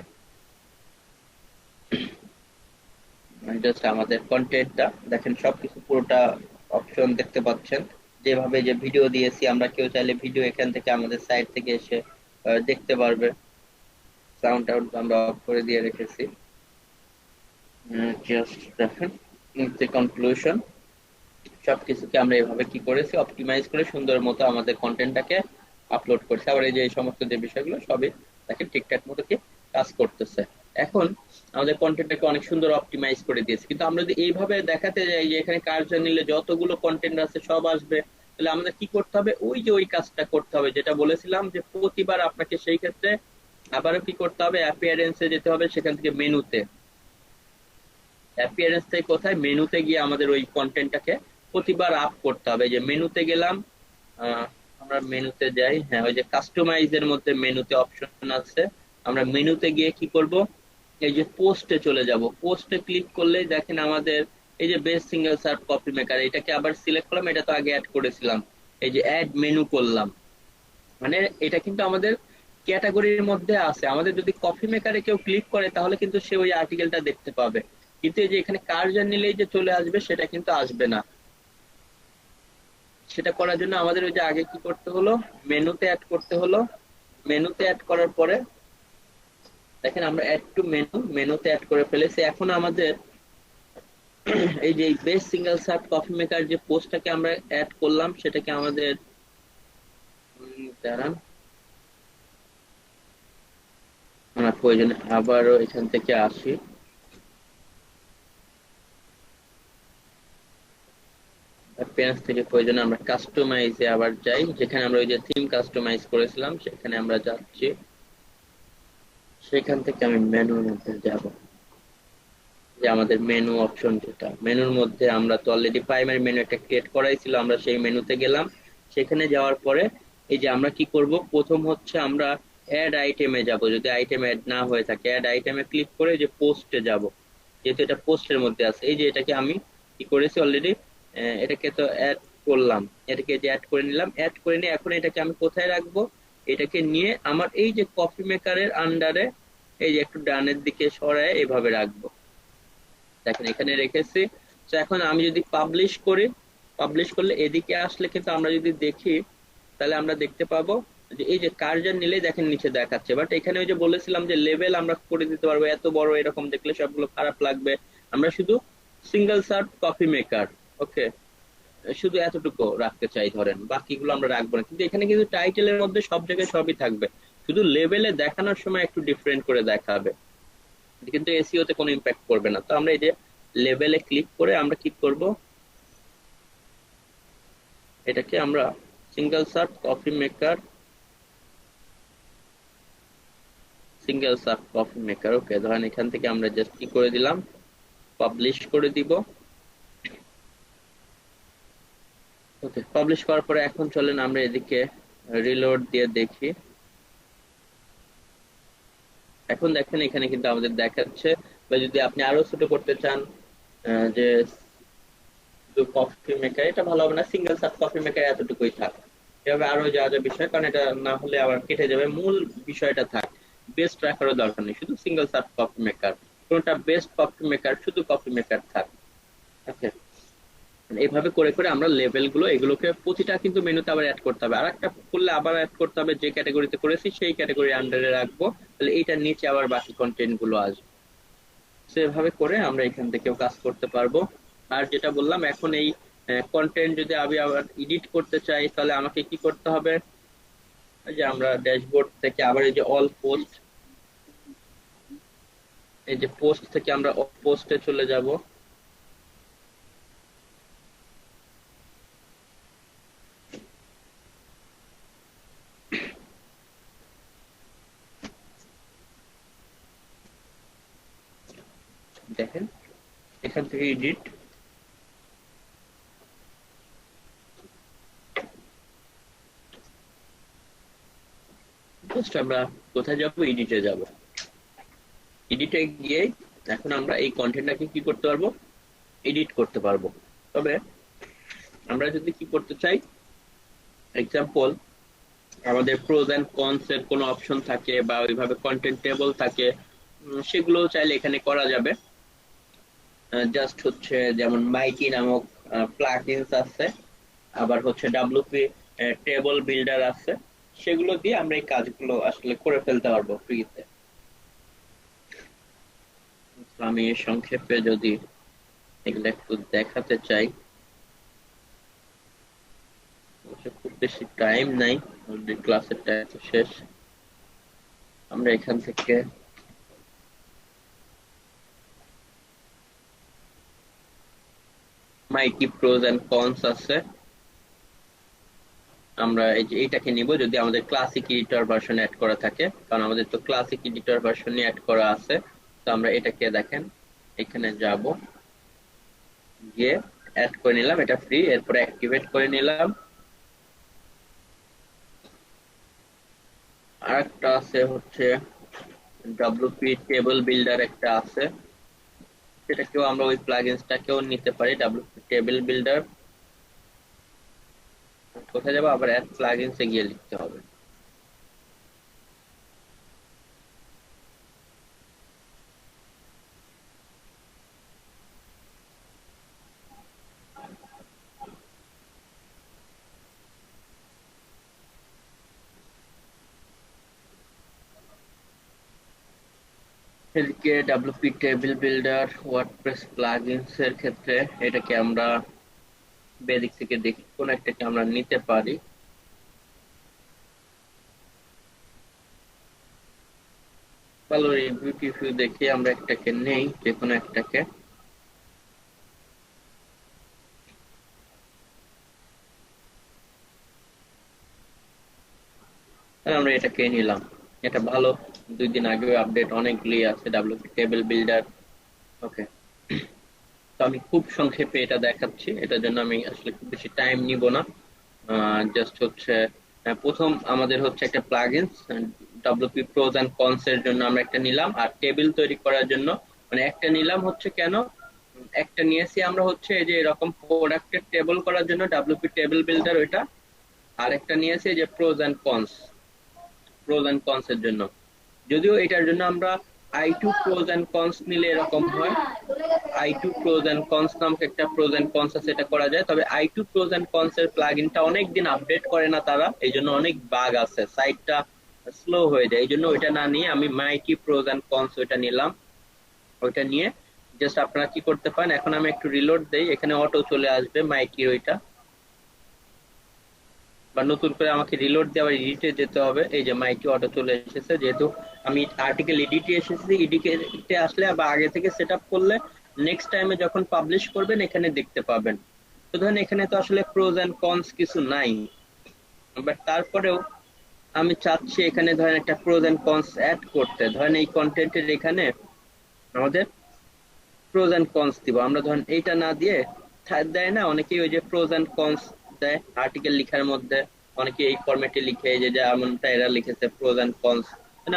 জাস্ট আমাদের কন্টেন্টটা দেখেন, সবকিছু পুরোটা অপশন দেখতে পাচ্ছেন। যেভাবে যে ভিডিও দিয়েছি, আমরা কেউ চাইলে ভিডিও এখান থেকে আমাদের সাইট থেকে এসে দেখতে পারবে। সাউন্ড আউট আমরা অফ করে দিয়ে রেখেছি। জাস্ট দেখেন কনক্লুশন, সবকিছুকে আমরা এভাবে কি করেছি, অপটিমাইজ করে সুন্দর মতো আমাদের কন্টেন্টটাকে আপলোড করছি। আবার এই যে এই সমস্ত যে বিষয়গুলো সবই দেখেন ঠিকঠাক মতো কি কাজ করতেছে। এখন আমাদের কন্টেন্টটাকে অনেক সুন্দর অপটিমাইজ করে দিয়েছি, কিন্তু আমরা যদি এইভাবে দেখাতে যাই যে এখানে কার্সর নিলে যতগুলো কন্টেন্ট আছে সব আসবে, তাহলে আমাদের কি করতে হবে, ওই যে ওই কাজটা করতে হবে যেটা বলেছিলাম, যে প্রতিবার আপনাকে সেই ক্ষেত্রে আবারও কি করতে হবে, অ্যাপিয়ারেন্সে যেতে হবে, সেখান থেকে মেনুতে, অ্যাপিয়ারেন্স থেকে কোথায়, মেনুতে গিয়ে আমাদের ওই কন্টেন্টটাকে প্রতিবার আপ করতে হবে। যে মেনুতে গেলাম, আমরা মেনুতে যাই, হ্যাঁ ওই যে কাস্টমাইজ এর মধ্যে মেনুতে অপশন আছে, আমরা মেনুতে গিয়ে কি করব, এই যে পোস্টে চলে যাব। পোস্টে ক্লিক করলেই দেখেন আমাদের এই যে best single serve copy maker, এটাকে আবার সিলেক্ট করলাম, এটা তো আগে অ্যাড করেছিলাম, এই যে অ্যাড মেনু করলাম, মানে এটা কিন্তু আমাদের ক্যাটাগরির মধ্যে আছে। আমাদের যদি কফি মেকারে কেউ ক্লিক করে তাহলে কিন্তু সে ওই আর্টিকেলটা দেখতে পাবে, কিন্তু এই যে এখানে কার্সর নিলেই যে চলে আসবে সেটা কিন্তু আসবে না। সেটা করার জন্য আমাদের ওই যে আগে কি করতে হলো, মেনুতে অ্যাড করতে হলো। মেনুতে অ্যাড করার পরে দেখেন আমরা অ্যাড টু মেনুতে অ্যাড করে ফেলেছি। এখন আমাদের এই যে best single serve coffee maker যে পোস্টটাকে আমরা অ্যাড করলাম, সেটাকে আমাদের দাঁড়ান, আমরা প্রয়োজনে আবারও এখান থেকে আসি, অ্যাপিয়ারেন্স থেকে প্রয়োজনে আমরা কাস্টমাইজে আবার যাই, যেখানে আমরা ওই যে থিম কাস্টমাইজ করেছিলাম সেখানে আমরা যাচ্ছি। সেখান থেকে আমি মেনুর মধ্যে যাব, যে আমাদের মেনু অপশন, যেটা মেনুর মধ্যে আমরা তো অলরেডি প্রাইমারি মেনু একটা ক্রিয়েট করাই ছিল, আমরা সেই মেনুতে গেলাম। সেখানে যাওয়ার পরে এই যে আমরা কি করব, প্রথম হচ্ছে আমরা অ্যাড আইটেমে যাব। যদি আইটেম অ্যাড না হয়ে থাকে অ্যাড আইটেমে ক্লিক করে যে পোস্টে যাব, যেহেতু এটা পোস্টের মধ্যে আছে। এই যে এটাকে আমি কি করেছি অলরেডি, এটাকে তো অ্যাড করলাম, এটাকে যে অ্যাড করে নিলাম, অ্যাড করে নিয়ে এখন এটাকে আমি কোথায় রাখবো, এটাকে নিয়ে আমার এই যে কফি মেকারের আন্ডারে এই যে একটু ডানের দিকে সরায় এভাবে রাখবো। দেখেন এখানে রেখেছি। তো এখন আমি যদি পাবলিশ করি, পাবলিশ করলে এদিকে আসলে কিন্তু আমরা যদি দেখি তাহলে আমরা দেখতে পাবো যে এই যে কার্জার নিলে দেখেন নিচে দেখাচ্ছে, বাট এখানে ওই যে বলেছিলাম যে লেভেল আমরা করে দিতে পারবো, এত বড় এরকম দেখলে সবগুলো খারাপ লাগবে। আমরা শুধু সিঙ্গেল সার্ভ কফি মেকার, ওকে, শুধু এতটুকু রাখতে চাই, ধরেন বাকিগুলো আমরা রাখবো না। কিন্তু এখানে কিন্তু টাইটেলের মধ্যে সব জায়গায় সবই থাকবে, শুধু লেভেলে দেখানোর সময় একটু ডিফারেন্ট করে দেখাবে, কিন্তু এসইও তে কোনো ইম্প্যাক্ট করবে না। তো আমরা এই যে লেভেলে ক্লিক করে আমরা কি করব, এটাকে আমরা single serve coffee maker, single serve coffee maker, okay, ধরেন এখান থেকে আমরা জাস্ট কি করে দিলাম, পাবলিশ করে দিব। ওকে, পাবলিশ করার পরে এখন চলেন আমরা এদিকে রিলোড দিয়ে দেখি। এখন দেখেন এখানে কিন্তু আমাদের দেখাচ্ছে, বা যদি আপনি আরো ছোট করতে চান, যে কফি মেকার, এটা ভালো হবে না, সিঙ্গেল সার্ভ কফি মেকার এতটুকুই থাক। এভাবে আরো যা যা বিষয়, কারণ এটা না হলে আবার কেটে যাবে, মূল বিষয়টা থাক, বেস্ট রাখারও দরকার নেই, শুধু সিঙ্গেল সার্ভ কফি মেকার, কোনটা বেস্ট কফি মেকার, শুধু কফি মেকার থাক। ওকে, এইভাবে করে করে আমরা লেভেল গুলো এগুলোকে প্রতিটা কিন্তু মেনুতে আবার অ্যাড করতে হবে, আর একটা করলে আবার অ্যাড করতে হবে, যে ক্যাটাগরিতে করেছি সেই ক্যাটাগরি আন্ডারে রাখবো, তাহলে এইটার নিচে আবার বাকি কন্টেন্ট গুলো আসবে। সেভাবে করে আমরা এখান থেকেও কাজ করতে পারবো। আর যেটা বললাম, এখন এই কন্টেন্ট যদি আমি আবার এডিট করতে চাই তাহলে আমাকে কি করতে হবে, এই যে আমরা ড্যাশবোর্ড থেকে আবার এই যে অল পোস্ট, এই যে পোস্ট থেকে আমরা পোস্টে চলে যাব। দেখেন এখান থেকে এডিট, জাস্ট আমরা কোথায় যাব, এডিটে যাব। এডিটে গিয়ে এখন আমরা এই কন্টেন্টটাকে কি করতে পারবো, এডিট করতে পারবো। তবে আমরা যদি কি করতে চাই, এক্সাম্পল আমাদের প্রোজ এন্ড কনস এর কোনো অপশন থাকে বা ওইভাবে কন্টেন্ট টেবল থাকে, সেগুলো চাইলে এখানে করা যাবে। জাস্ট হচ্ছে যেমন মাইটি নামক প্লাগইনস আছে, আবার হচ্ছে ডব্লিউপি টেবল বিল্ডার আছে, সেগুলো দিয়ে আমরা এই কাজগুলো আসলে করে ফেলতে পারবো ফ্রিতে। আমি সংক্ষেপে যদি এগুলো একটু দেখাতে চাই, খুব বেশি টাইম নাই, অলরেডি ক্লাসের টাইম শেষ। আমরা এখান থেকে মাইটি প্রোজ এন্ড কনস আছে, আমরা এই যে এইটাকে নিব যদি আমাদের ক্লাসিক এডিটর ভার্সন অ্যাড করা থাকে, কারণ আমাদের তো ক্লাসিক এডিটর ভার্সনই অ্যাড করা আছে। তো আমরা এটাকে দেখেন এখানে যাব, গিয়ে অ্যাড করে নিলাম, এটা ফ্রি, এরপরে অ্যাক্টিভেট করে নিলাম। আরেকটা আছে হচ্ছে ডব্লিউপি টেবল বিল্ডার একটা আছে, সেটাকেও আমরা ওই প্লাগইনসটাকেও নিতে পারি, ডব্লিউপি টেবল বিল্ডার। কোথায় যাবো, আবার অ্যাড প্লাগইনসে গিয়ে লিখতে হবে। এদিকে WP table builder WordPress plugins এর ক্ষেত্রে এটাকে আমরা বেসিক থেকে দেখি কোন একটাকে আমরা নিতে পারি। বা ভালো রিভিউ টিভিউ দেখে আমরা একটাকে নেই, যে কোনো একটাকে। আমরা এটাকে নিলাম, এটা ভালো। 2 দিন আগে আপডেট অনেকগুলি আছে, ডাব্লিউপি টেবিল বিল্ডার। ওকে, তো আমি খুব সংক্ষেপে এটা দেখাচ্ছি, এটার জন্য আমি আসলে খুব বেশি টাইম নিব না। জাস্ট হচ্ছে প্রথম আমাদের হচ্ছে একটা plugins WP pros and cons এর জন্য আমরা একটা নিলাম, আর টেবিল তৈরি করার জন্য মানে একটা নিলাম হচ্ছে কেন একটা নিয়েছি আমরা হচ্ছে এই যে এরকম প্রোডাক্টের টেবিল করার জন্য ডাব্লিউপি টেবিল বিল্ডার ওইটা, আর একটা নিয়েছি যে প্রোজ এন্ড কনস এর জন্য। যদিও এটার জন্য আমরা i2 প্রোজ এন্ড কনস নিলে এরকম হয়, i2 প্রোজ এন্ড কনস নামক একটা প্রোজ এন্ড কনস আছে, এটা করা যায়। তবে i2 প্রোজ এন্ড কনস এর প্লাগইনটা অনেকদিন আপডেট করে না তারা, এই জন্য অনেক বাগ আছে, সাইটটা স্লো হয়ে যায়। এই জন্য ওইটা না নিয়ে আমি মাইটি প্রোজ এন্ড কনস ওইটা নিলাম। ওইটা নিয়ে জাস্ট আপনারা কি করতে পারেন, এখন আমি একটু রিলোড দেই, এখানে অটো চলে আসবে মাইটির ওইটা, বা নতুন করে আমাকে রিলোড দিয়ে আবার এডিটে যেতে হবে। এই যে মাইটি অটো চলে এসেছে, যেহেতু আমি আর্টিকেল এডিটে এসেছি, এডিটে আসলে বা আগে থেকে সেট আপ করলে নেক্সট টাইমে যখন পাবলিশ করবেন এখানে দেখতে পাবেন। তো ধরেন এখানে তো আসলে প্রোজ এন্ড কনস কিছু নাই, বাট তারপরেও আমি চাচ্ছি এখানে ধরেন একটা প্রোজ এন্ড কনস অ্যাড করতে। ধরেন এই কন্টেন্টের এখানে আমাদের প্রোজ এন্ড কনস দিব, আমরা ধরেন এইটা না দিয়ে দেয় না অনেকেই, ওই যে প্রোজ এন্ড কনস দেয় আর্টিকেল লেখার মধ্যে, অনেকে এই ফরম্যাটে লিখে, যে যেমনটা এরা লিখেছে প্রোজ এন্ড কনস,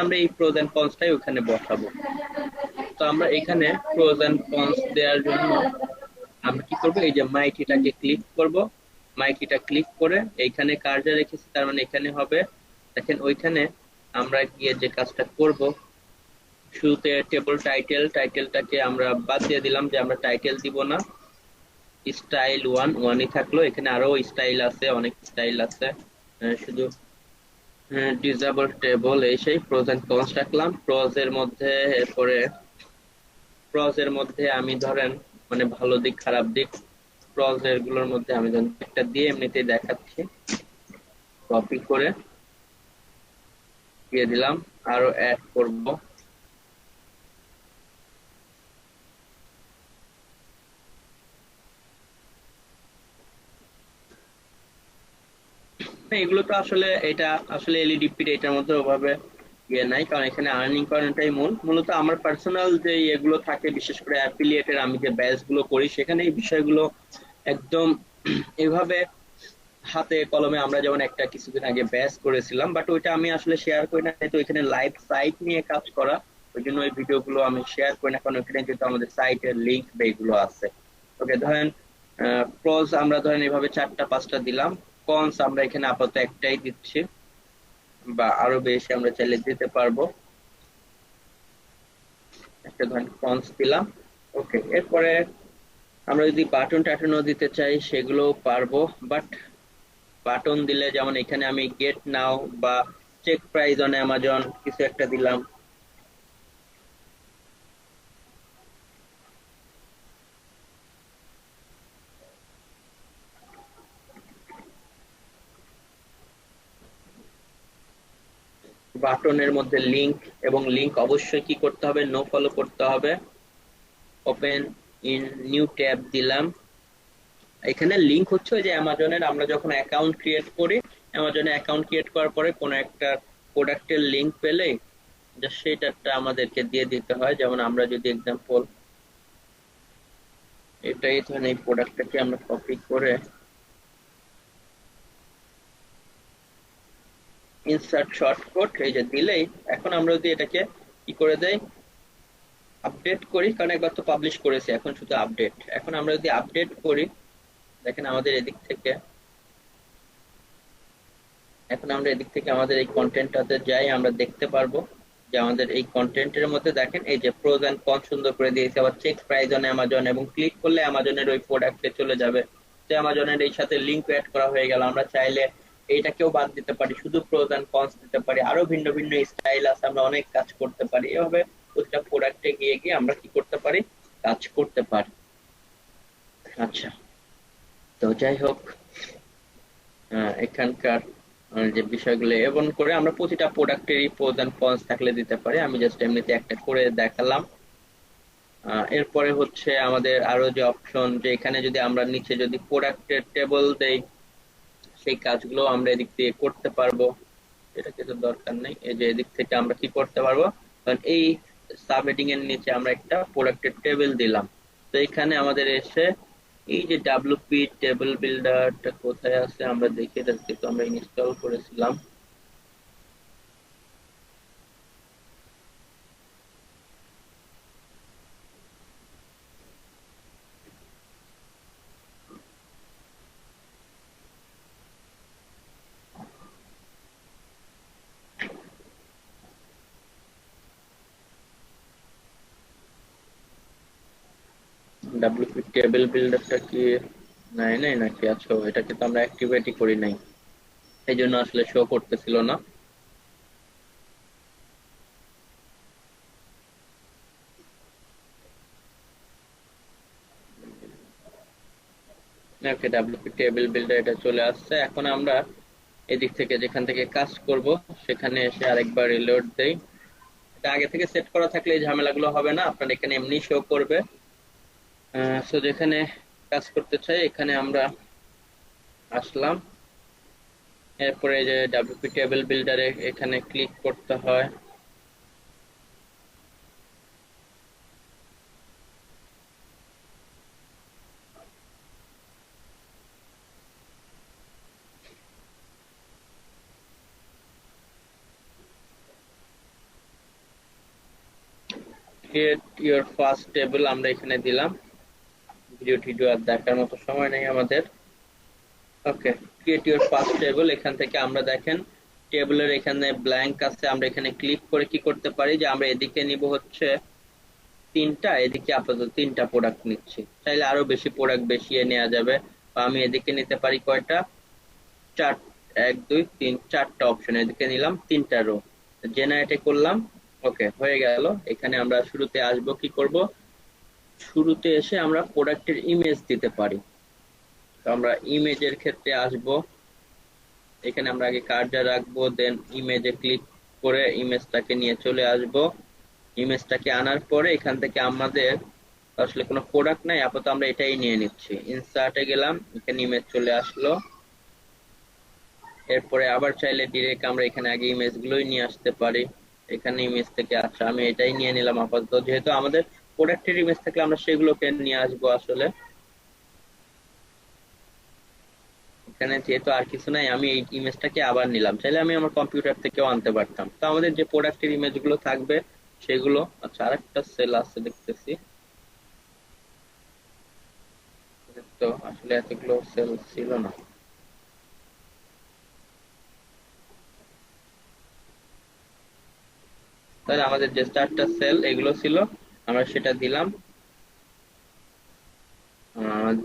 আমরা এই প্রোজ এন্ড কনসটাই ওখানে বসাবো। তো আমরা এখানে প্রোজ এন্ড কনস দেওয়ার জন্য আমরা কি করব, এই যে মাইটিটাকে ক্লিক করব, মাইটিটা ক্লিক করে এইখানে কার্যা রেখেছি, তার মানে এখানে হবে। দেখেন ওইখানে আমরা গিয়ে যে কাজটা করব, শুরুতে টেবল টাইটেলটাকে আমরা বাদ দিয়ে দিলাম, যে আমরা টাইটেল দিব না, স্টাইল 1ই থাকলো। এখানে আরো স্টাইল আছে, অনেক স্টাইল আছে, শুধু ডিসেবল টেবল এই সেই প্রোজ এন্ড কনস রাখলাম। প্রজের মধ্যে আমি ধরেন মানে ভালো দিক খারাপ দিক প্রজের গুলোর মধ্যে আমি ধরেন একটা দিয়ে এমনিতেই দেখাচ্ছি, কপি করে দিয়ে দিলাম, আরো অ্যাড করব। এগুলো তো আসলে এটা আসলে এলইডিপি এটার মধ্যে ওভাবে ইয়ে নাই, কারণ এখানে আর্নিং করাটাই মূলত আমার পার্সোনাল যে এগুলো থাকে, বিশেষ করে অ্যাফিলিয়েটের আমি যে ব্যাচ গুলো করি সেখানে এই বিষয়গুলো একদম এভাবে হাতে কলমে, আমরা যেমন একটা কিছুদিন আগে ব্যাচ করেছিলাম, বাট ওইটা আমি আসলে শেয়ার করি না, তো এখানে লাইভ সাইট নিয়ে কাজ করা, ওই জন্য ওই ভিডিওগুলো আমি শেয়ার করি না, কারণ ওখানে যেহেতু আমাদের সাইটের লিঙ্ক বা এগুলো আছে। ওকে, ধরেন প্রজ আমরা ধরেন এভাবে 4টা 5টা দিলাম, কনস আমরা এখানে আপাতত একটাই দিচ্ছি, বা আরো বেশি আমরা চাইলে দিতে পারবো, একটা ধরেন কনস দিলাম। ওকে, এরপরে আমরা যদি বাটন টাটনও দিতে চাই সেগুলো পারবো, বাট বাটন দিলে যেমন এখানে আমি গেট নাও বা চেক প্রাইস অন অ্যামাজন কিছু একটা দিলাম, বাটনের মধ্যে লিংক, এবং লিংক অবশ্যই কি করতে হবে, নো ফলো করতে হবে। ওপেন ইন নিউ ট্যাব দিলাম। এখানে লিংক হচ্ছে যে অ্যামাজনের আমরা যখন অ্যাকাউন্ট ক্রিয়েট করি, অ্যামাজনে অ্যাকাউন্ট ক্রিয়েট করার পরে কোনো একটা প্রোডাক্টের লিংক পেলে জাস্ট সেটা আমাদেরকে দিয়ে দিতে হয়। যেমন আমরা যদি এক্সাম্পল এটাই ধরেন এই প্রোডাক্টটাকে আমরা কপি করে ইনসার্ট শর্টকাট এই যে দিলেই, এখন আমরা যদি এটাকে কি করে দেই, আপডেট করি, কারণ একবার তো পাবলিশ করেছি, এখন শুধু আপডেট। এখন আমরা যদি আপডেট করি, দেখেন আমাদের এদিক থেকে, এখন আমরা এদিক থেকে আমাদের এই কন্টেন্টটাতে যাই, আমরা দেখতে পারবো যে আমাদের এই কন্টেন্টের মধ্যে দেখেন এই যে প্রোজ এন্ড কনস সুন্দর করে দিয়েছে, আবার চেক প্রাইস অন অ্যামাজন, এবং ক্লিক করলে অ্যামাজনের ওই প্রোডাক্টে চলে যাবে, তো অ্যামাজনের এই সাথে লিংক অ্যাড করা হয়ে গেল। আমরা চাইলে এইটাকেও বাদ দিতে পারি, শুধু প্রোজ এন্ড কনস দিতে পারি, আরো ভিন্ন ভিন্ন স্টাইল আছে, আমরা অনেক কাজ করতে পারি। এভাবে প্রতিটা প্রোডাক্টে গিয়ে গিয়ে আমরা কি করতে পারি, কাজ করতে পারি। আচ্ছা, তো যাই হোক, এখানকার যে বিষয়গুলো এবং করে আমরা প্রতিটা প্রোডাক্টেরই প্রোজ এন্ড কনস থাকলে দিতে পারি। আমি জাস্ট এমনিতে একটা করে দেখালাম। এরপরে হচ্ছে আমাদের আরো যে অপশন, যে এখানে যদি আমরা নিচে যদি প্রোডাক্টের টেবল দেই, সেই কাজগুলো আমরা এদিক দিয়ে করতে পারবো। এটা কিছু দরকার নেই। এই যে এদিক থেকে আমরা কি করতে পারবো, কারণ এই সাব হেডিং এর নিচে আমরা একটা প্রোডাক্টের টেবিল দিলাম। তো এখানে আমাদের এসে এই যে ডাব্লিউপি টেবিল বিল্ডারটা কোথায় আছে আমরা দেখি, এটা কিন্তু আমরা ইনস্টল করেছিলাম। ডাব্লিউপি টেবিল বিল্ডারটা কি নাই নাই নাকি? আচ্ছা, এটাকে তো আমরা অ্যাক্টিভেটই করি নাই, এই জন্য আসলে শো করতেছিল না। ওকে, ডাব্লিউপি টেবিল বিল্ডার এটা চলে আসছে। এখন আমরা এদিক থেকে যেখান থেকে কাজ করব সেখানে এসে আরেকবার রিলোড দেই। এটা আগে থেকে সেট করা থাকলে এই ঝামেলাগুলো হবে না, আপনার এখানে এমনি শো করবে। সো যেখানে কাজ করতে চাই এখানে আমরা আসলাম। এরপরে যে ডাব্লিউপি টেবিল বিল্ডারে এখানে ক্লিক করতে হয়। ক্রিয়েট ইওর ফার্স্ট টেবিল আমরা এখানে দিলাম। ভিডিও আর দেখার মতো সময় নেই আমাদের। ওকে, ক্রিয়েট ইওর ফার্স্ট টেবিল, এখান থেকে আমরা দেখেন টেবিলের এখানে ব্ল্যাঙ্ক আছে। আমরা এখানে ক্লিক করে কি করতে পারি, যে আমরা এদিকে নিব হচ্ছে তিনটা, এদিকে আপাতত তিনটা প্রোডাক্ট নিচ্ছি। চাইলে আরো বেশি প্রোডাক্ট বেশি নেওয়া যাবে, বা আমি এদিকে নিতে পারি কয়টা, চার, 1 2 3 4টা অপশন এদিকে নিলাম, তিনটা রো জেনারেট করলাম। ওকে, হয়ে গেল। এখানে আমরা শুরুতে আসবো, কি করব, শুরুতে এসে আমরা প্রোডাক্টের ইমেজ দিতে পারি। তো আমরা ইমেজের ক্ষেত্রে আসব, এখানে আমরা আগে কার্ডটা রাখবো, দেন ইমেজে ক্লিক করে ইমেজটাকে নিয়ে চলে আসব। ইমেজটাকে আনার পরে এখান থেকে আমাদের আসলে কোনো প্রোডাক্ট নাই, আপাতত আমরা এটাই নিয়ে নিচ্ছি। ইনসার্টে গেলাম, এখানে ইমেজ চলে আসলো। এরপরে আবার চাইলে ডিরেক্ট আমরা এখানে আগে ইমেজ গুলোই নিয়ে আসতে পারি। এখানে ইমেজ থেকে, আচ্ছা আমি এটাই নিয়ে নিলাম আপাতত, যেহেতু আমাদের প্রোডাক্টের ইমেজ থাকলে আমরা সেগুলোকে নিয়ে আসবো। আসলে এখানে যেহেতু আর কিছু নাই, আমি এই ইমেজটাকে আবার নিলাম। চাইলে আমি আমার কম্পিউটার থেকেও আনতে পারতাম। তো আমাদের যে প্রোডাক্টের ইমেজ গুলো থাকবে সেগুলো, আচ্ছা আরেকটা সেল আছে দেখতেছি, তো আসলে এতগুলো সেল ছিল না। তাহলে আমাদের যে 4টা সেল এগুলো ছিল আমরা সেটা দিলাম।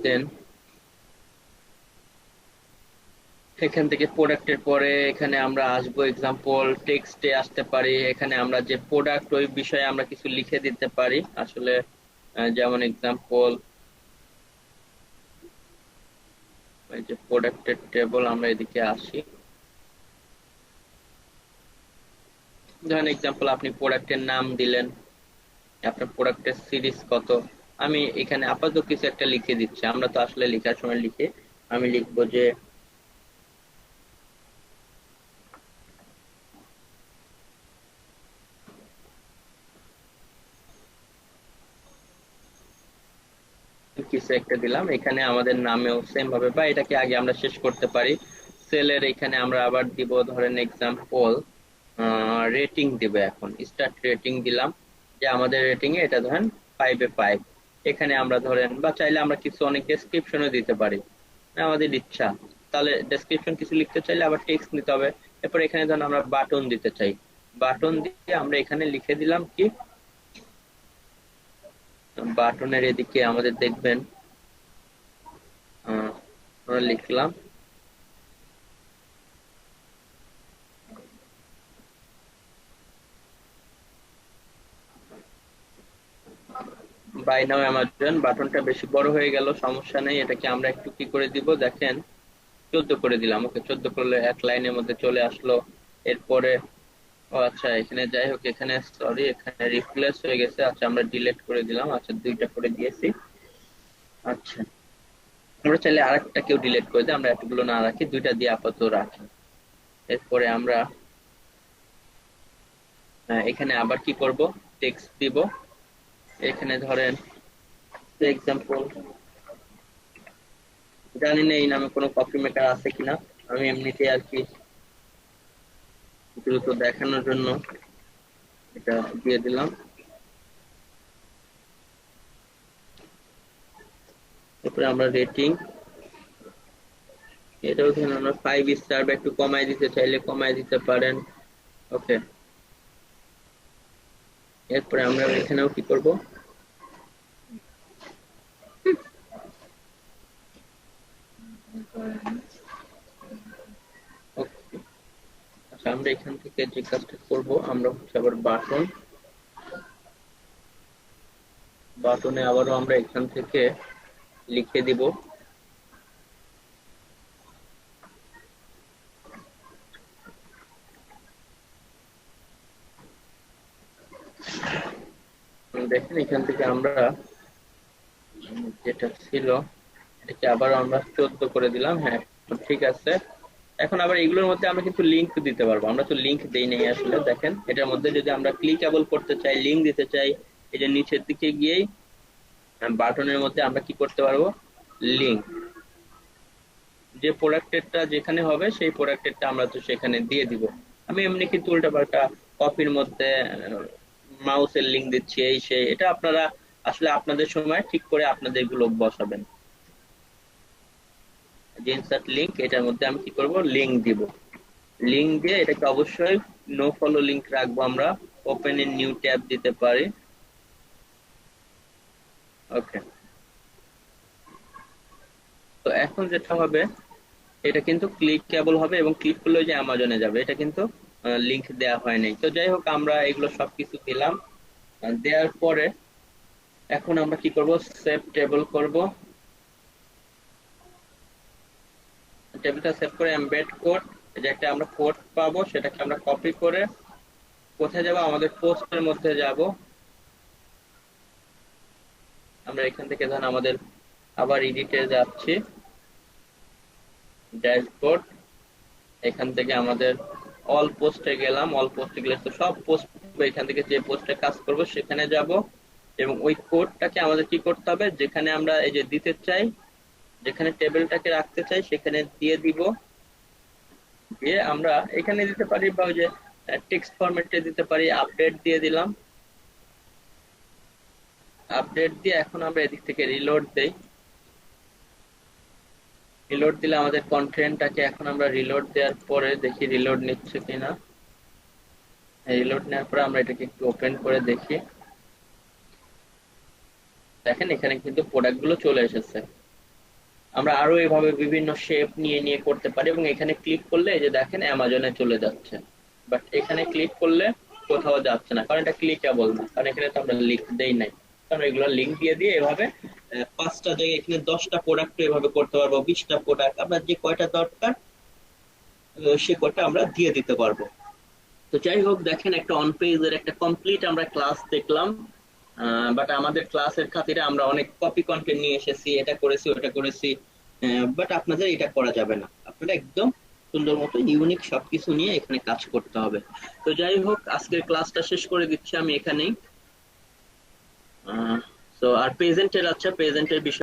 দেন এখান থেকে প্রোডাক্টের পরে এখানে আমরা আসবো এক্সাম্পল টেক্সটে আসতে পারি। এখানে আমরা যে প্রোডাক্ট ওই বিষয়ে আমরা কিছু লিখে দিতে পারি আসলে। যেমন এক্সাম্পল এই যে প্রোডাক্টের টেবল, আমরা এদিকে আসি। ধরেন এক্সাম্পল আপনি প্রোডাক্টের নাম দিলেন, আপনার প্রোডাক্টের সিরিজ কত, আমি এখানে আপাতত কিছু একটা লিখে দিচ্ছি। আমরা তো আসলে লেখার সময় লিখে আমি লিখবো যে কিছু একটা দিলাম। এখানে আমাদের নামেও সেম ভাবে, বা এটাকে আগে আমরা শেষ করতে পারি। সেলের এখানে আমরা আবার দিব ধরেন এক্সাম্পল রেটিং দিব। এখন স্টার্ট রেটিং দিলাম, যে আমাদের রেটিং এ এটা ধরেন 5 এ 5। এখানে আমরা ধরেন, বা চাইলে আমরা কিছু অনেক ডেসক্রিপশনও দিতে পারি, আমাদের ইচ্ছা। তাহলে ডেসক্রিপশন কিছু লিখতে চাইলে আবার টেক্সট নিতে হবে। এরপর এখানে ধরেন আমরা বাটন দিতে চাই, বাটন দিয়ে আমরা এখানে লিখে দিলাম কি, বাটনের এদিকে আমাদের দেখবেন আমরা লিখলাম বাই নাও অ্যামাজন। বাটনটা বেশি বড় হয়ে গেল, সমস্যা নেই, এটাকে আমরা একটু কি করে দিব দেখেন, 14 করে দিলাম। ওকে, 14 করলে এক লাইনের মধ্যে চলে আসলো। এরপরে ও আচ্ছা, এখানে যাই হোক, এখানে সরি, এখানে রিপ্লেস হয়ে গেছে। আচ্ছা, আমরা ডিলিট করে দিলাম। আচ্ছা, 2টা করে দিয়েছি। আচ্ছা, আমরা চাইলে আরেকটা কেউ ডিলিট করে দিই, আমরা এতগুলো না রাখি, 2টা দিয়ে আপাতত রাখি। এরপরে আমরা এখানে আবার কি করব, টেক্সট দিব। এখানে ধরেন এক্সাম্পল, জানি না এই নামে কোনো কপি মেকার আছে কিনা, আমি এমনিতে আর কি দ্রুত দেখানোর জন্য এটা দিয়ে দিলাম। এরপরে আমরা রেটিং, এটাও ধরুন আমরা 5 স্টার, বা একটু কমায় দিতে চাইলে কমায় দিতে পারেন। ওকে, এরপরে আমরা এখানেও কি করব, ওকে। আচ্ছা, আমরা এখান থেকে যে কাজটা করব, আমরা হচ্ছে আবার বাটনে আবারও আমরা এখান থেকে লিখে দিব দেখেন, এখান থেকে আমরা যেটা ছিল এটাকে আবার আমরা 14 করে দিলাম। হ্যাঁ, ঠিক আছে। এখন আবার এগুলোর মধ্যে আমরা কিন্তু লিংক দিতে পারবো, আমরা তো লিংক দেই নাই আসলে। দেখেন, এটার মধ্যে যদি আমরা ক্লিকেবল করতে চাই, লিংক দিতে চাই, এই যে নিচের দিকে গিয়েই বাটনের মধ্যে আমরা কি করতে পারবো, লিংক, যে প্রোডাক্টেরটা যেখানে হবে সেই প্রোডাক্টেরটা আমরা তো সেখানে দিয়ে দিব। আমি এমনি কিন্তু উল্টাপাল্টা কপির মধ্যে মাউসের লিংক দিচ্ছি, এই সেই, এটা আপনারা আসলে আপনাদের সময় ঠিক করে আপনাদের গুলো বসাবেন। যে ইনসার্ট লিংক, এটার মধ্যে আমি কি করব, লিংক দিব। লিংক দিয়ে এটাকে অবশ্যই নো ফলো লিংক রাখবো আমরা, ওপেন ইন নিউ ট্যাব দিতে পারি। ওকে, তো এখন যেটা হবে, এটা কিন্তু ক্লিকেবল হবে এবং ক্লিক করলে যে অ্যামাজনে যাবে, এটা কিন্তু লিংক দেওয়া হয় নাই। তো যাই হোক, আমরা এগুলো সবকিছু দিলাম। দেওয়ার পরে এখন আমরা কি করব, সেভ টেবল করব। টেবিলটা সেভ করে এমবেড কোড, যে একটা আমরা কোড পাবো সেটাকে আমরা কপি করে কোথায় যাব, আমাদের পোস্টের মধ্যে যাব। আমরা এখান থেকে ধরুন আমাদের আবার এডিটে যাচ্ছি, ড্যাশবোর্ড, এখান থেকে আমাদের অল পোস্টে গেলাম। অল পোস্টে গেলে তো সব পোস্ট, এখান থেকে যে পোস্টে কাজ করব সেখানে যাব, এবং ওই কোডটাকে আমাদের কি করতে হবে, যেখানে আমরা এই যে দিতে চাই, যেখানে টেবিলটাকে রাখতে চাই সেখানে দিয়ে দিব। দিয়ে আমরা এখানে দিতে পারি, বা ওই যে টেক্সট ফরম্যাটে দিতে পারি, আপডেট দিয়ে দিলাম। আপডেট দিয়ে এখন আমরা এদিক থেকে রিলোড দেই। রিলোড দিলে আমাদের কন্টেন্টটাকে, এখন আমরা রিলোড দেওয়ার পরে দেখি রিলোড নিচ্ছে কিনা। রিলোড নেওয়ার পরে আমরা এটাকে একটু ওপেন করে দেখি। দেখেন, এখানে কিন্তু প্রোডাক্ট গুলো চলে এসেছে। আমরা আরো এভাবে বিভিন্ন শেপ নিয়ে নিয়ে করতে পারি, এবং এখানে ক্লিক করলে এই যে দেখেন অ্যামাজনে চলে যাচ্ছে, বাট এখানে ক্লিক করলে কোথাও যাচ্ছে না, কারণ এটা ক্লিকেবল না, কারণ এখানে তো আমরা লিংক দেই নাই। কারণ এগুলো লিংক দিয়ে দিয়ে এভাবে 5টা জায়গায়, এখানে 10টা প্রোডাক্ট এভাবে করতে পারবো, 20টা প্রোডাক্ট, আপনার যে কয়টা দরকার সে কয়টা আমরা দিয়ে দিতে পারবো। তো যাই হোক, দেখেন একটা অন পেজের একটা কমপ্লিট আমরা ক্লাস দেখলাম। বাট আমাদের ক্লাসের খাতিরে আমরা অনেক কপি কন্টেন্ট নিয়ে এসেছি, এটা করেছি ওটা করেছি, বাট আপনাদের এটা করা যাবে না। আপনারা একদম সুন্দর মতো ইউনিক সবকিছু নিয়ে এখানে কাজ করতে হবে। তো যাই হোক, আজকের ক্লাসটা শেষ করে দিচ্ছি আমি এখানেই। তো আর প্রেজেন্টের, আচ্ছা প্রেজেন্টের বিষয়